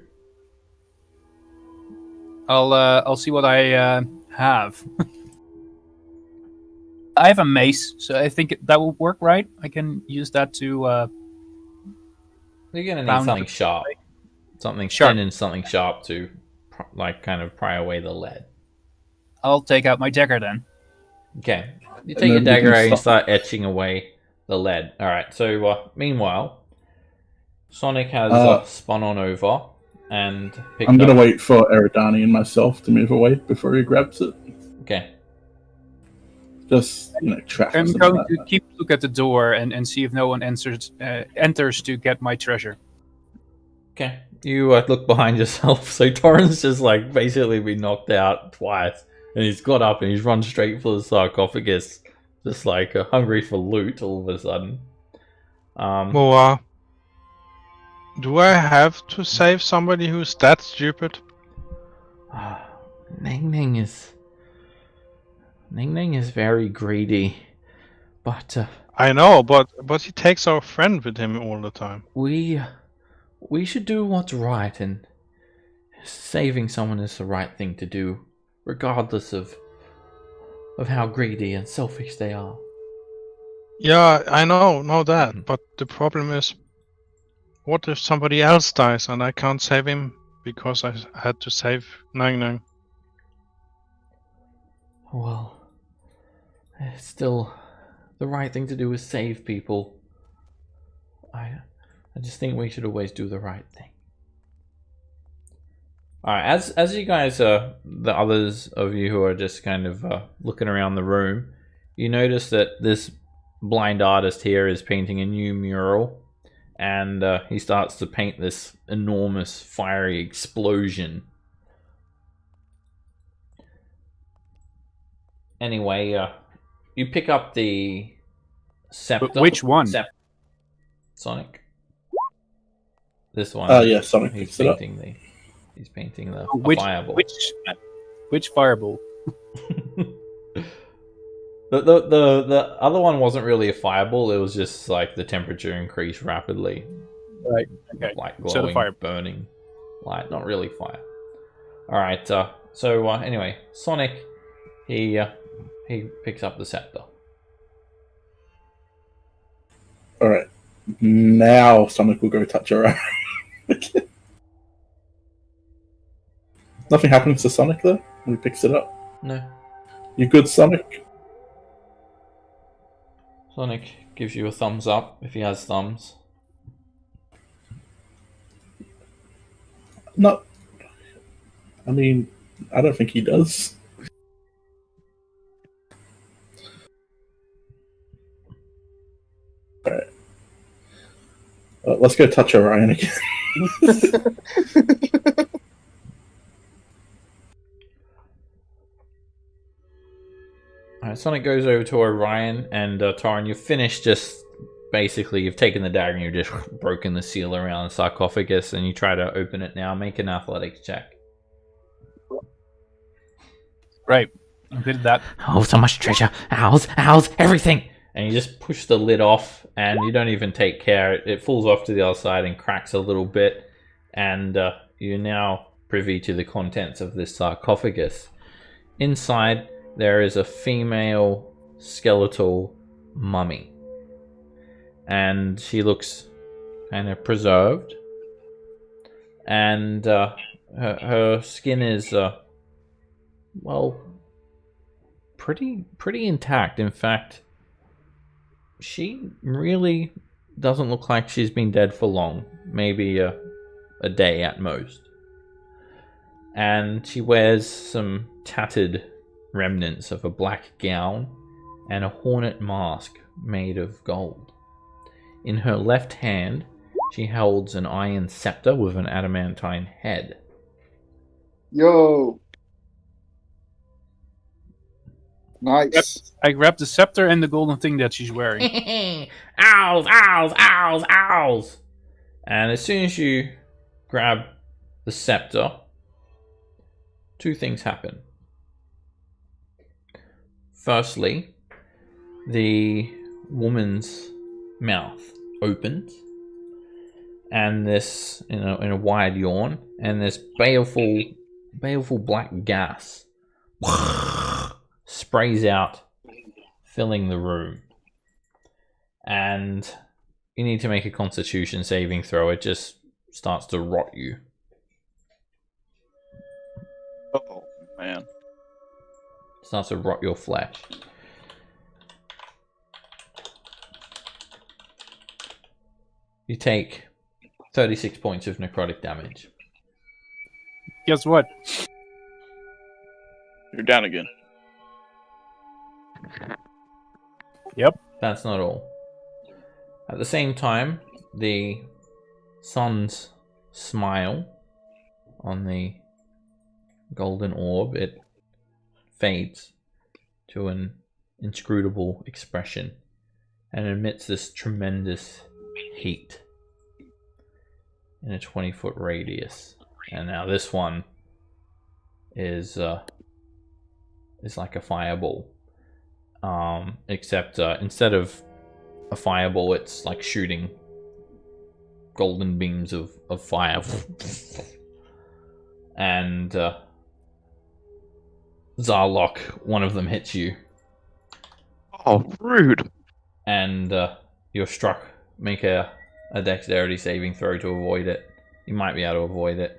I'll see what I have. I have a mace, so I think that will work, right? I can use that to. You're gonna need something sharp, something thin and something sharp to, like, kind of pry away the lead. I'll take out my dagger then. Okay, you take your dagger out and you start etching away the lead. All right. So meanwhile, Sonic has spun on over and picked I'm gonna wait for Eridani and myself to move away before he grabs it. Okay. Just track. I'm going to keep a look at the door and see if no one enters to get my treasure. Okay. You look behind yourself. So Torrance just basically been knocked out twice, and he's got up and he's run straight for the sarcophagus, just hungry for loot all of a sudden. Moa, do I have to save somebody who's that stupid? Ning Ning is very greedy, but I know, but he takes our friend with him all the time. We should do what's right, and saving someone is the right thing to do, regardless of how greedy and selfish they are. Yeah, I know that, but the problem is, what if somebody else dies and I can't save him because I had to save Nang Nang? Well, it's still the right thing to do is save people. I just think we should always do the right thing. Alright, as you guys, the others of you who are just kind of looking around the room, you notice that this blind artist here is painting a new mural, and he starts to paint this enormous fiery explosion. Anyway, you pick up the scepter. But which one? Sonic. This one. Yeah, Sonic. He's painting the fireball. Which fireball? The other one wasn't really a fireball. It was just the temperature increased rapidly. Right. Okay. Glowing, so the fire, burning light, not really fire. All right. So anyway, Sonic, he picks up the scepter. All right. Now Sonic will go touch around. Nothing happens to Sonic though when he picks it up. No. You good, Sonic? Sonic gives you a thumbs up if he has thumbs. No. I mean, I don't think he does. Alright. Let's go touch Orion again. Alright, Sonic goes over to Orion, and Taran, you're finished. Basically, you've taken the dagger and you've just broken the seal around the sarcophagus, and you try to open it now. Make an athletics check. Right. I'm good at that. Oh, so much treasure. Owls, everything. And you just push the lid off, and you don't even take care. It falls off to the other side and cracks a little bit, and you're now privy to the contents of this sarcophagus. Inside, there is a female skeletal mummy, and she looks kind of preserved, and her skin is pretty intact. In fact, she really doesn't look like she's been dead for long, maybe a day at most. And she wears some tattered remnants of a black gown and a hornet mask made of gold. In her left hand, she holds an iron scepter with an adamantine head. Yo. Nice. I grab the scepter and the golden thing that she's wearing. Owls, owls, owls, owls. And as soon as you grab the scepter, two things happen. Firstly, the woman's mouth opens, and this, in a wide yawn, and this baleful black gas sprays out, filling the room. And you need to make a Constitution saving throw. It just starts to rot you. Oh man. Starts to rot your flesh. You take 36 points of necrotic damage. Guess what? You're down again. Yep. That's not all. At the same time, the sun's smile on the golden orb, it fades to an inscrutable expression and emits this tremendous heat in a 20-foot radius. And now this one is like a fireball, except instead of a fireball, it's like shooting golden beams of fire. And Zarlok, one of them hits you. Oh, rude. And you're struck. Make a dexterity saving throw to avoid it. You might be able to avoid it.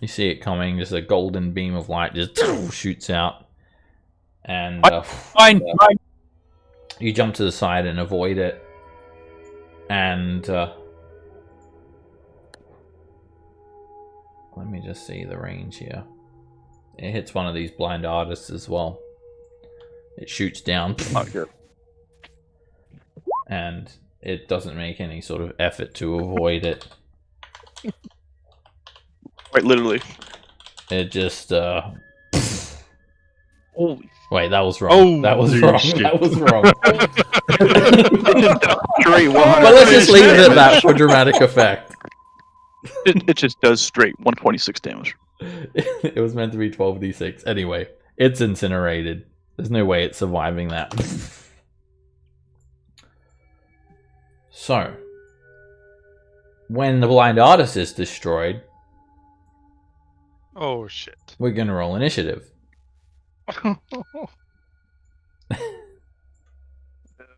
You see it coming, just a golden beam of light just shoots out. And Mine. you jump to the side and avoid it. And let me just see the range here. It hits one of these blind artists as well. It shoots down. Not good. And it doesn't make any sort of effort to avoid it. Quite literally. It just Holy. Wait, that was wrong. Oh, that was dude, wrong. shit. That was wrong. Straight 100. But let's just leave it at that for dramatic effect. It just does straight 126 damage. It was meant to be 12d6. Anyway, it's incinerated. There's no way it's surviving that. So, when the blind artist is destroyed, Oh shit. we're going to roll initiative.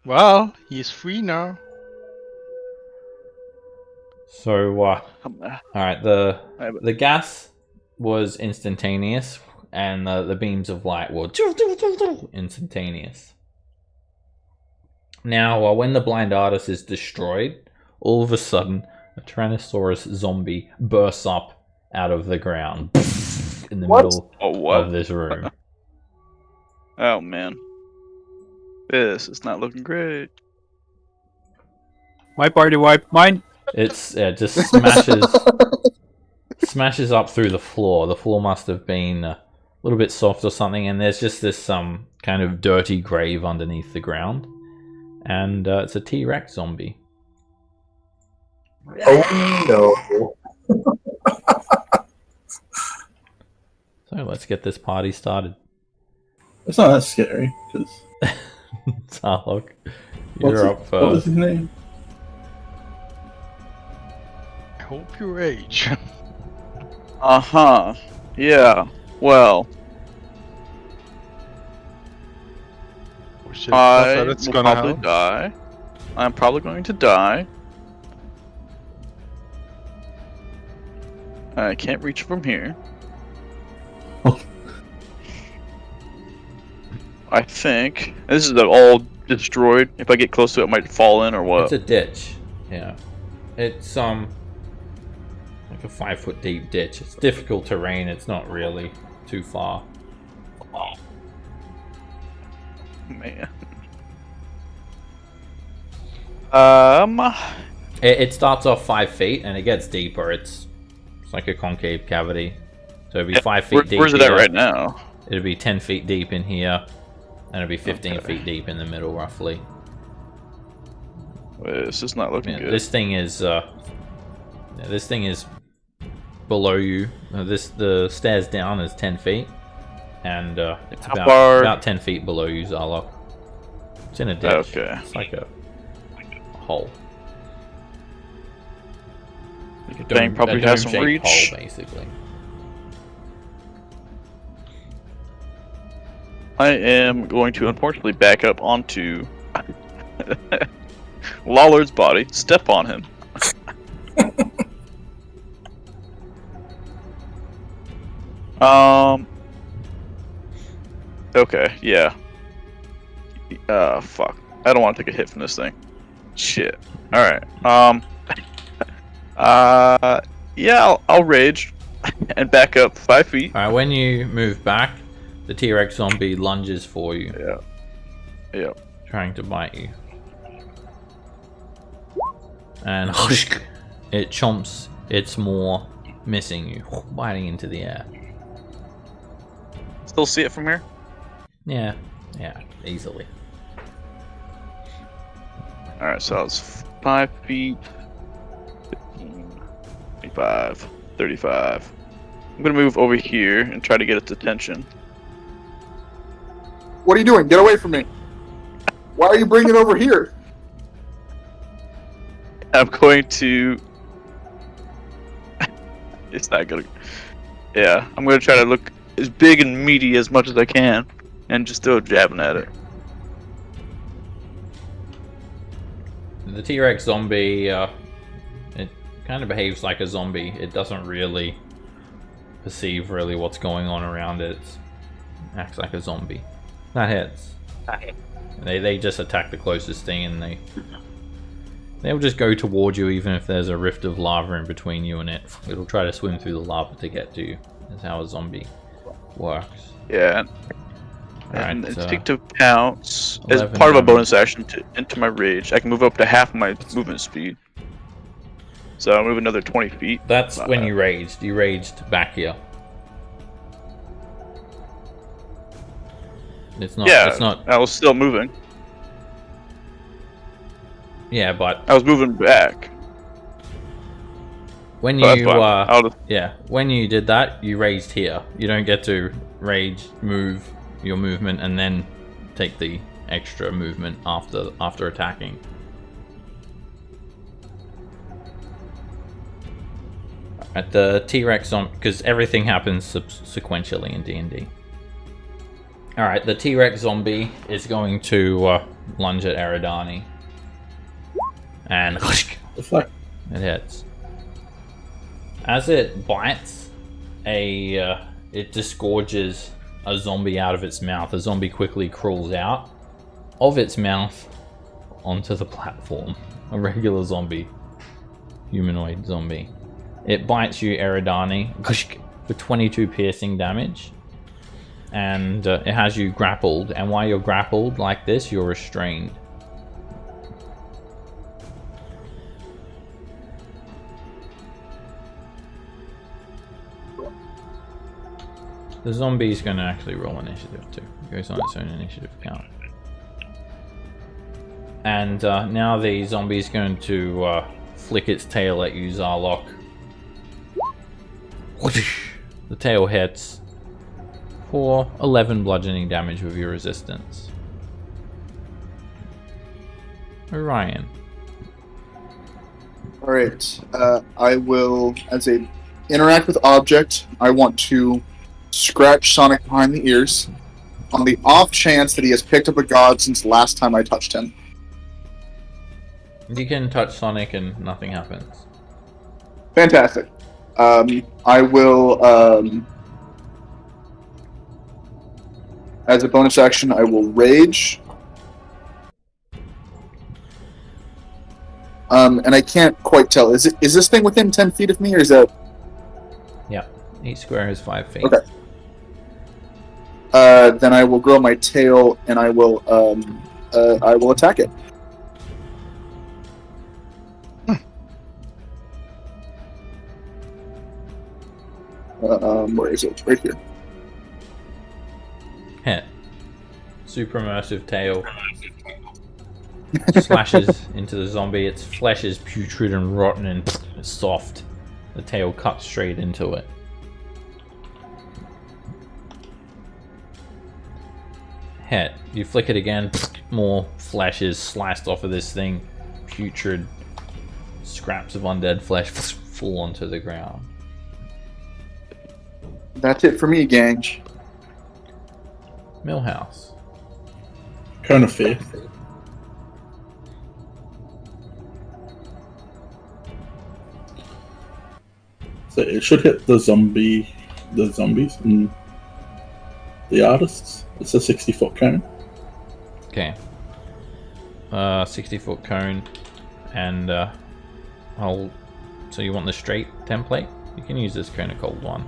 Well, he's free now. So, alright, the gas was instantaneous, and the beams of light were instantaneous. Now, when the blind artist is destroyed, all of a sudden, a Tyrannosaurus zombie bursts up out of the ground in the middle of this room. Oh man. This is not looking great. My party wipe. Mine. It's just smashes up through the floor. The floor must have been a little bit soft or something, and there's just this kind of dirty grave underneath the ground. And it's a T-Rex zombie. Oh no. So let's get this party started. It's not that scary, because... Zarlok, you're up What was first. his name? I hope you rage. Uh-huh. Yeah. Well, Oh, shit. I Not that it's will gonna probably help. die. I'm probably going to die. I can't reach from here. I think this is all destroyed. If I get close to it, it might fall in or what? It's a ditch. Yeah, it's like a 5-foot deep ditch. It's difficult terrain. It's not really too far. Man. It starts off 5 feet and it gets deeper. It's like a concave cavity, so it'd be 5 feet deep. Where's it at here. right now? it'd be 10 feet deep in here, and it'd be 15 feet deep in the middle, roughly. This is not looking good. This thing is below you. The stairs down is 10 feet, and it's about 10 feet below you, Zarlok. It's in a ditch. Okay. It's like a hole. The thing probably has some reach. Hole, basically. I am going to unfortunately back up onto Lawler's body, step on him. Okay, yeah. Fuck. I don't want to take a hit from this thing. Shit. Alright. Yeah, I'll rage and back up 5 feet. Alright, when you move back, the T-Rex zombie lunges for you. Yeah. Yeah. Trying to bite you. And it chomps its maw, missing you, biting into the air. Still see it from here? Yeah, easily. Alright, so that was 5 feet, 15, 25, 35. I'm gonna move over here and try to get its attention. What are you doing? Get away from me. Why are you bringing it over here? I'm going to... It's not gonna... Yeah, I'm gonna try to look as big and meaty as much as I can and just throw a jabbing at it. The T-Rex zombie, it kind of behaves like a zombie. It doesn't really perceive what's going on around it. It acts like a zombie. That hits. They just attack the closest thing, and they'll just go toward you even if there's a rift of lava in between you and it. It'll try to swim through the lava to get to you. That's how a zombie works. Yeah. Alright, and instinctive pounce as 11 part of a damage. bonus action into my rage. I can move up to half my movement speed. So I'll move another 20 feet. That's when you raged. You raged back here. It's not. Yeah, It's not. I was still moving. Yeah, but I was moving back. when So that's you fine. when you did that, you raged here. You don't get to rage, move your movement, and then take the extra movement after attacking. At the T-Rex on, because everything happens sequentially in D&D. All right, the T-Rex zombie is going to lunge at Eridani, and it hits. As it bites, it disgorges a zombie out of its mouth. A zombie quickly crawls out of its mouth onto the platform. A regular zombie, humanoid zombie. It bites you, Eridani, for 22 piercing damage. And it has you grappled, and while you're grappled like this, you're restrained. The zombie's going to actually roll initiative too. It goes on its own initiative count. And now the zombie's going to flick its tail at you, Zarlok. The tail hits for 11 bludgeoning damage with your resistance. Orion. Alright, I will, as a interact with object, I want to scratch Sonic behind the ears on the off chance that he has picked up a god since last time I touched him. You can touch Sonic and nothing happens. Fantastic. I will, as a bonus action, I will rage. And I can't quite tell. Is this thing within 10 feet of me, or is that... Yeah, each square is 5 feet. Okay. Then I will grow my tail, and I will attack it. Where is it? Right here. Hit. Super immersive tail slashes into the zombie. Its flesh is putrid and rotten and soft. The tail cuts straight into it. Hit. You flick it again. More flesh is sliced off of this thing. Putrid scraps of undead flesh fall onto the ground. That's it for me, gang. Millhouse. Cone of Fear. So it should hit the zombies and the artists. It's a 60-foot cone. Okay. 60-foot cone, and so you want the straight template? You can use this cone of cold one.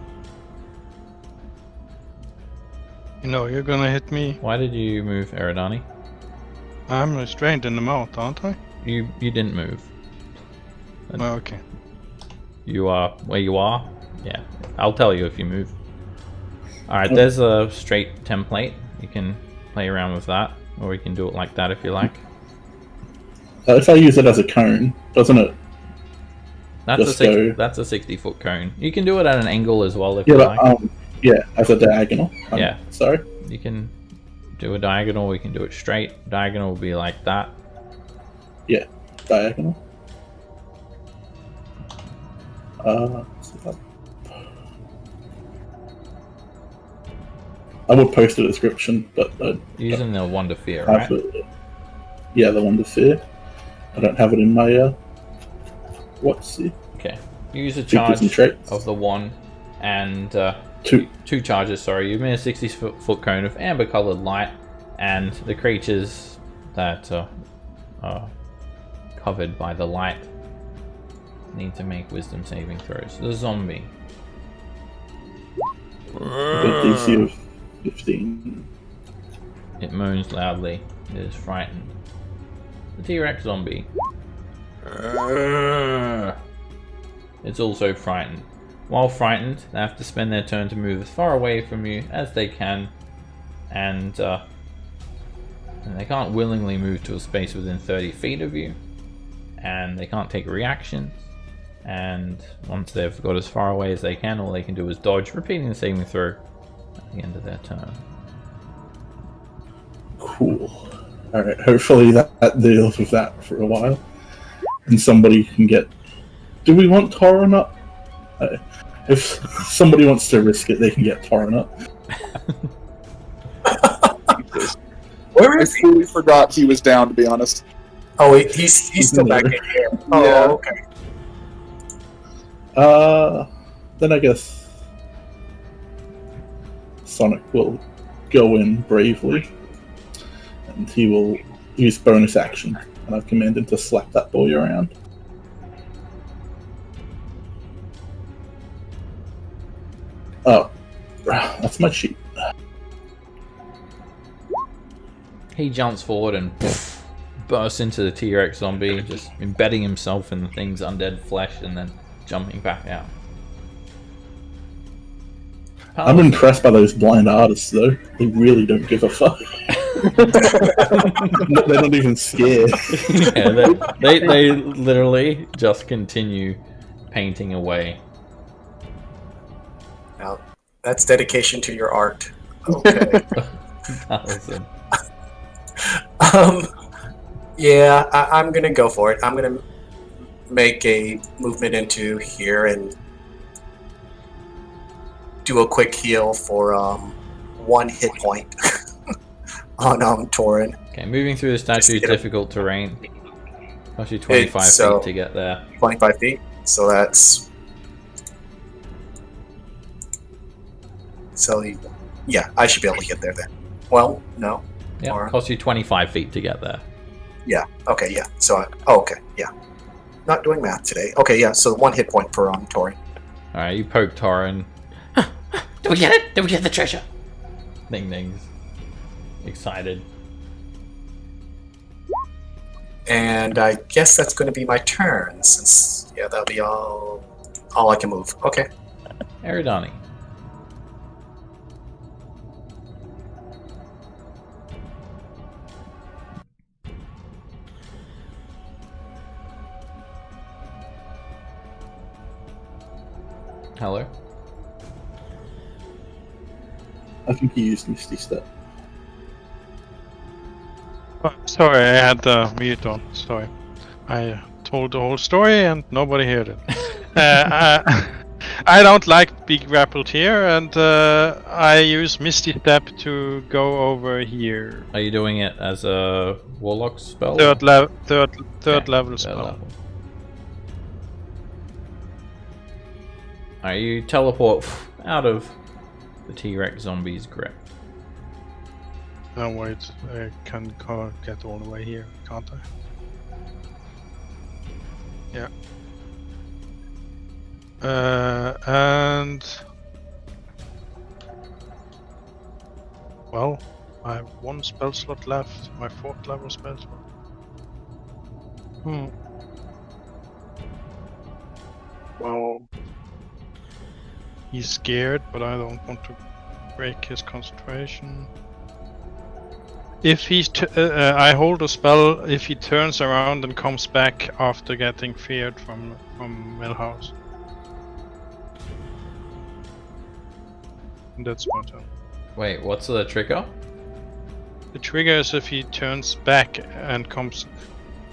You know, you're gonna hit me. Why did you move, Eridani? I'm restrained in the mouth, aren't I? You didn't move. Oh, okay. You are where you are? Yeah. I'll tell you if you move. Alright, there's a straight template. You can play around with that, or you can do it like that if you like. If I use it as a cone, doesn't it? That's just that's a 60-foot cone. You can do it at an angle as well if Yeah, you but, like. yeah, as a diagonal. Yeah. Sorry. You can do a diagonal, you can do it straight. Diagonal will be like that. Yeah, diagonal. I would post a description, but Using the Wonder Fear, I right? have yeah, the Wonder Fear. I don't have it in my what's the Okay. You use a features and charge traits? of the one and Two. two charges, sorry. You made a 60-foot cone of amber colored light, and the creatures that are covered by the light need to make wisdom saving throws. The zombie. Got DC of 15. It moans loudly. It is frightened. The T-Rex zombie. It's also frightened. While frightened, they have to spend their turn to move as far away from you as they can, and they can't willingly move to a space within 30 feet of you, and they can't take reactions, and once they've got as far away as they can, all they can do is dodge, repeating the saving throw at the end of their turn. Cool. Alright, hopefully that deals with that for a while. And somebody can get... Do we want Torrent up? If somebody wants to risk it, they can get Torrent up. Where I is he? fully forgot he was down, to be honest. Oh, he's still back in here. Oh, Yeah. okay. Then I guess Sonic will go in bravely, and he will use bonus action, and I've commanded him to slap that boy around. Oh, that's my sheet. He jumps forward and bursts into the T-Rex zombie, just embedding himself in the thing's undead flesh and then jumping back out. I'm impressed by those blind artists, though. They really don't give a fuck. They're not even scared. Yeah, they literally just continue painting away. Now, that's dedication to your art. Okay. Awesome. Yeah, I'm gonna go for it. I'm gonna make a movement into here and do a quick heal for 1 hit point on Torin. Okay, moving through the statue is difficult terrain. Costs you 25 feet to get there. 25 feet. So that's yeah, I should be able to get there then. Well, no. Yeah, Or- costs you 25 feet to get there. Yeah. Okay. Yeah. So. Okay. Yeah. Not doing math today. Okay. Yeah. So 1 hit point for Torin. Alright, you poke Torin. Did we get it? Did we get the treasure? Ding dings. Excited. And I guess that's going to be my turn, since that'll be all I can move. Okay. Eridani. Hello? I think he used Misty Step. Oh, sorry, I had the mute on. Sorry. I told the whole story and nobody heard it. I don't like being grappled here, and I use Misty Step to go over here. Are you doing it as a warlock spell? Third level Third spell. level. Alright, you teleport out of the T-Rex zombie's grip. Oh wait, I can get all the way here, can't I? Yeah. And well, I have one spell slot left, my 4th level spell slot. Well, he's scared, but I don't want to break his concentration. If he's I hold a spell if he turns around and comes back after getting feared from Millhouse. That's my turn. Wait, what's the trigger? The trigger is if he turns back and comes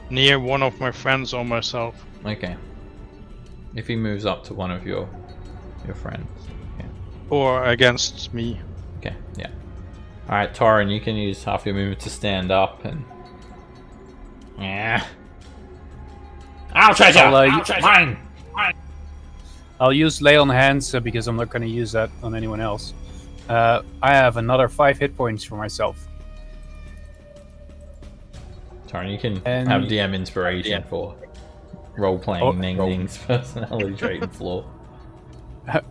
near one of my friends or myself. Okay. If he moves up to one of your friends. Okay. Or against me. Okay, yeah. Alright, Torin, you can use half your movement to stand up and... Yeah. Our treasure! Mine! I'll use Lay on Hands because I'm not going to use that on anyone else. I have another 5 hit points for myself. Torin, you can And- have DM inspiration for role-playing Ning Ning's personality trait and flaw.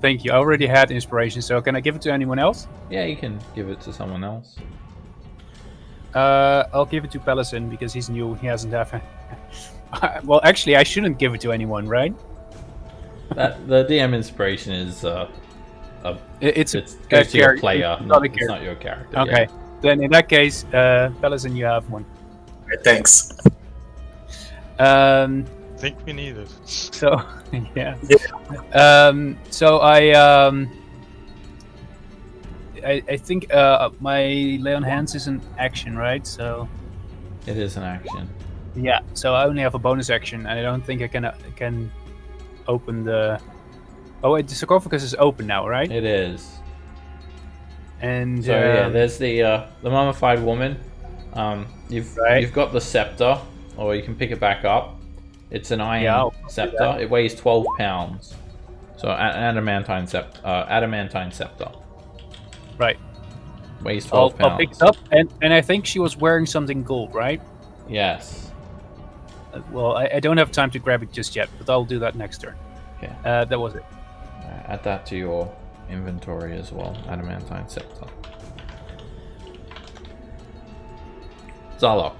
Thank you. I already had inspiration, so can I give it to anyone else? Yeah, you can give it to someone else. I'll give it to Pelison because he's new. He hasn't have. Well, actually, I shouldn't give it to anyone, right? The DM inspiration is It's it goes to your character- player, it's not, a it's character. not your character. Okay. Then in that case, Pelison, you have one. Thanks. I think we need it. So yeah. So I think my Lay on Hands is an action, right? So It is an action. yeah. So I only have a bonus action, and I don't think I can open the. Oh wait, the sarcophagus is open now, right? It is. And So yeah, there's the mummified woman. You've got the scepter, or you can pick it back up. It's an iron scepter. It weighs 12 pounds. So an adamantine scepter. Right. Weighs 12 pounds. I'll pick it up, and I think she was wearing something gold, right? Yes. Well, I don't have time to grab it just yet, but I'll do that next turn. Okay. That was it. Add that to your inventory as well. Adamantine scepter. Zarlok.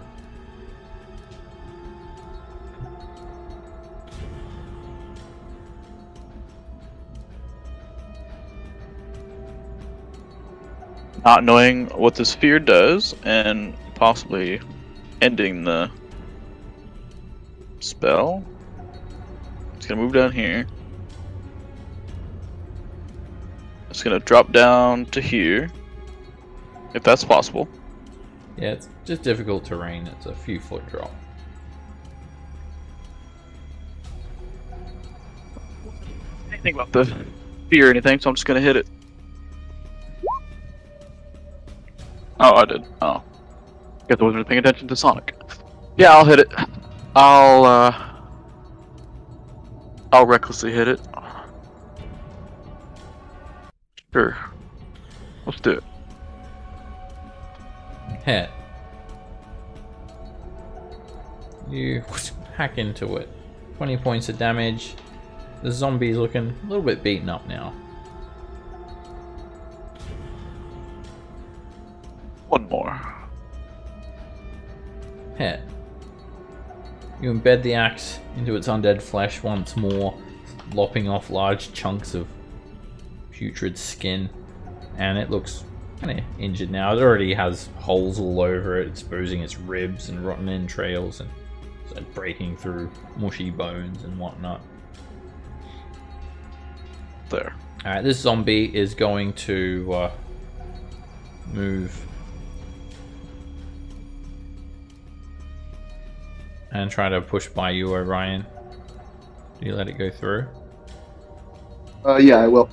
Not knowing what the sphere does and possibly ending the spell. It's gonna move down here. It's gonna drop down to here, if that's possible. Yeah, it's just difficult terrain. It's a few foot drop. Anything about the sphere or anything, so I'm just gonna hit it. Oh, I did. Oh. Guess I wasn't paying attention to Sonic. Yeah, I'll hit it. I'll recklessly hit it. Sure. Let's do it. Hit. You hack into it. 20 points of damage. The zombie's looking a little bit beaten up now. One more. Hit. You embed the axe into its undead flesh once more, lopping off large chunks of putrid skin, and it looks kind of injured now. It already has holes all over it, exposing its ribs and rotten entrails and breaking through mushy bones and whatnot. there. Alright, this zombie is going to move and try to push by you, Orion. Do you let it go through? Yeah, I will.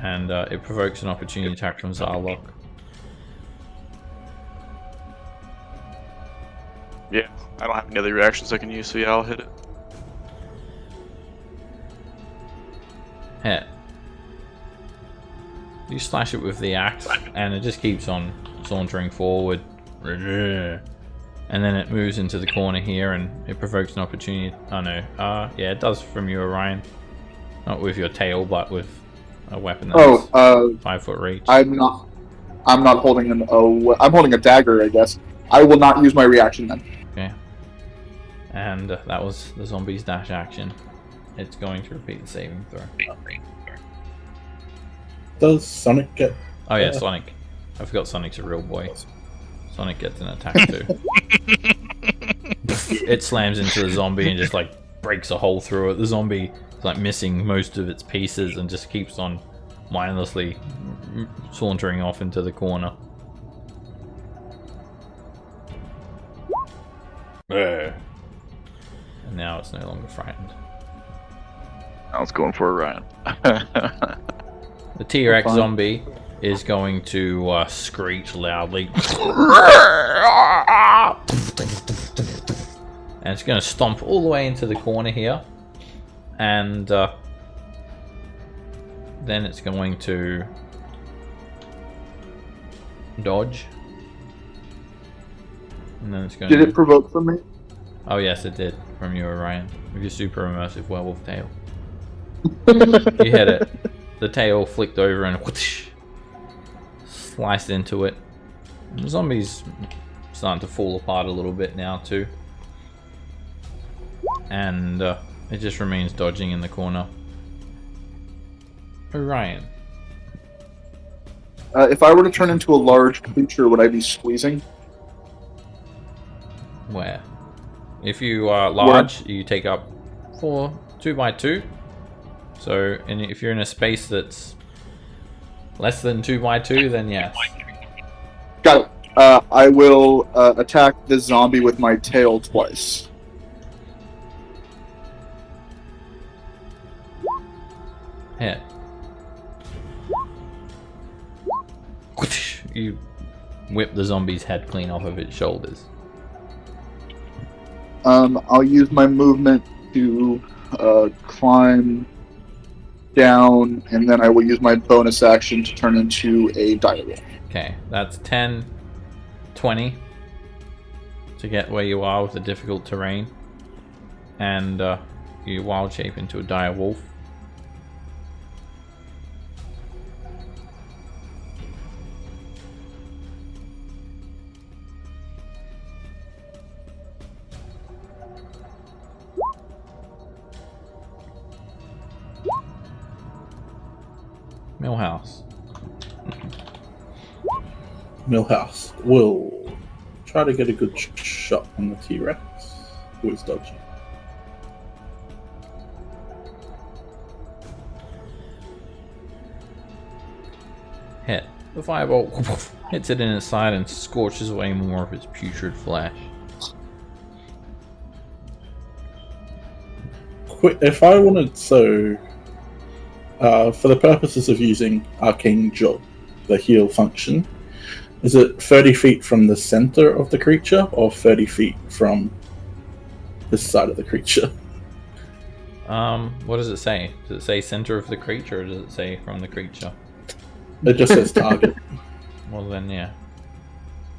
And it provokes an opportunity attack from Zarlok. Yeah, I don't have any other reactions I can use, so yeah, I'll hit it. Hit. You slash it with the axe, and it just keeps on sauntering forward. And then it moves into the corner here, and it provokes an opportunity. Oh no, yeah, it does from you, Orion. Not with your tail, but with a weapon that's 5 foot reach. I'm not holding I'm holding a dagger, I guess. I will not use my reaction then. Okay. And that was the zombie's dash action. It's going to repeat the saving throw. Does Sonic get... Oh yeah, Sonic. I forgot Sonic's a real boy. Sonic gets an attack too. It slams into the zombie and just like breaks a hole through it. The zombie is like missing most of its pieces and just keeps on mindlessly sauntering off into the corner. And now it's no longer frightened. I was going for Orion. The T-Rex zombie is going to screech loudly. And it's going to stomp all the way into the corner here. And then it's going to dodge. And then it's going Did it provoke from me? Oh yes, it did. From you, Orion. With your super immersive werewolf tail. You hit it. The tail flicked over and whoosh, sliced into it. The zombie's starting to fall apart a little bit now too. And it just remains dodging in the corner. Orion. If I were to turn into a large creature, would I be squeezing? Where? If you are large, you take up 2 by 2. So, if you're in a space that's less than 2 by 2, then yes. Got it. I will attack the zombie with my tail twice. Hit. You whip the zombie's head clean off of its shoulders. I'll use my movement to climb down, and then I will use my bonus action to turn into a direwolf. Okay, that's 10, 20 to get where you are with the difficult terrain. And you wild shape into a direwolf. Millhouse. Millhouse will try to get a good shot on the T-Rex, who is dodging. Hit. The fireball hits it in its side and scorches away more of its putrid flesh. If I wanted, for the purposes of using Arcane Jolt, the heal function, is it 30 feet from the center of the creature or 30 feet from this side of the creature? What does it say? Does it say center of the creature, or does it say from the creature? It just says target. Well then, yeah.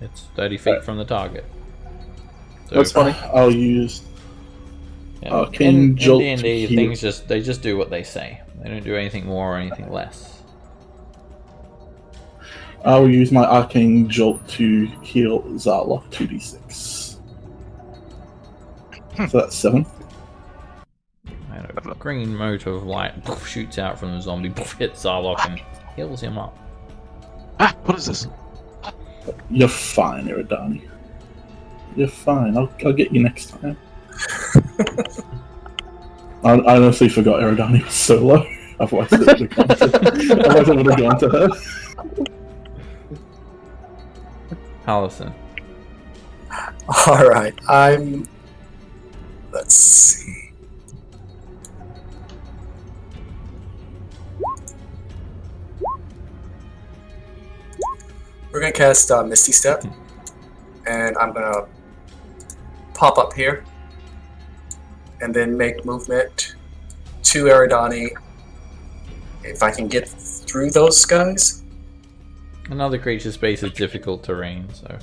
It's 30 feet from the target. So That's funny. I'll use yeah, Arcane Jolt. In D&D, things just do what they say. They don't do anything more or anything less. I'll use my Arcane Jolt to heal Zarlok 2d6. So that's 7. And a green mote of light shoots out from the zombie, hits Zarlok and heals him up. Ah, what is this? You're fine, Iridani. You're fine. I'll get you next time. I honestly forgot Eridani was solo. Otherwise, it would have gone to her. Allison. Alright, let's see. We're gonna cast Misty Step, and I'm gonna pop up here, and then make movement to Eridani. If I can get through those guys. Another creature space is difficult terrain, so.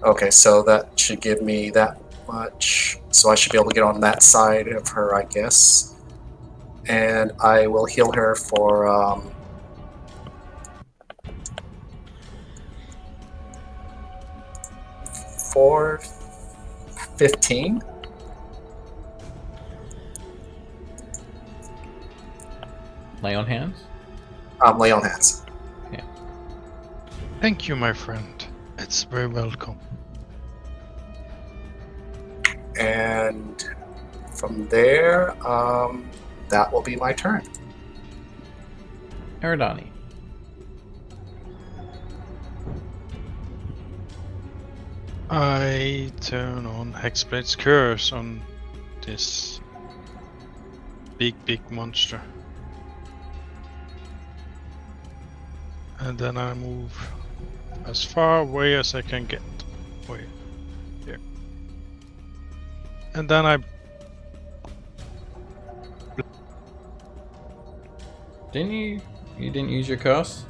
Okay, so that should give me that much. So I should be able to get on that side of her, I guess. And I will heal her for 415. Lay on hands? Lay on hands. Okay. Thank you, my friend. It's very welcome. And from there, that will be my turn. Eridani. I turn on Hexblade's Curse on this big monster. And then I move as far away as I can get. Wait, here. And then I... You didn't use your curse?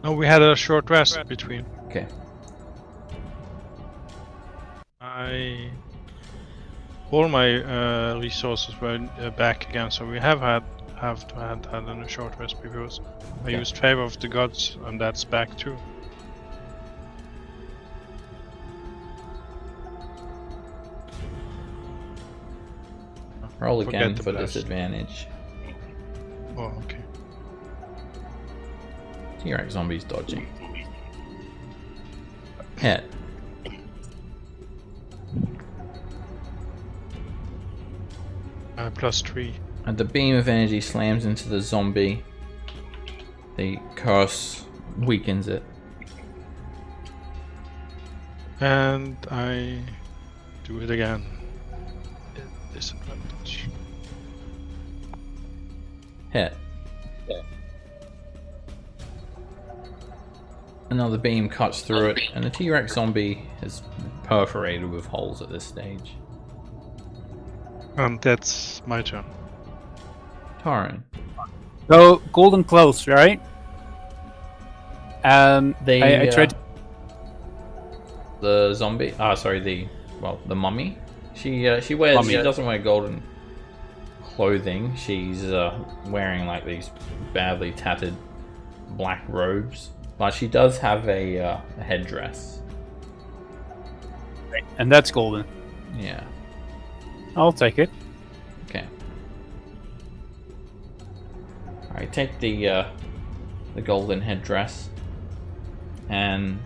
No, we had a short rest between. Okay. All my resources were back again, so we have to have had a short rest because I used Favor of the Gods, and that's back too. Roll Forget again the for flash. disadvantage. Oh, okay. T-Rex zombies dodging. Hit. +3. And the beam of energy slams into the zombie. The curse weakens it. And I do it again. Disadvantage. Hit. Another beam cuts through it, and the T-Rex zombie is perforated with holes at this stage. And that's my turn. Taran. So golden clothes, right? I tried. The zombie. The mummy. She wears. Mummy. She doesn't wear golden clothing. She's wearing like these badly tattered black robes, but she does have a headdress. And that's golden. Yeah. I'll take it. Okay. Alright, take the golden headdress, and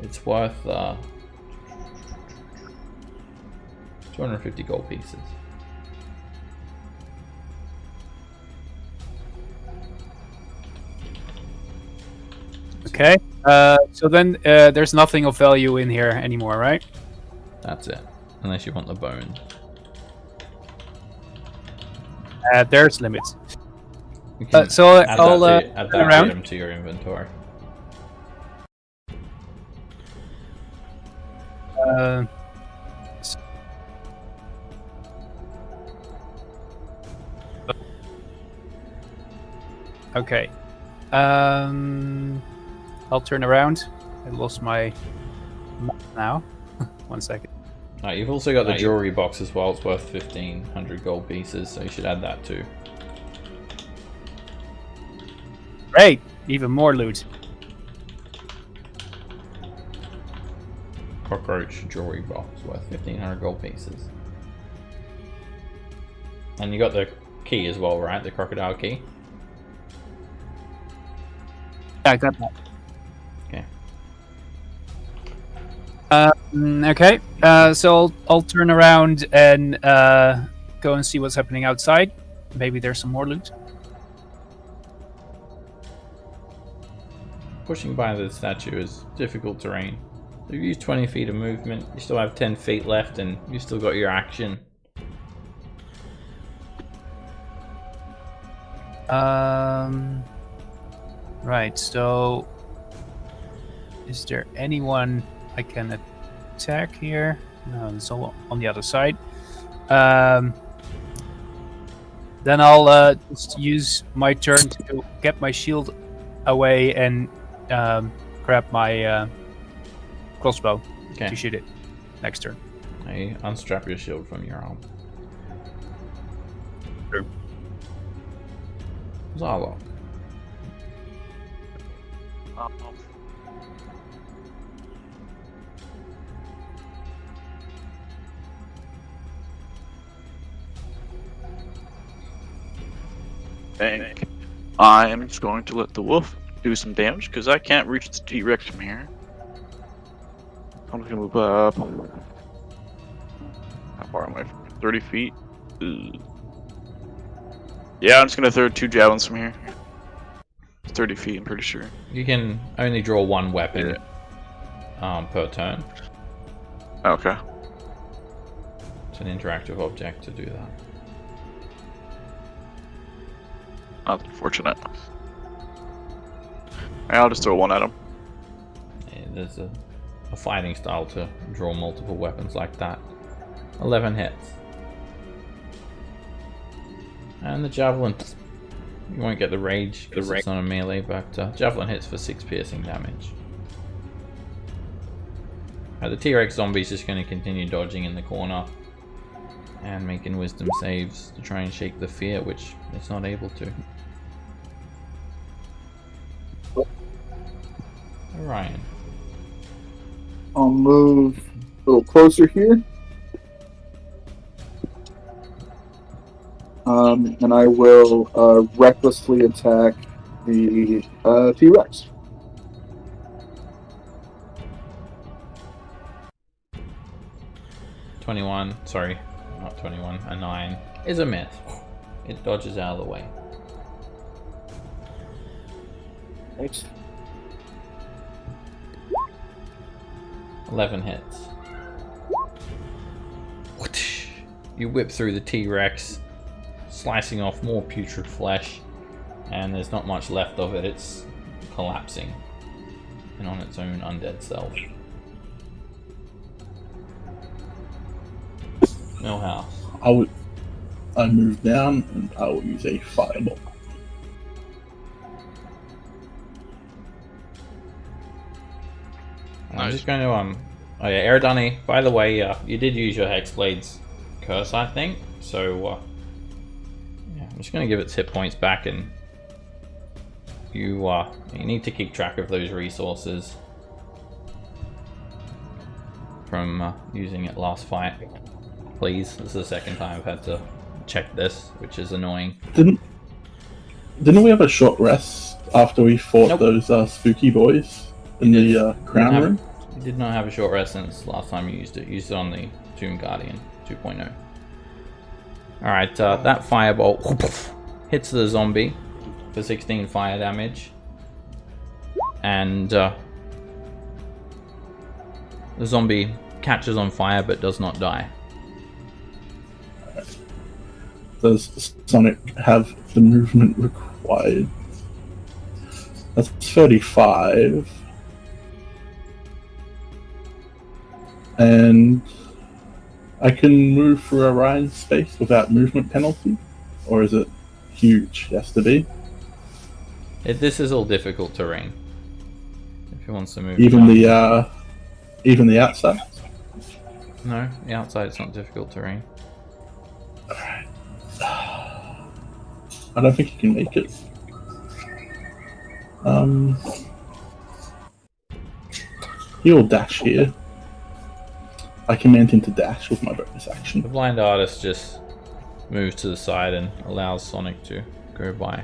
it's worth 250 gold pieces. Okay. So then there's nothing of value in here anymore, right? That's it. Unless you want the bone. There's limits. You can So I'll add that around. item to your inventory. Okay. I'll turn around. I lost my map now. 1 second. You've also got the jewelry box as well. It's worth 1,500 gold pieces, so you should add that too. Great! Even more loot. Cockroach jewelry box worth 1,500 gold pieces. And you got the key as well, right? The crocodile key? Yeah, I got that. Okay. Okay. So I'll turn around and go and see what's happening outside. Maybe there's some more loot. Pushing by the statue is difficult terrain. You've used 20 feet of movement, you still have 10 feet left, and you've still got your action. Right, so is there anyone I can attack here? No, it's all on the other side. Then I'll just use my turn to get my shield away and grab my crossbow to shoot it next turn. I unstrap your shield from your arm. True. Zalo. Think I am just going to let the wolf do some damage because I can't reach the T-Rex from here. I'm just gonna move up. How far am I? 30 feet? Ugh. Yeah, I'm just gonna throw 2 javelins from here. 30 feet, I'm pretty sure. You can only draw one weapon per turn. Okay. It's an interactive object to do that. That's unfortunate. I'll just throw one at him. Yeah, there's a fighting style to draw multiple weapons like that. 11 hits. And the javelin, you won't get the rage because it's not a melee, but javelin hits for 6 piercing damage. The T-Rex zombie's just going to continue dodging in the corner and making wisdom saves to try and shake the fear, which it's not able to. Orion. I'll move a little closer here. And I will recklessly attack the T-Rex. Sorry, not 21, a 9 is a miss. It dodges out of the way. Thanks. 11 hits. You whip through the T-Rex, slicing off more putrid flesh, and there's not much left of it. It's collapsing and on its own undead self. Millhouse. I move down and I will use a fireball. I'm just going to oh yeah, Eridani, by the way, you did use your Hexblade's curse, I think, so yeah, I'm just going to give its hit points back, and you need to keep track of those resources from using it last fight. Please, this is the second time I've had to check this, which is annoying. Didn't we have a short rest after we fought those spooky boys in the crown room? You did not have a short rest since last time you used it. You used it on the Tomb Guardian 2.0. Alright, that firebolt hits the zombie for 16 fire damage. And the zombie catches on fire but does not die. Does Sonic have the movement required? That's 35. And I can move through Orion's space without movement penalty? Or is it huge? It has to be. This is all difficult terrain. If he wants to move. Even the outside? No, the outside is not difficult terrain. Alright. I don't think he can make it. He'll dash here. I command him to dash with my bonus action. The blind artist just moves to the side and allows Sonic to go by.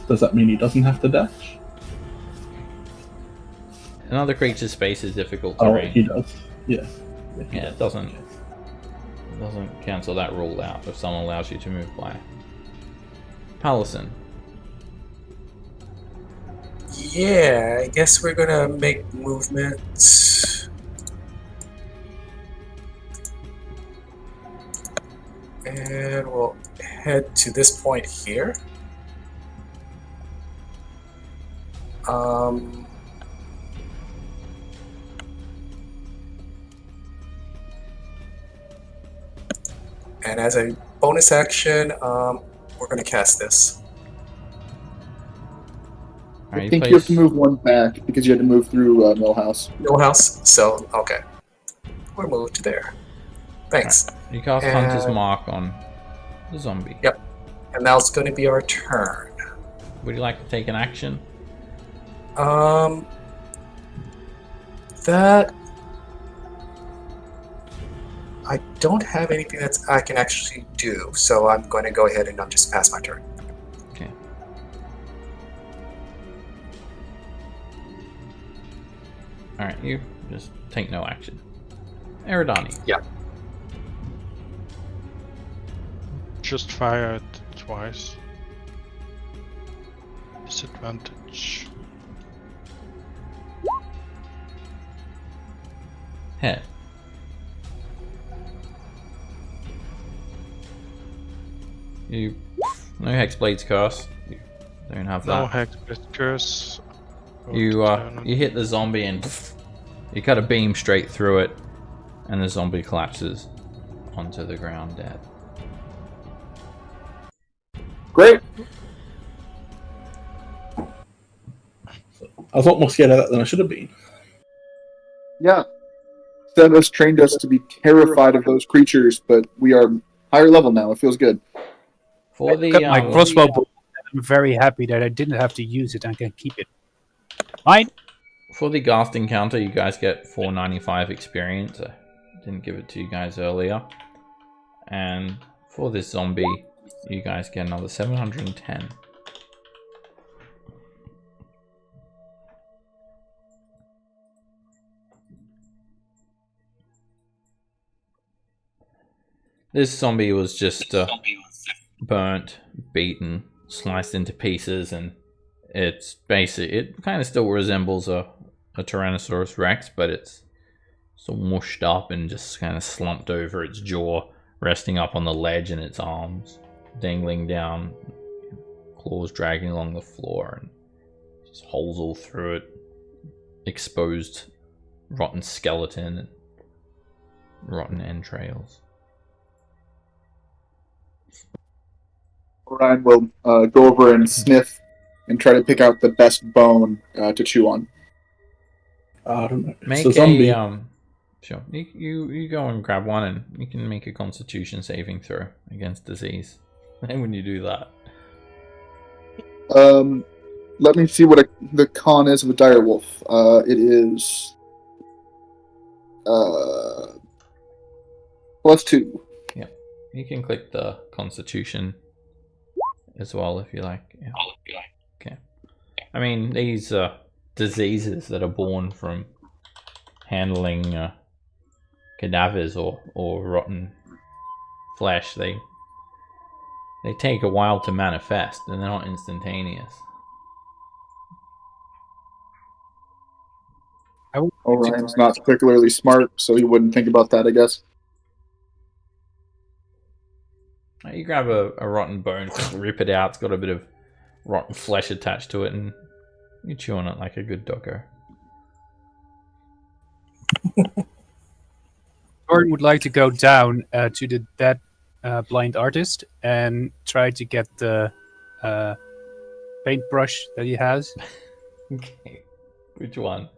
Does that mean he doesn't have to dash? Another creature's space is difficult Oh, terrain. he does. Yeah. He Yeah, does. it doesn't cancel that rule out if someone allows you to move by. Pallison. Yeah, I guess we're gonna make movements. And we'll head to this point here. And as a bonus action, we're going to cast this. Alright, I think you have to move one back because you had to move through Millhouse. Millhouse? So, okay. We're moved to there. Thanks. You cast Hunter's Mark on the zombie. Yep. And now it's going to be our turn. Would you like to take an action? That... I don't have anything that I can actually do, so I'm going to go ahead and just pass my turn. Okay. Alright, you just take no action. Eridani. Yeah. Just fire it twice. Disadvantage. Hit. You no Hexblade's curse. You don't have No that. Hexblade curse. You hit the zombie and you cut a beam straight through it, and the zombie collapses onto the ground dead. Great. I was a lot more scared of that than I should have been. Yeah. Sebas trained us to be terrified of those creatures, but we are higher level now. It feels good. For the Got my crossbow bow. I'm very happy that I didn't have to use it and can keep it. Fine. for the Ghast encounter, you guys get 495 experience. I didn't give it to you guys earlier. And for this zombie, you guys get another 710. This zombie was just burnt, beaten, sliced into pieces, and it's basically, it kind of still resembles a Tyrannosaurus Rex, but it's sort of mushed up and just kind of slumped over, its jaw resting up on the ledge and its arms dangling down, claws dragging along the floor, and just holes all through it, exposed rotten skeleton and rotten entrails. Orion will go over and sniff and try to pick out the best bone to chew on. I don't know. It's Make a zombie. Sure. You go and grab one, and you can make a Constitution saving throw against disease. And when you do that, Let me see what the con is of a dire wolf. It is +2. yeah, you can click the Constitution as well if you like. Yeah. Okay. I mean, these diseases that are born from handling cadavers or rotten flesh, they take a while to manifest, and they're not instantaneous. Orion's not particularly smart, so he wouldn't think about that, I guess. You grab a rotten bone, rip it out, it's got a bit of rotten flesh attached to it, and you chew on it like a good doggo. Gordon would like to go down to the dead blind artist and try to get the paintbrush that he has. Okay. Which one?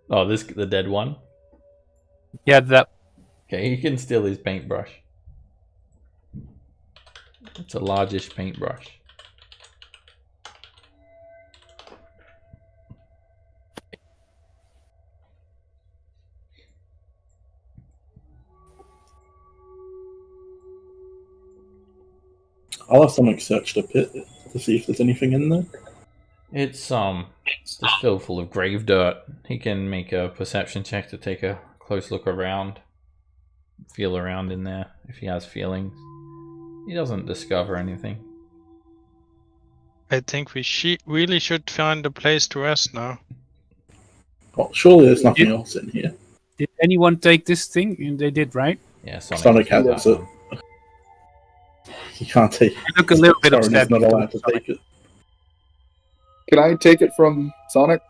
Oh, the dead one? Yeah, that. Okay, you can steal his paintbrush. It's a largish paintbrush. I'll have someone search the pit to see if there's anything in there. It's just filled full of grave dirt. He can make a perception check to take a close look around. Feel around in there if he has feelings. He doesn't discover anything. I think we really should find a place to rest now. Well, surely there's nothing else in here. Did anyone take this thing? They did, right? Yeah, Sonic has that it. one. He can't take it. You look a little bit Soren upset. is not allowed to take it. Can I take it from Sonic?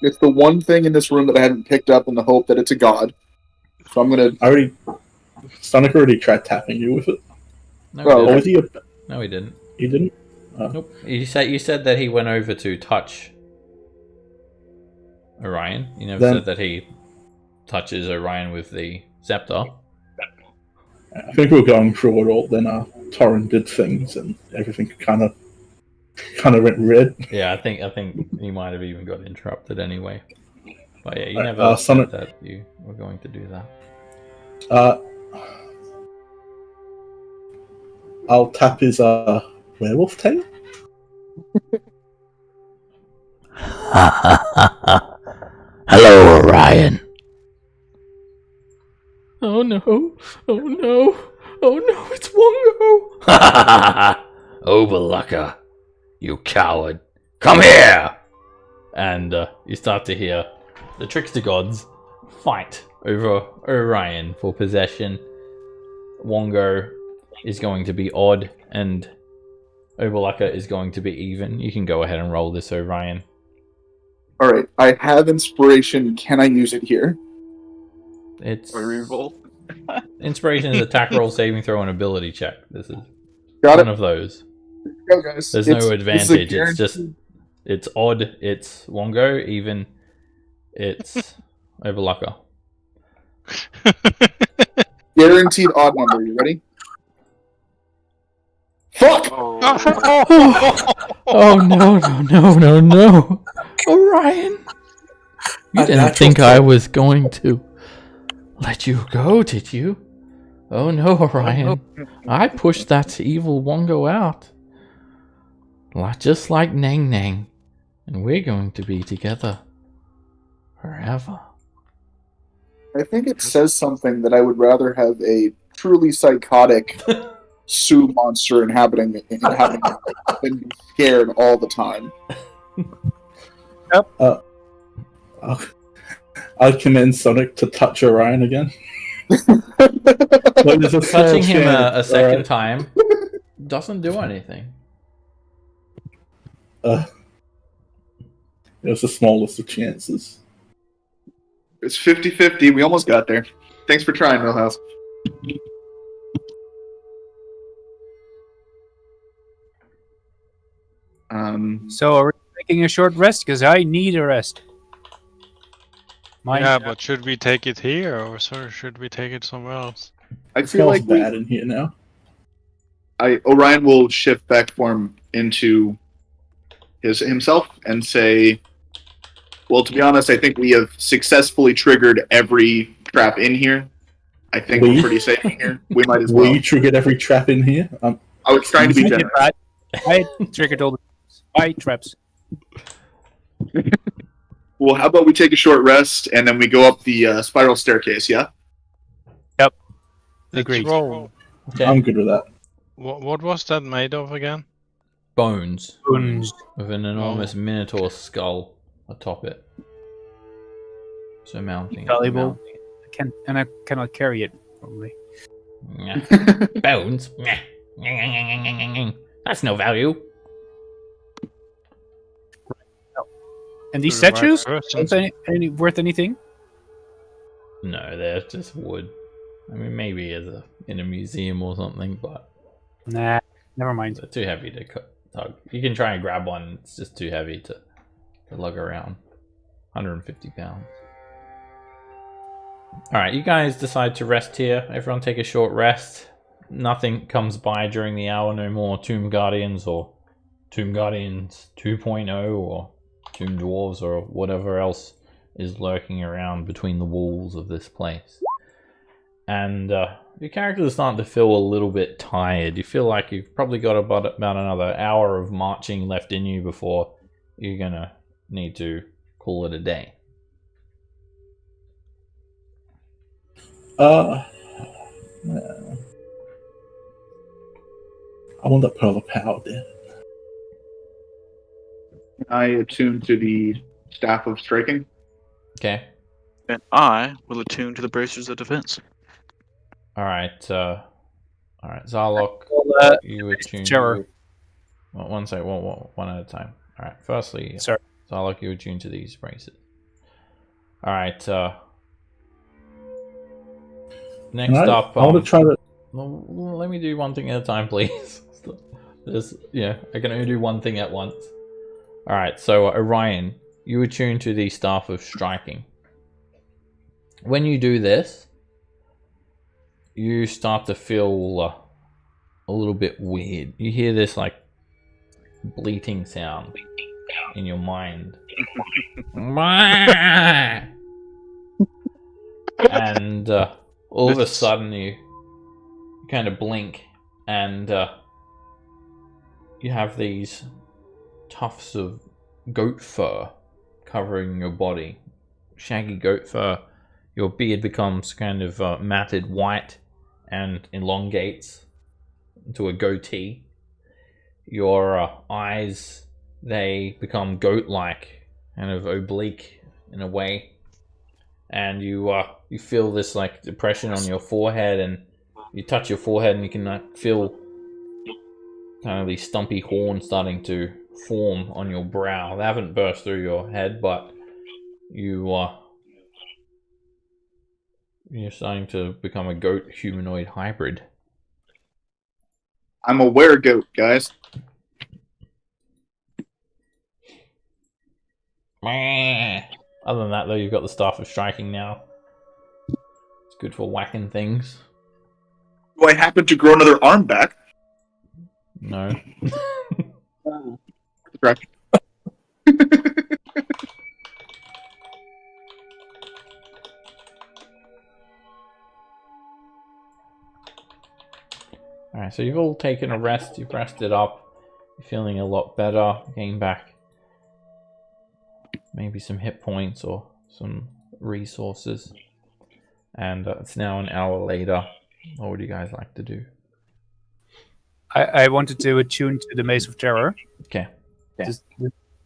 It's the one thing in this room that I hadn't picked up in the hope that it's a god. So I'm gonna. Sonic already tried tapping you with it. No, Oh, he was didn't. he? No, he didn't. He didn't. Nope. You said that he went over to touch Orion. You never said that he touches Orion with the scepter. I think we're going through it all. Then Torrin did things, and everything kind of went red. Yeah, I think he might have even got interrupted anyway. But yeah, you never said Sonic, that you were going to do that. I'll tap his werewolf tail. Hello, Orion. Oh no! Oh no! Oh no! It's Wongo! Overlucker, you coward. Come here! And you start to hear the trickster gods fight over Orion for possession. Wongo is going to be odd, and Overlucker is going to be even. You can go ahead and roll this, Orion. Alright, I have inspiration. Can I use it here? It's Reroll. inspiration is attack roll, saving throw, and ability check. This is Got one it. of those. Go, guys. There's It's- no this is a advantage. It's just guaranteed- it's odd. It's Wongo. Even it's Overlucker. guaranteed odd number. You ready? Fuck! Oh no! Orion, you A didn't natural think I was going to let you go, did you? Oh no, Orion. I pushed that evil Wongo out. Just like Nang Nang. And we're going to be together forever. I think it says something that I would rather have a truly psychotic Sioux monster inhabiting it than be scared all the time. I'll commend Sonic to touch Orion again. There's a fair Touching him a chance, second alright. time doesn't do anything. It was the smallest of chances. It's 50-50. We almost got there. Thanks for trying, Millhouse. So are we taking a short rest? Because I need a rest. Yeah, but should we take it here or should we take it somewhere else? I It feel smells like bad in here now. Orion will shift back form into himself and say, well, to be honest, I think we have successfully triggered every trap in here. I think we're pretty safe in here. We might as well. We triggered every trap in here. I was trying to be generous. I triggered all the traps. Well, how about we take a short rest and then we go up the spiral staircase, yeah? Yep. Let's Agreed. roll. Okay. I'm good with that. What was that made of again? Bones. Bones. With an enormous minotaur skull atop it. So mounting. Valuable. I cannot carry it, probably. Bones? That's no value. And these To the right statues? person. Worth anything? No, they're just wood. I mean, maybe in a museum or something, but Nah, never mind. they're too heavy to tug. You can try and grab one, it's just too heavy to lug around. 150 pounds. Alright, you guys decide to rest here. Everyone take a short rest. Nothing comes by during the hour, no more Tomb Guardians or Tomb Guardians 2.0 or Tomb Dwarves or whatever else is lurking around between the walls of this place. and your character is starting to feel a little bit tired. You feel like you've probably got about another hour of marching left in you before you're gonna need to call it a day. I want that pearl of power, damn it. I attune to the staff of striking. Okay. And I will attune to the bracers of defense. All right, Zarlok, Well, you attune. terror. Well, one at a time. All right. Firstly, Sorry. Zarlok, you attune to these braces. All right. Next up, I want to try to. well, let me do one thing at a time, please. I can only do one thing at once. All right. So Orion, you attune to the staff of striking. When you do this, you start to feel a little bit weird. You hear this like bleating sound in your mind. And all of a sudden you kind of blink and you have these tufts of goat fur covering your body. Shaggy goat fur. Your beard becomes kind of matted white and elongates into a goatee. Your eyes, they become goat-like, kind of oblique in a way. And you feel this like depression on your forehead, and you touch your forehead and you can feel kind of these stumpy horns starting to form on your brow. They haven't burst through your head, but you're starting to become a goat humanoid hybrid. I'm a were-goat, guys. Other than that, though, you've got the staff of striking now. It's good for whacking things. Do I happen to grow another arm back? No. Correct. Alright, so you've all taken a rest, you've rested up, you're feeling a lot better, getting back maybe some hit points or some resources. And it's now an hour later. What would you guys like to do? I wanted to attune to the Maze of Terror. Okay.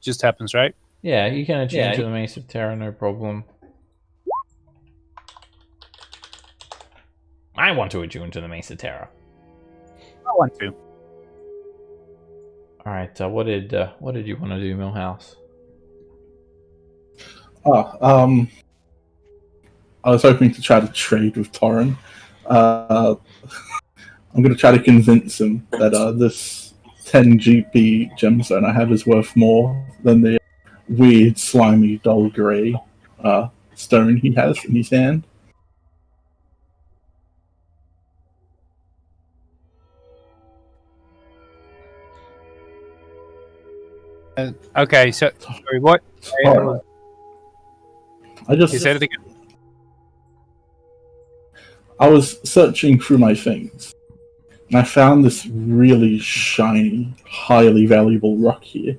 Just happens, right? Yeah, you can attune to the Mace of Terror, no problem. I want to attune to the Mace of Terror. I want to. Alright, what did you want to do, Millhouse? I was hoping to try to trade with Torrin. I'm going to try to convince him that this 10 GP gemstone I have is worth more than the weird, slimy, dull grey stone he has in his hand. Okay, so sorry, what? Alright. You said it again. I was searching through my things, and I found this really shiny, highly valuable rock here.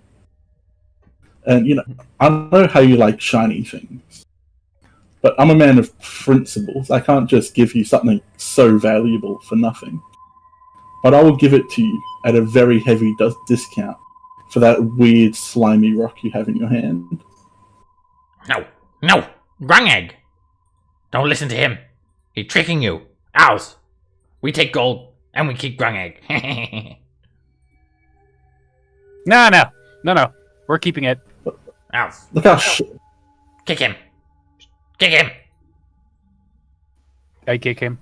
And, you know, I don't know how you like shiny things, but I'm a man of principles. I can't just give you something so valuable for nothing. But I will give it to you at a very heavy discount for that weird, slimy rock you have in your hand. No! Grungegg! Don't listen to him. He's tricking you. Ours. We take gold, and we keep Grungegg. No. We're keeping it. Ours. Look how Kick him. Kick him. I kick him.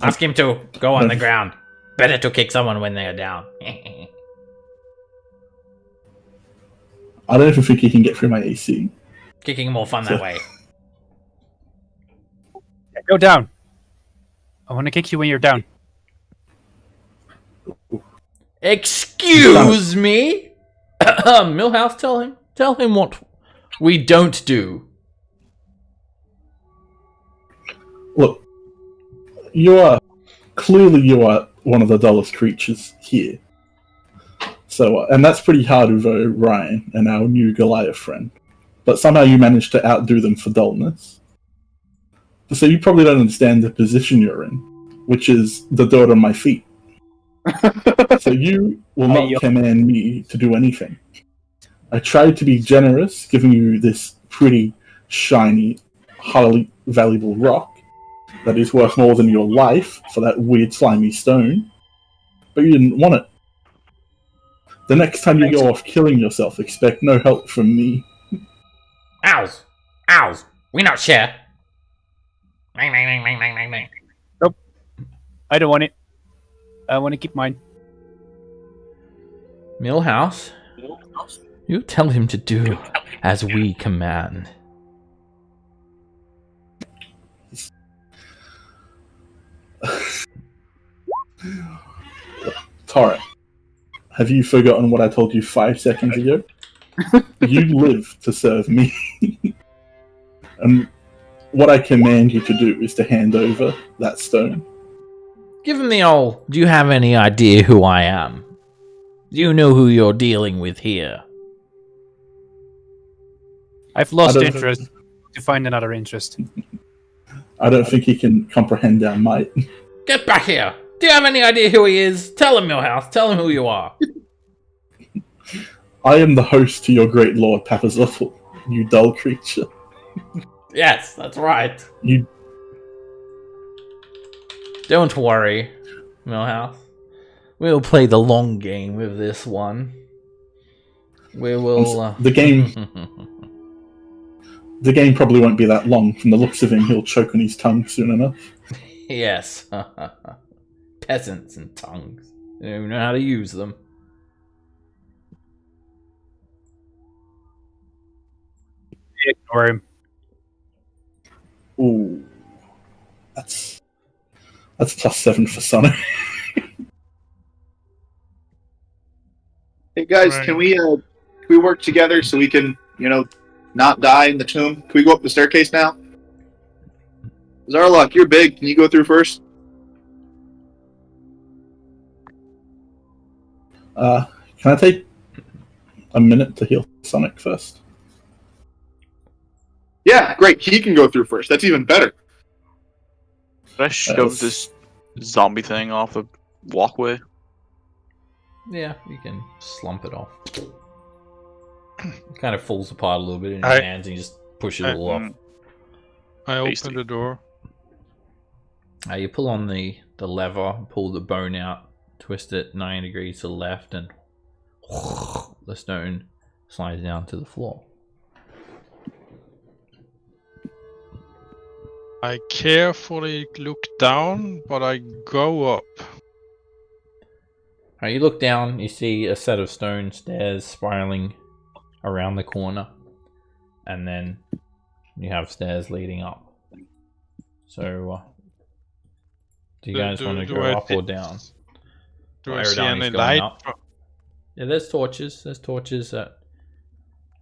Ask him to go on the ground. Better to kick someone when they are down. I don't even think he can get through my AC. Kicking more fun that way. Go down. I want to kick you when you're down. Excuse me? Millhouse, tell him what we don't do. look, you are one of the dullest creatures here. So, and that's pretty hard with Ryan and our new Goliath friend. But somehow you managed to outdo them for dullness. So you probably don't understand the position you're in, which is the dirt on my feet. So you will not command me to do anything. I tried to be generous, giving you this pretty shiny, highly valuable rock that is worth more than your life for that weird slimy stone, but you didn't want it. The next time you go off killing yourself, expect no help from me. Owls! Owls! We not share! Nope. I don't want it. I want to keep mine. Millhouse, you tell him to do as we command. Torrent, have you forgotten what I told you 5 seconds ago? You live to serve me. And what I command you to do is to hand over that stone. Give him the old, do you have any idea who I am? Do you know who you're dealing with here? I've lost interest to find another interest. I don't think he can comprehend our might. Get back here! Do you have any idea who he is? Tell him, Millhouse. Tell him who you are. I am the host to your great lord, Papazoffel, you dull creature. Yes, that's right. You... Don't worry, Millhouse. We'll play the long game with this one. We will... The game... The game probably won't be that long. From the looks of him, he'll choke on his tongue soon enough. Yes. Peasants and tongues. They don't even know how to use them. Ignore him. Ooh. That's +7 for Sonic. Hey guys, can we work together so we can, not die in the tomb? Can we go up the staircase now? Zarlock, you're big. Can you go through first? Can I take a minute to heal Sonic first? Yeah, great. He can go through first. That's even better. Can I shove this zombie thing off the walkway? Yeah, you can slump it off. It kind of falls apart a little bit in your hands and you just push it all off. I open the door. You pull on the lever, pull the bone out, twist it 90 degrees to the left, and the stone slides down to the floor. I carefully look down, but I go up. Alright, you look down, you see a set of stone stairs spiraling around the corner, and then you have stairs leading up. So, do you guys want to go up or down? Do I see any light? Yeah, there's torches. There's torches that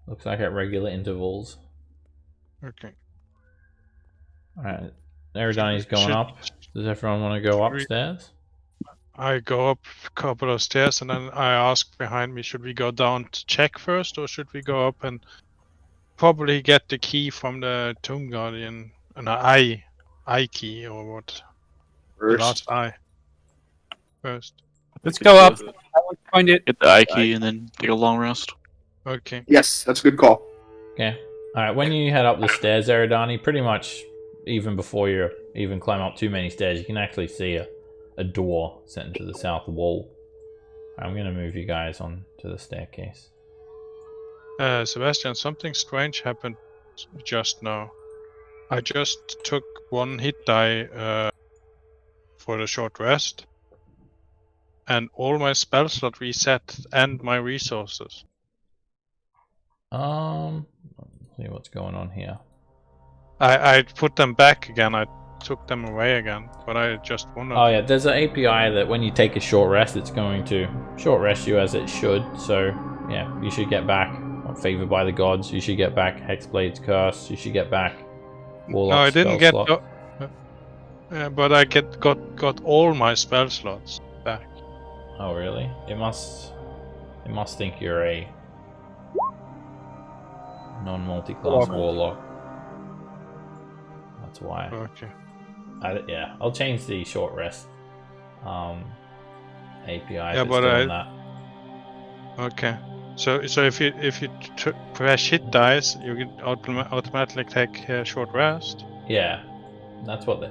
looks like at regular intervals. Okay. Alright, Eridani's going up. Does everyone want to go upstairs? I go up a couple of stairs and then I ask behind me, should we go down to check first or should we go up and probably get the key from the Tomb Guardian? An eye key or what? First. The last eye. First. Let's go up. I want to find it. Get the eye key and then take a long rest. Okay. Yes, that's a good call. Okay. Alright, when you head up the stairs, Eridani, pretty much even before you even climb up too many stairs, you can actually see a door set into the south wall. I'm going to move you guys on to the staircase. Sebastian, something strange happened just now. I just took one hit die for the short rest, and all my spell slot reset and my resources. Let's see what's going on here. I put them back again. I took them away again, but I just wondered. Oh yeah, there's an API that when you take a short rest, it's going to short rest you as it should. So yeah, you should get back Favored by the Gods. You should get back Hexblade's Curse. You should get back Warlock's No, I didn't get. But I got all my spell slots back. Oh, really? It must think you're a non-multi-class warlock. That's why. Okay. Yeah, I'll change the short rest API. Yeah, if it's but still on that. Okay. So if you press hit dice, you can automatically take a short rest. Yeah, that's what.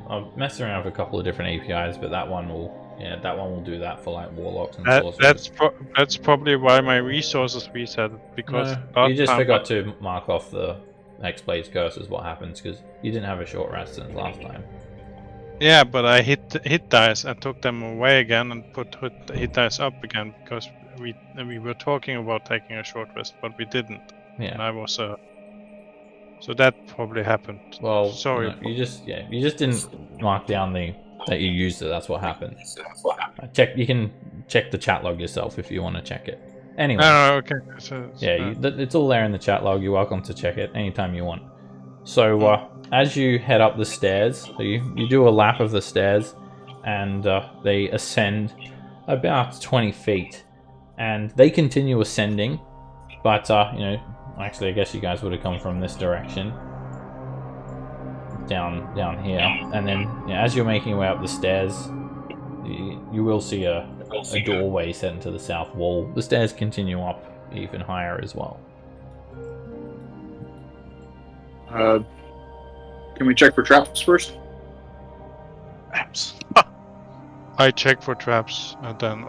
I've messed around with a couple of different APIs, but that one will do that for like warlocks and sorcerers. That's probably why my resources reset because No, you just forgot to mark off the Hexblade's curse is what happens because you didn't have a short rest since last time. Yeah, but I hit dice and took them away again and put hit dice up again because we were talking about taking a short rest, but we didn't. Yeah. And I was so that probably happened. Well, sorry. No, you just didn't mark down that you used it. That's what happened. You can check the chat log yourself if you want to check it. Anyway. Oh, okay. So, it's all there in the chat log. You're welcome to check it anytime you want. So as you head up the stairs, so you do a lap of the stairs, and they ascend about 20 feet, and they continue ascending. But actually, I guess you guys would have come from this direction, down here, and then as you're making your way up the stairs, you will see a doorway set into the south wall. The stairs continue up even higher as well. Can we check for traps first? Traps. I check for traps and then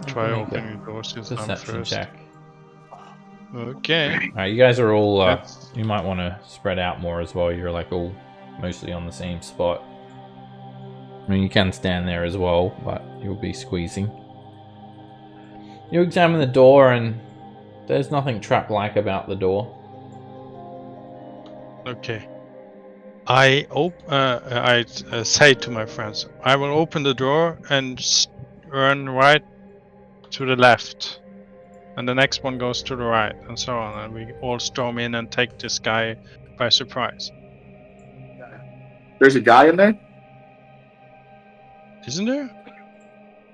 try Make opening the doors since I'm Perception first. check. Okay. Alright, you guys are all, you might want to spread out more as well. You're like all mostly on the same spot. I mean, you can stand there as well, but you'll be squeezing. You examine the door and there's nothing trap-like about the door. Okay. I say to my friends, I will open the door and run right to the left. And the next one goes to the right, and so on. And we all storm in and take this guy by surprise. There's a guy in there? Isn't there?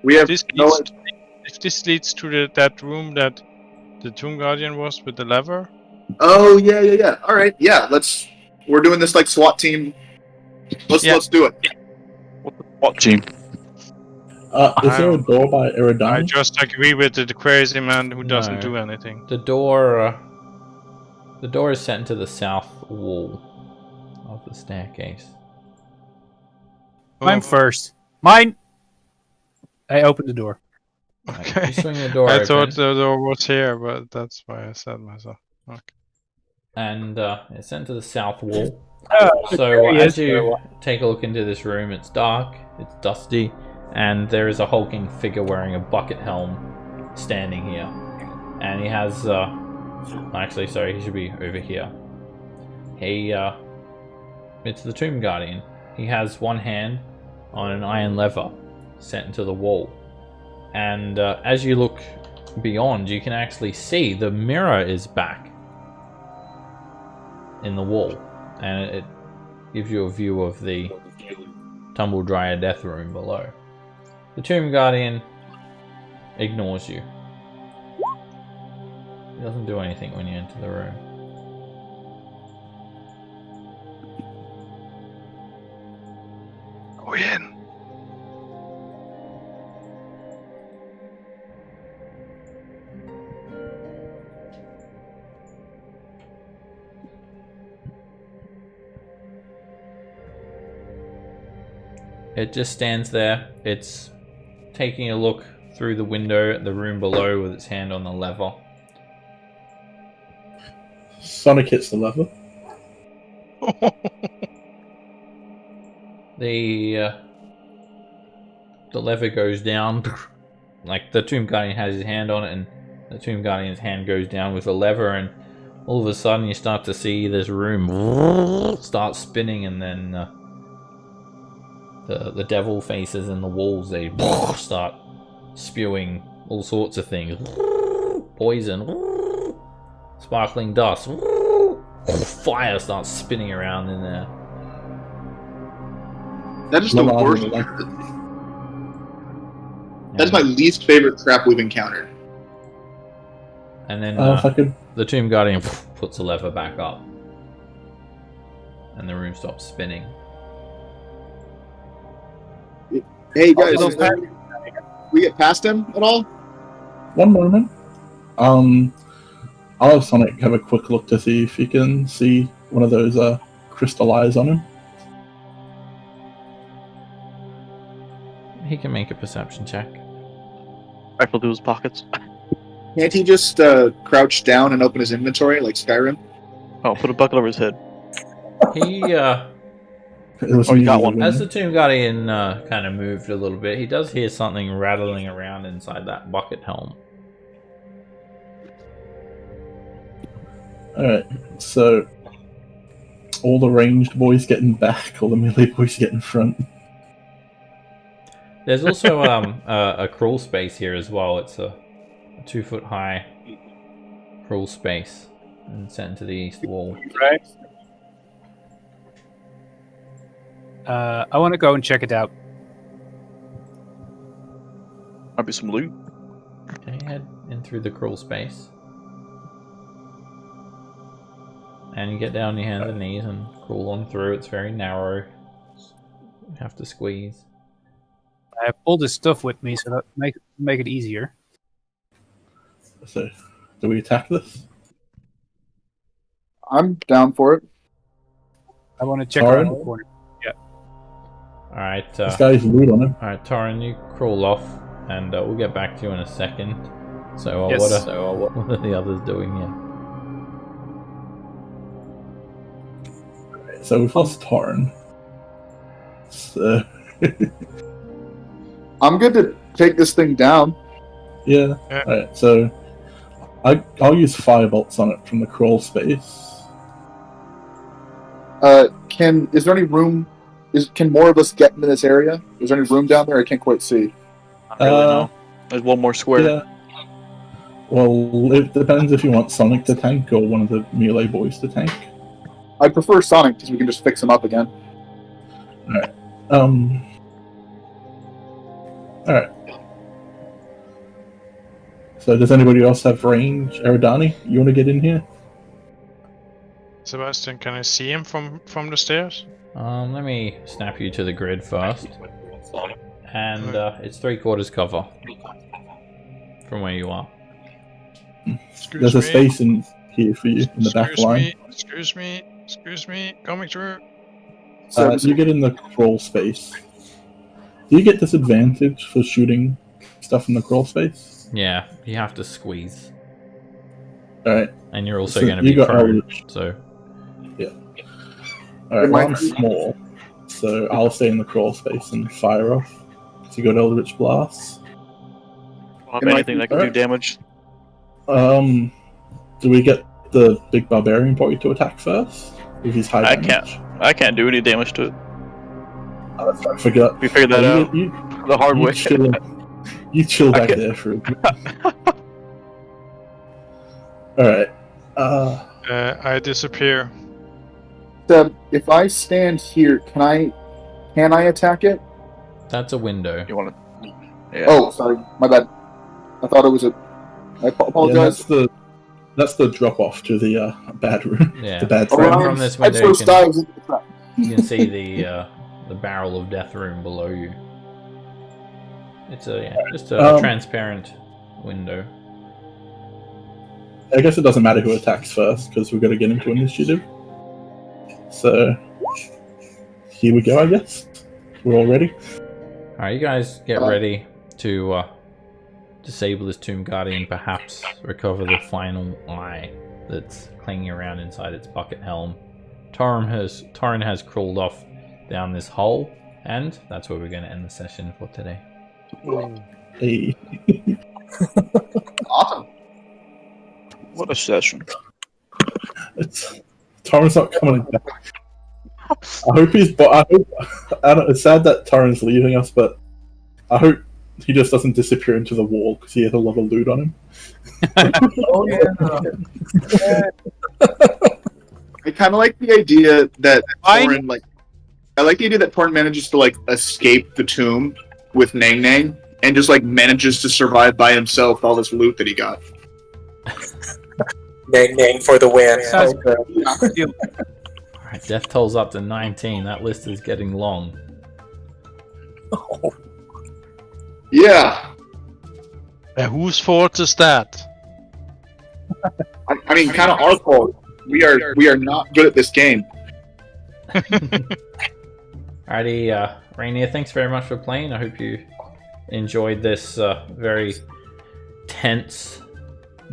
We have If this leads to that room that the Tomb Guardian was with the lever. Oh, yeah. All right, yeah, we're doing this like SWAT team. Let's do it. What team? Is there a door by Iridani? I just agree with the crazy man who doesn't No. do anything. The door is set into the south wall of the staircase. I'm first. Mine! I opened the door. Okay. You swing the door I open. thought the door was here, but that's why I said myself. Okay. And it's sent to the south wall. Oh, So there he as is. you take a look into this room, it's dark, it's dusty, and there is a hulking figure wearing a bucket helm standing here. And he has, he should be over here. It's the Tomb Guardian. He has one hand on an iron lever set into the wall. And as you look beyond, you can actually see the mirror is back in the wall, and it gives you a view of the tumble dryer death room below. The Tomb Guardian ignores you. He doesn't do anything when you enter the room. Are we in? It just stands there. It's taking a look through the window at the room below with its hand on the lever. Sonic hits the lever. The lever goes down. Like the Tomb Guardian has his hand on it, and the Tomb Guardian's hand goes down with the lever, and all of a sudden you start to see this room start spinning, and then the devil faces in the walls, they start spewing all sorts of things. Poison, sparkling dust, fire starts spinning around in there. That is the Well, I worst. really like That's my least favorite trap we've encountered. And then if I could, the Tomb Guardian puts the lever back up. And the room stops spinning. Hey guys, we get past him at all? one moment. I'll have Sonic have a quick look to see if he can see one of those crystal eyes on him. He can make a perception check. Rifle through his pockets. Can't he just crouch down and open his inventory like Skyrim? Oh, put a bucket over his head. He, It was Oh, you me got that one. went as in. the Tomb Guardian kind of moved a little bit, he does hear something rattling around inside that bucket helm. Alright, so all the ranged boys get in back, all the melee boys get in front. There's also a crawl space here as well. It's a 2 foot high crawl space and set into the east wall. Right. I want to go and check it out. Might be some loot. Okay, head in through the crawl space. And you get down on your hands and knees and crawl on through. It's very narrow. You have to squeeze. I have all this stuff with me, so that make it easier. So, do we attack this? I'm down for it. I want to check Alright. around the corner. Alright, This guy's loot on him. alright, Torrin, you crawl off, and we'll get back to you in a second. So, Yes. what are the others doing here? So we've lost Torrin. So, I'm good to take this thing down. yeah. Yeah. Alright, so I'll use firebolts on it from the crawl space. Is there any room? Can more of us get into this area? Is there any room down there? I can't quite see. Not really, no. There's one more square. Yeah. Well, it depends if you want Sonic to tank or one of the melee boys to tank. I prefer Sonic because we can just fix him up again. Alright. So does anybody else have range? Eridani, you want to get in here? Sebastian, can I see him from the stairs? Let me snap you to the grid first. And it's 3/4 cover from where you are. There's a space in here for you in the back line. Excuse me, coming through. So, You get in the crawl space. Do you get disadvantage for shooting stuff in the crawl space? Yeah, you have to squeeze. Alright. And you're also So going to you be got prone, Eldritch. so... Alright, It well, might I'm be- small, so I'll stay in the crawl space and fire off. So you got Eldritch Blast. Don't have It might anything be- that can do damage. Do we get the big barbarian boy to attack first? With his high I damage? I can't do any damage to it. Oh, that's right, I forgot. We figured that out You the hard way. chill I back can't- there for a bit. Alright. I disappear. Seb, if I stand here, can I attack it? That's a window. You want to? Yeah. Oh, sorry, my bad. I thought it was a. I Yeah, apologize. that's the drop off to the bad room. Yeah. The bad Oh, room. From this I window, throw you can, styles into the trap. you can see the barrel of death room below you. It's just a transparent window. I guess it doesn't matter who attacks first because we've got to get into initiative. So here we go. I guess we're all ready. Alright, you guys get ready to disable this Tomb Guardian, perhaps recover the final eye that's clinging around inside its bucket helm. Torrin has crawled off down this hole, and that's where we're going to end the session for today. Hey. Awesome. What a session. Torrin's not coming back. I hope he's. It's sad that Torrin's leaving us, but I hope he just doesn't disappear into the wall because he has a lot of loot on him. Oh yeah. I kind of like the idea that Fine. Thorin, like, I like the idea that Torn manages to like escape the tomb with Nang Nang and just like manages to survive by himself with all this loot that he got. Nang Nang for the win. Alright, death toll's up to 19. That list is getting long. Yeah. Whose fault is that? I mean, kind of our fault. We are not good at this game. Alrighty, Rainier, thanks very much for playing. I hope you enjoyed this very tense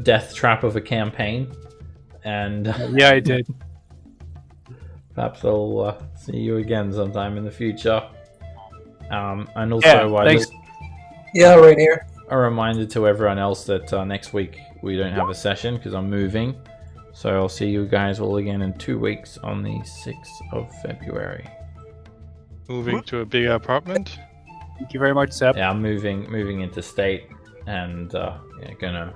death trap of a campaign. And Yeah, I did. perhaps I'll see you again sometime in the future. And also, thanks. Yeah, right here. a reminder to everyone else that next week we don't have a session because I'm moving. So I'll see you guys all again in 2 weeks on the 6th of February. Moving to a bigger apartment? Thank you very much, Seb. Yeah, I'm moving interstate and gonna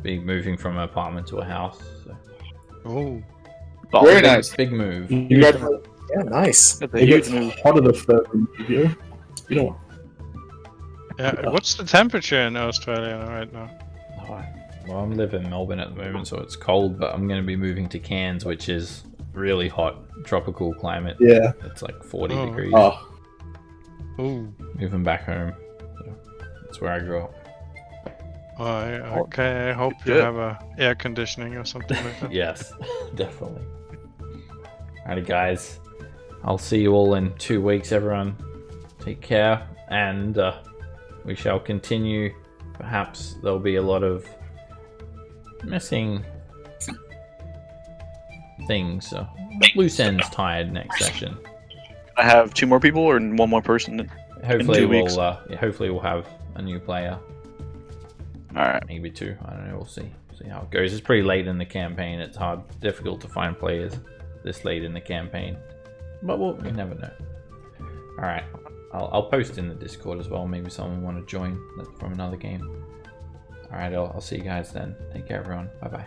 be moving from an apartment to a house. So. Oh. Very nice. Big move. You guys, Yeah, nice. That's a It huge gets move. hotter the further you go. You know. Yeah, what's the temperature in Australia right now? Well, I'm living in Melbourne at the moment, so it's cold, but I'm going to be moving to Cairns, which is really hot, tropical climate. Yeah. It's like 40 Oh. degrees. Oh. Ooh. Moving back home. So that's where I grew up. Okay, I hope you Good. have air conditioning or something like that. Yes, definitely. Alrighty, guys. I'll see you all in 2 weeks, everyone. Take care, and we shall continue. Perhaps there'll be a lot of missing things, loose ends tied next session. I have 2 more people or 1 more person. Hopefully 2 we'll weeks. hopefully we'll have a new player, All right. maybe 2. I don't know. We'll see how it goes. It's pretty late in the campaign. It's difficult to find players this late in the campaign, but we never know. All right, I'll post in the Discord as well. Maybe someone want to join from another game. All right, I'll see you guys then. Take care, everyone. Bye bye.